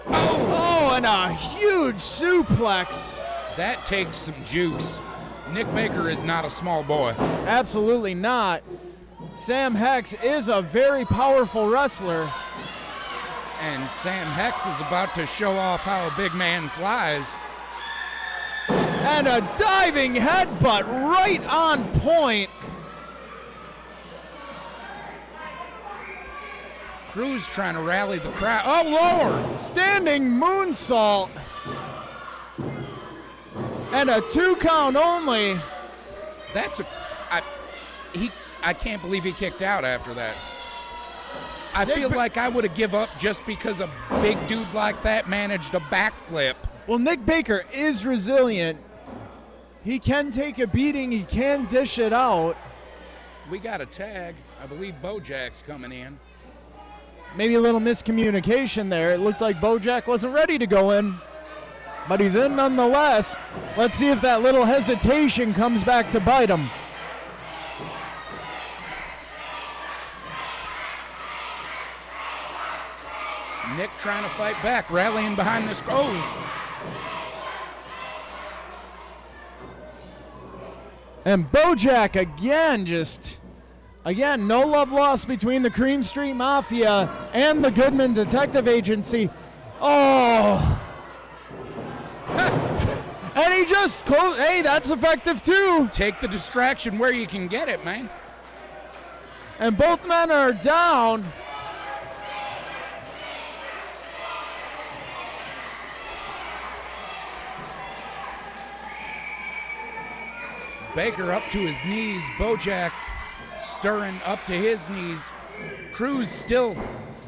Oh, and a huge suplex. That takes some juice. Nick Baker is not a small boy. Absolutely not. Sam Hex is a very powerful wrestler. And Sam Hex is about to show off how a big man flies. And a diving headbutt right on point. Crew's trying to rally the crowd. Oh, Lord! Standing moonsault. And a 2 count only. That's I can't believe he kicked out after that. I feel like I would have give up just because a big dude like that managed a backflip. Well, Nick Baker is resilient. He can take a beating. He can dish it out. We got a tag. I believe Bojack's coming in. Maybe a little miscommunication there. It looked like Bojack wasn't ready to go in, but he's in nonetheless. Let's see if that little hesitation comes back to bite him. Nick trying to fight back, rallying behind this. Oh! And Bojack again just Again, no love lost between the Cream Street Mafia and the Goodman Detective Agency. Oh. And he just closed. Hey, that's effective too. Take the distraction where you can get it, man. And both men are down. Baker up to his knees. Bojack stirring up to his knees. Cruz still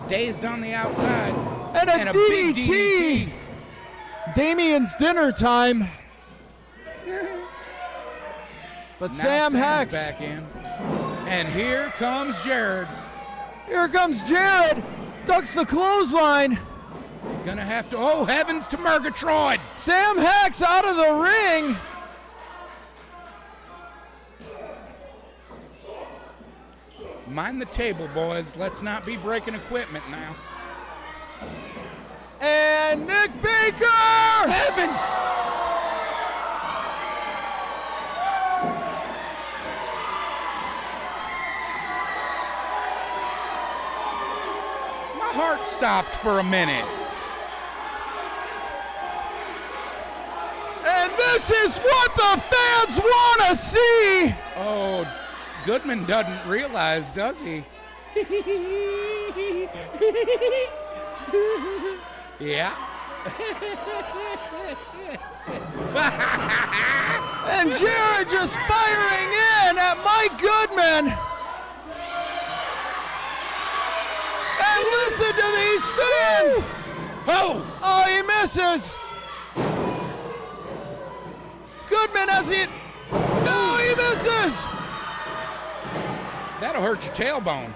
dazed on the outside. And a big DDT. Damien's dinner time. But Now Sam Sam's Hex. back in. And here comes Jared. Here comes Jared. Ducks the clothesline. Gonna have to, oh heavens to Murgatroyd. Sam Hex out of the ring. Mind the table, boys. Let's not be breaking equipment now. And Nick Baker! Heavens! My heart stopped for a minute. And this is what the fans want to see! Oh, Goodman doesn't realize, does he? Yeah. And Jared just firing in at Mike Goodman. And listen to these fans. Oh, he misses. Goodman has it. No, he misses. That'll hurt your tailbone.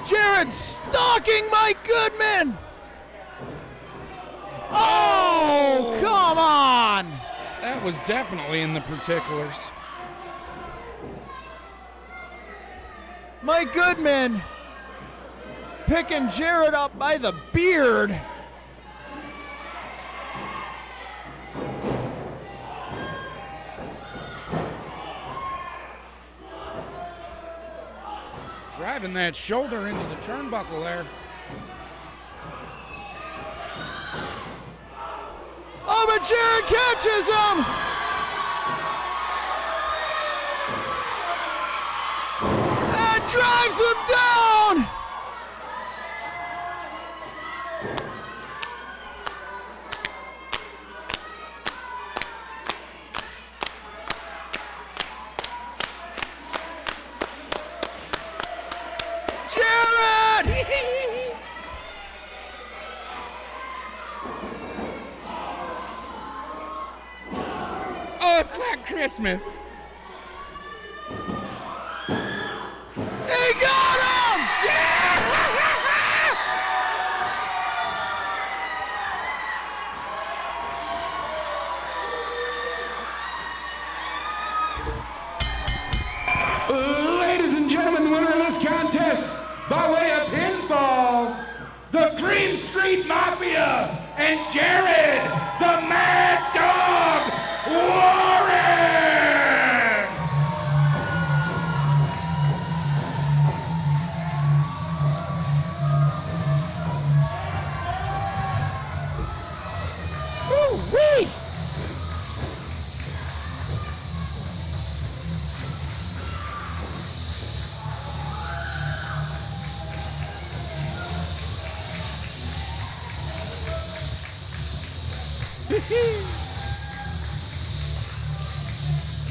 Jared stalking Mike Goodman. Oh, come on. That was definitely in the particulars. Mike Goodman picking Jared up by the beard. Driving that shoulder into the turnbuckle there. Oh, but Jared catches him! And drags him down! Jared! Oh, it's like Christmas. He got him! Ladies and gentlemen, the winner of this contest, by way of pinfall, the Green Street Mafia and Jared, the Mad Dog Warren! Woo-wee!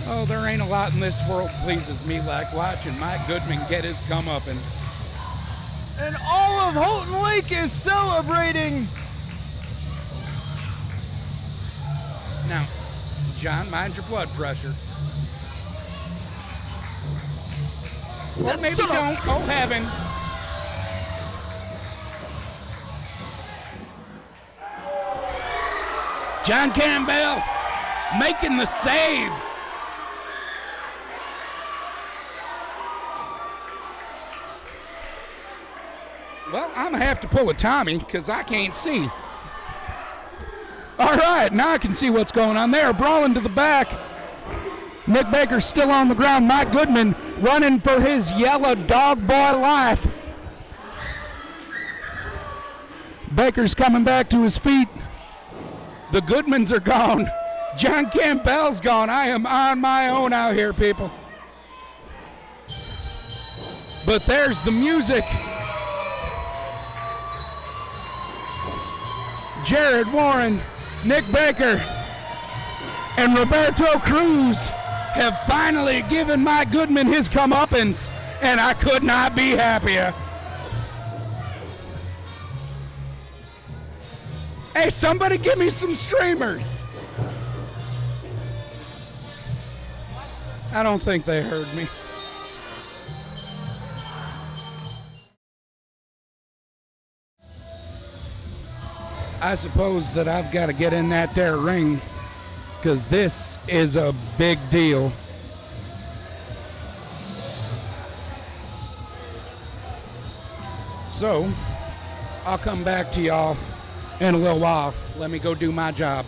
Oh, there ain't a lot in this world pleases me like watching Mike Goodman get his comeuppance. And all of Houghton Lake is celebrating. Now, John, mind your blood pressure. Or maybe don't. Oh, heaven. John Campbell making the save. Well, I'm going to have to pull a Tommy because I can't see. All right, now I can see what's going on there. Brawling to the back. Nick Baker's still on the ground. Mike Goodman running for his yellow dog boy life. Baker's coming back to his feet. The Goodmans are gone. John Campbell's gone. I am on my own out here, people. But there's the music. Jared Warren, Nick Baker, and Roberto Cruz have finally given Mike Goodman his comeuppance, and I could not be happier. Hey, somebody give me some streamers. I don't think they heard me. I suppose that I've got to get in that there ring, because this is a big deal. So, I'll come back to y'all in a little while. Let me go do my job.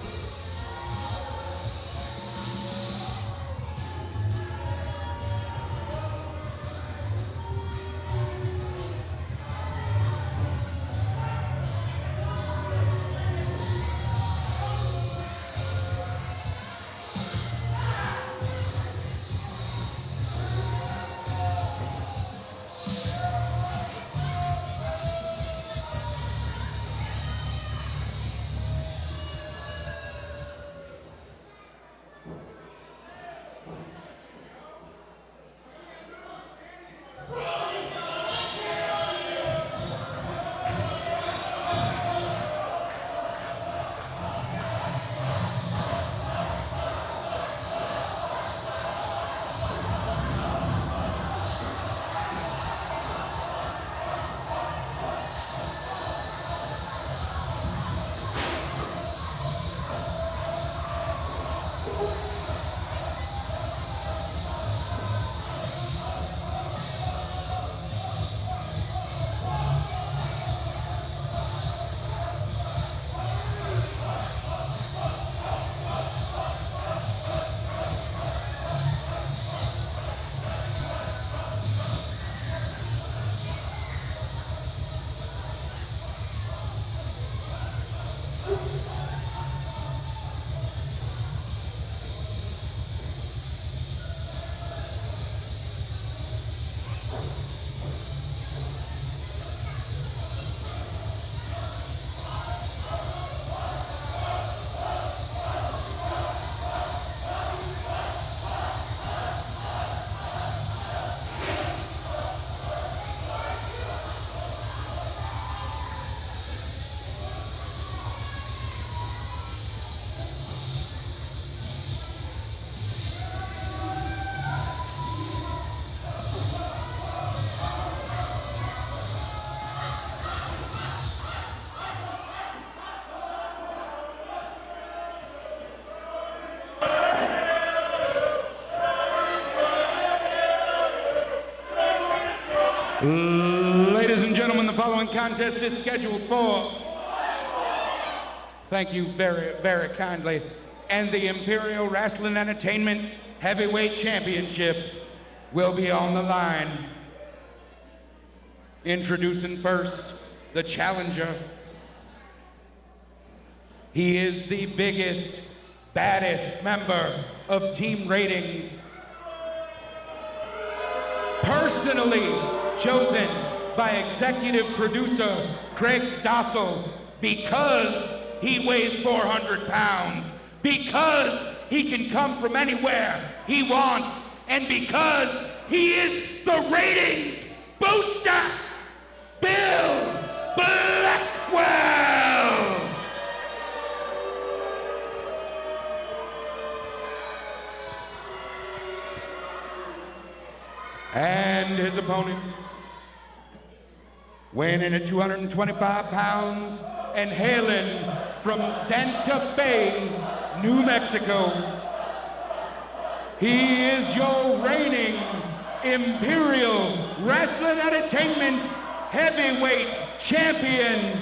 Ladies and gentlemen, the following contest is scheduled for, thank you very, very kindly, and the Imperial Wrestling Entertainment Heavyweight Championship will be on the line. Introducing first, the challenger. He is the biggest, baddest member of Team Ratings. Personally chosen by executive producer Craig Stossel because he weighs 400 pounds, because he can come from anywhere he wants, and because he is the ratings booster, Bill Blackwell! And his opponent, weighing in at 225 pounds and hailing from Santa Fe, New Mexico, he is your reigning Imperial Wrestling Entertainment Heavyweight Champion.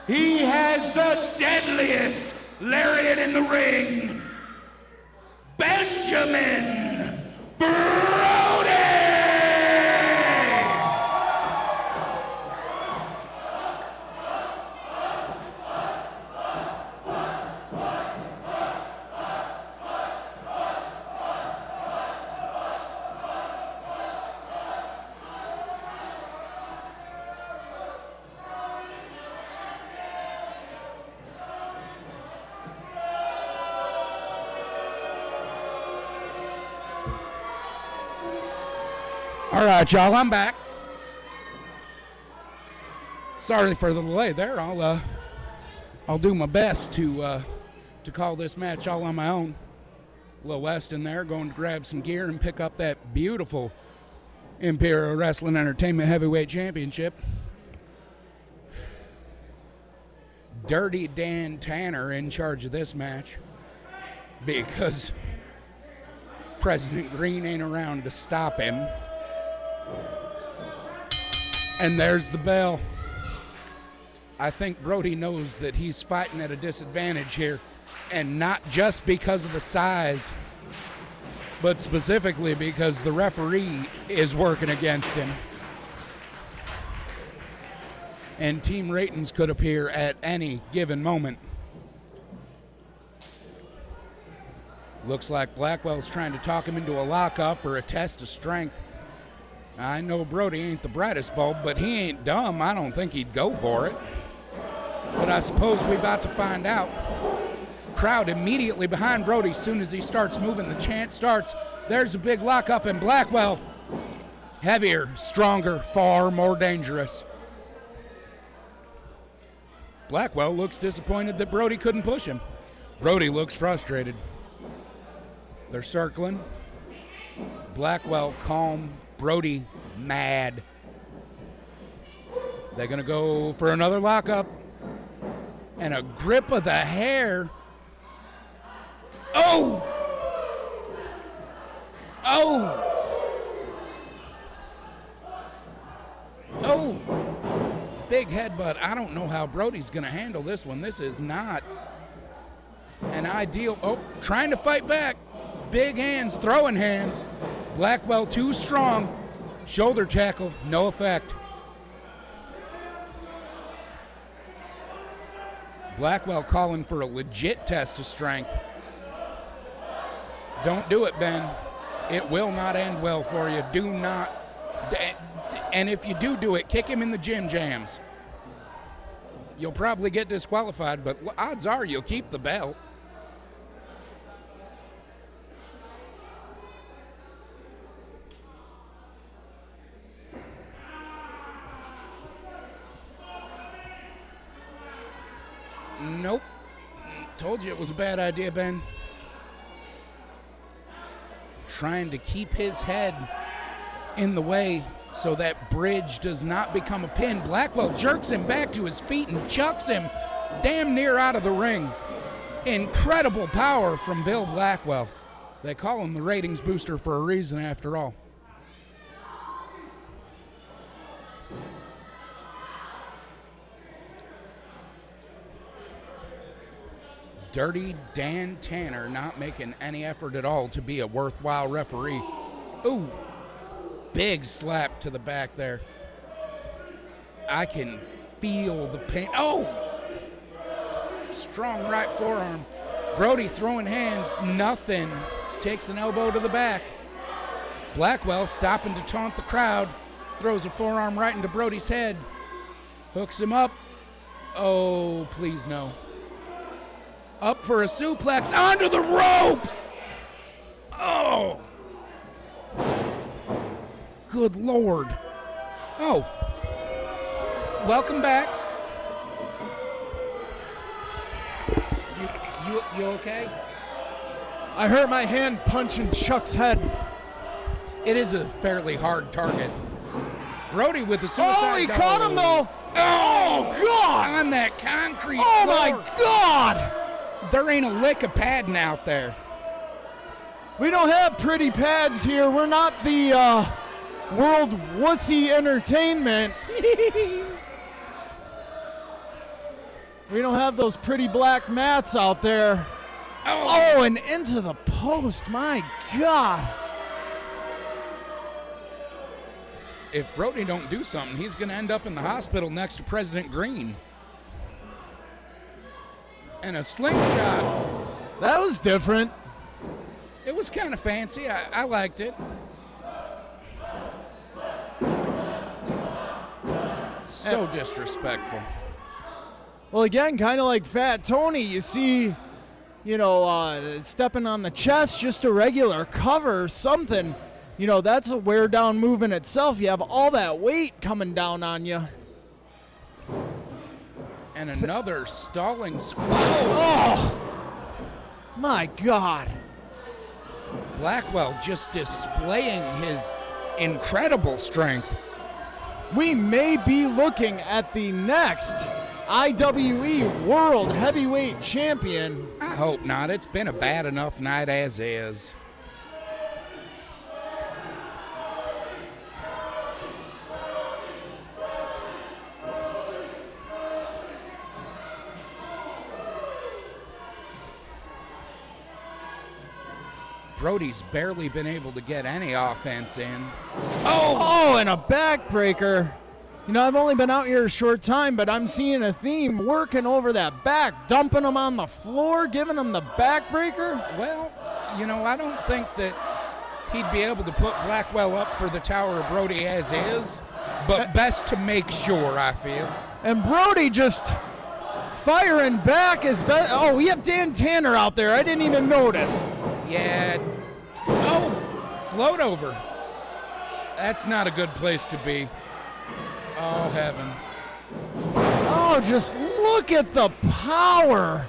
He has the deadliest lariat in the ring, Benjamin Brody! All right, y'all, I'm back. Sorry for the delay there. I'll do my best to call this match all on my own. Lil Weston there going to grab some gear and pick up that beautiful Imperial Wrestling Entertainment Heavyweight Championship. Dirty Dan Tanner in charge of this match because President Greene ain't around to stop him. And there's the bell. I think Brody knows that he's fighting at a disadvantage here, and not just because of the size, but specifically because the referee is working against him. And team ratings could appear at any given moment. Looks like Blackwell's trying to talk him into a lockup or a test of strength. I know Brody ain't the brightest bulb, but he ain't dumb. I don't think he'd go for it. But I suppose we're about to find out. Crowd immediately behind Brody as soon as he starts moving. The chant starts. There's a big lockup, and Blackwell, heavier, stronger, far more dangerous. Blackwell looks disappointed that Brody couldn't push him. Brody looks frustrated. They're circling. Blackwell calm. Brody mad. They're going to go for another lockup. And a grip of the hair. Oh! Oh! Oh! Big headbutt. I don't know how Brody's going to handle this one. This is not an ideal. Oh, trying to fight back. Big hands, throwing hands. Blackwell too strong. Shoulder tackle, no effect. Blackwell calling for a legit test of strength. Don't do it, Ben. It will not end well for you. Do not. And if you do it, kick him in the gym jams. You'll probably get disqualified, but odds are you'll keep the belt. Nope. Told you it was a bad idea, Ben. Trying to keep his head in the way so that bridge does not become a pin. Blackwell jerks him back to his feet and chucks him damn near out of the ring. Incredible power from Bill Blackwell. They call him the ratings booster for a reason after all. Dirty Dan Tanner not making any effort at all to be a worthwhile referee. Ooh, big slap to the back there. I can feel the pain. Oh, strong right forearm. Brody throwing hands, nothing. Takes an elbow to the back. Blackwell stopping to taunt the crowd. Throws a forearm right into Brody's head. Hooks him up. Oh, please no. Up for a suplex onto the ropes. Oh. Good Lord. Oh. Welcome back. You okay? I hurt my hand punching Chuck's head. It is a fairly hard target. Brody with the suicide. Oh, he caught him though. Oh, God. On that concrete floor. My God. There ain't a lick of padding out there. We don't have pretty pads here. We're not the World Wussy Entertainment. We don't have those pretty black mats out there. Oh, and into the post. My God. If Brody don't do something, he's going to end up in the hospital next to President Greene. And a slingshot. That was different. It was kind of fancy. I liked it. So disrespectful. Well, again, kind of like Fat Tony, you see, stepping on the chest, just a regular cover, something. That's a wear down move in itself. You have all that weight coming down on you. And another stalling. Oh! My God. Blackwell just displaying his incredible strength. We may be looking at the next IWE World Heavyweight Champion. I hope not. It's been a bad enough night as is. Brody's barely been able to get any offense in. Oh, and a backbreaker. I've only been out here a short time, but I'm seeing a theme working over that back, dumping him on the floor, giving him the backbreaker. Well, I don't think that he'd be able to put Blackwell up for the Tower of Brody as is, but best to make sure, I feel. And Brody just firing back as best. Oh, we have Dan Tanner out there. I didn't even notice. Yeah. Oh, float over. That's not a good place to be. Oh, heavens. Oh, just look at the power.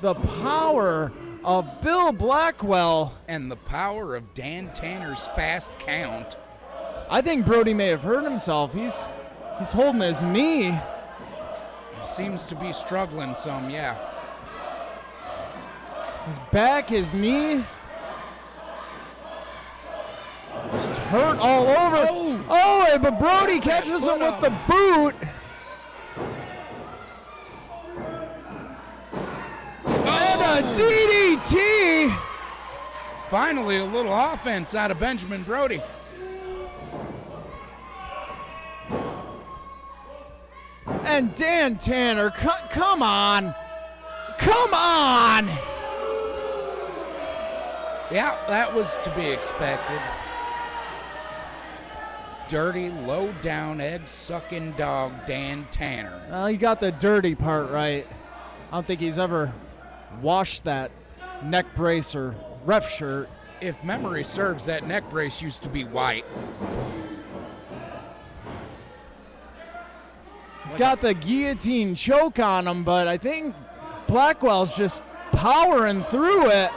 The power of Bill Blackwell. And the power of Dan Tanner's fast count. I think Brody may have hurt himself. He's holding his knee. He seems to be struggling some, yeah. His back, his knee. Just hurt all over. Oh, but Brody catches him with the boot. And a DDT. Finally, a little offense out of Benjamin Brody. And Dan Tanner, come on. Come on. Yeah, that was to be expected. Dirty, low-down, egg-sucking dog Dan Tanner. Well, he got the dirty part right. I don't think he's ever washed that neck brace or ref shirt. If memory serves, that neck brace used to be white. He's got the guillotine choke on him, but I think Blackwell's just powering through it.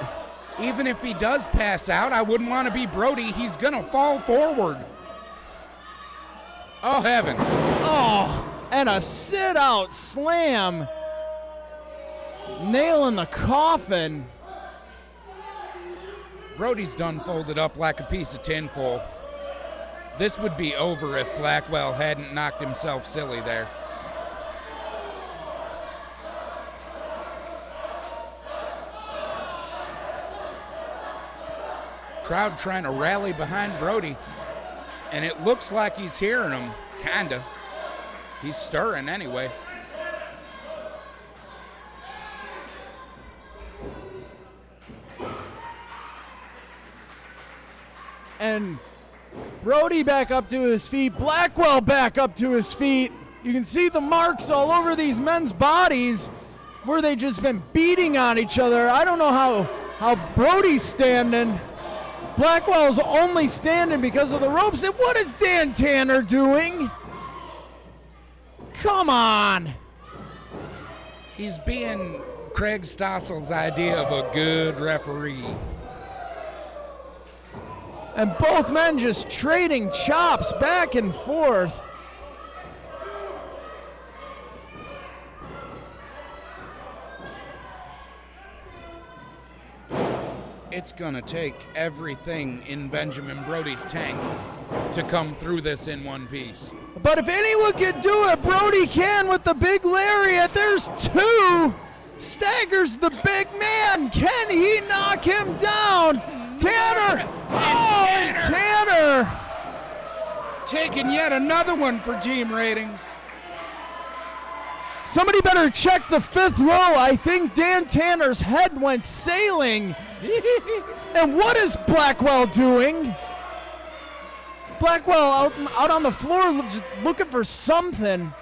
Even if he does pass out, I wouldn't want to be Brody. He's going to fall forward. Oh, heaven. Oh, and a sit-out slam. Nailing the coffin. Brody's done folded up like a piece of tinfoil. This would be over if Blackwell hadn't knocked himself silly there. Crowd trying to rally behind Brody, and it looks like he's hearing him, kinda. He's stirring anyway. And Brody back up to his feet, Blackwell back up to his feet. You can see the marks all over these men's bodies where they just been beating on each other. I don't know how Brody's standing. Blackwell's only standing because of the ropes. And what is Dan Tanner doing? Come on. He's being Craig Stossel's idea of a good referee. And both men just trading chops back and forth. It's gonna take everything in Benjamin Brody's tank to come through this in one piece. But if anyone can do it, Brody can with the big lariat. There's two. Staggers the big man. Can he knock him down? Tanner. And Tanner. Taking yet another one for team ratings. Somebody better check the fifth row. I think Dan Tanner's head went sailing. And what is Blackwell doing? Blackwell out on the floor just looking for something.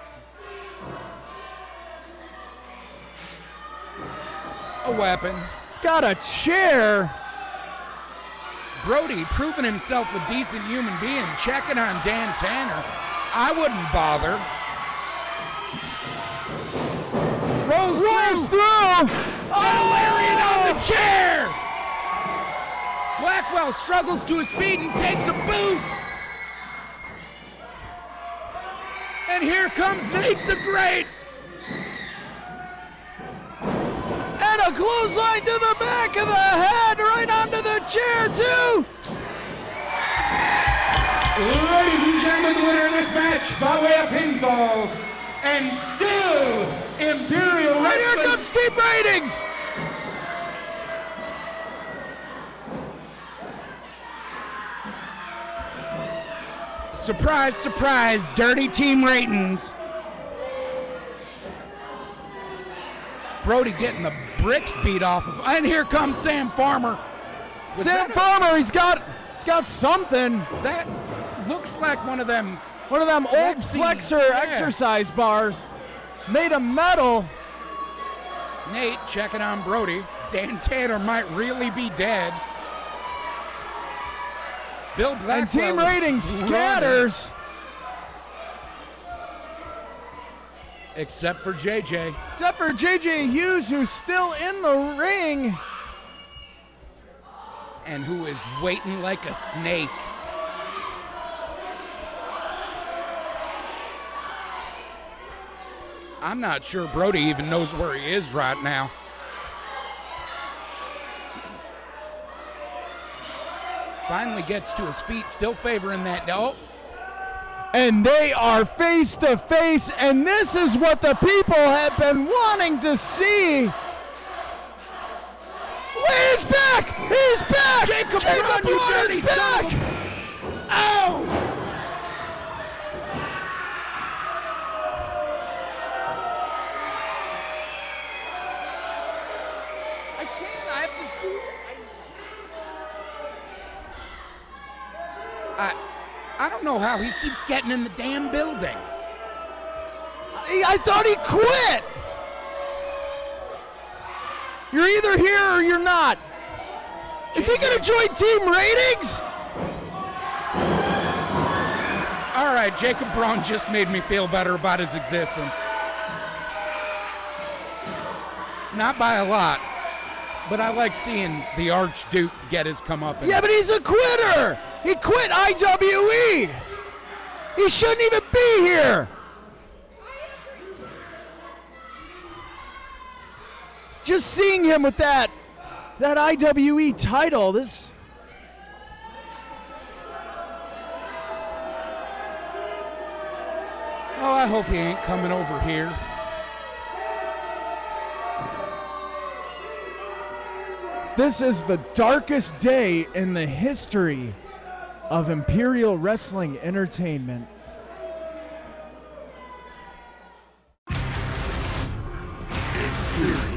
A weapon. He's got a chair. Brody proving himself a decent human being, checking on Dan Tanner. I wouldn't bother. Rolls through. Oh! Lariat on the chair. Blackwell struggles to his feet and takes a boot. And here comes Nate the Great. And a clothesline to the back of the head, right onto the chair, too. Ladies and gentlemen, the winner of this match by way of pinfall, and still Imperial And here Wrestling. comes team ratings. Surprise, surprise, dirty team ratings. Brody getting the bricks beat off of, and here comes Sam Farmer. Sam Farmer, he's got something. That looks like one of them old flexor exercise bars made of metal. Nate checking on Brody. Dan Tanner might really be dead. Bill Blackwell And team rating scatters. Except for JJ. Except for JJ Hughes, who's still in the ring. And who is waiting like a snake. I'm not sure Brody even knows where he is right now. Finally gets to his feet, still favoring that. No. And they are face to face, and this is what the people have been wanting to see. He's back! He's back! Jacob Braun is back! Oh! I can't. I have to do it. I don't know how he keeps getting in the damn building. I thought he quit. You're either here or you're not. Is he going to join team ratings? All right, Jacob Braun just made me feel better about his existence. Not by a lot, but I like seeing the Archduke get his comeuppance. Yeah, but he's a quitter. He quit IWE. He shouldn't even be here. Just seeing him with that IWE title, this. Oh, I hope he ain't coming over here. This is the darkest day in the history of Imperial Wrestling Entertainment. Imperial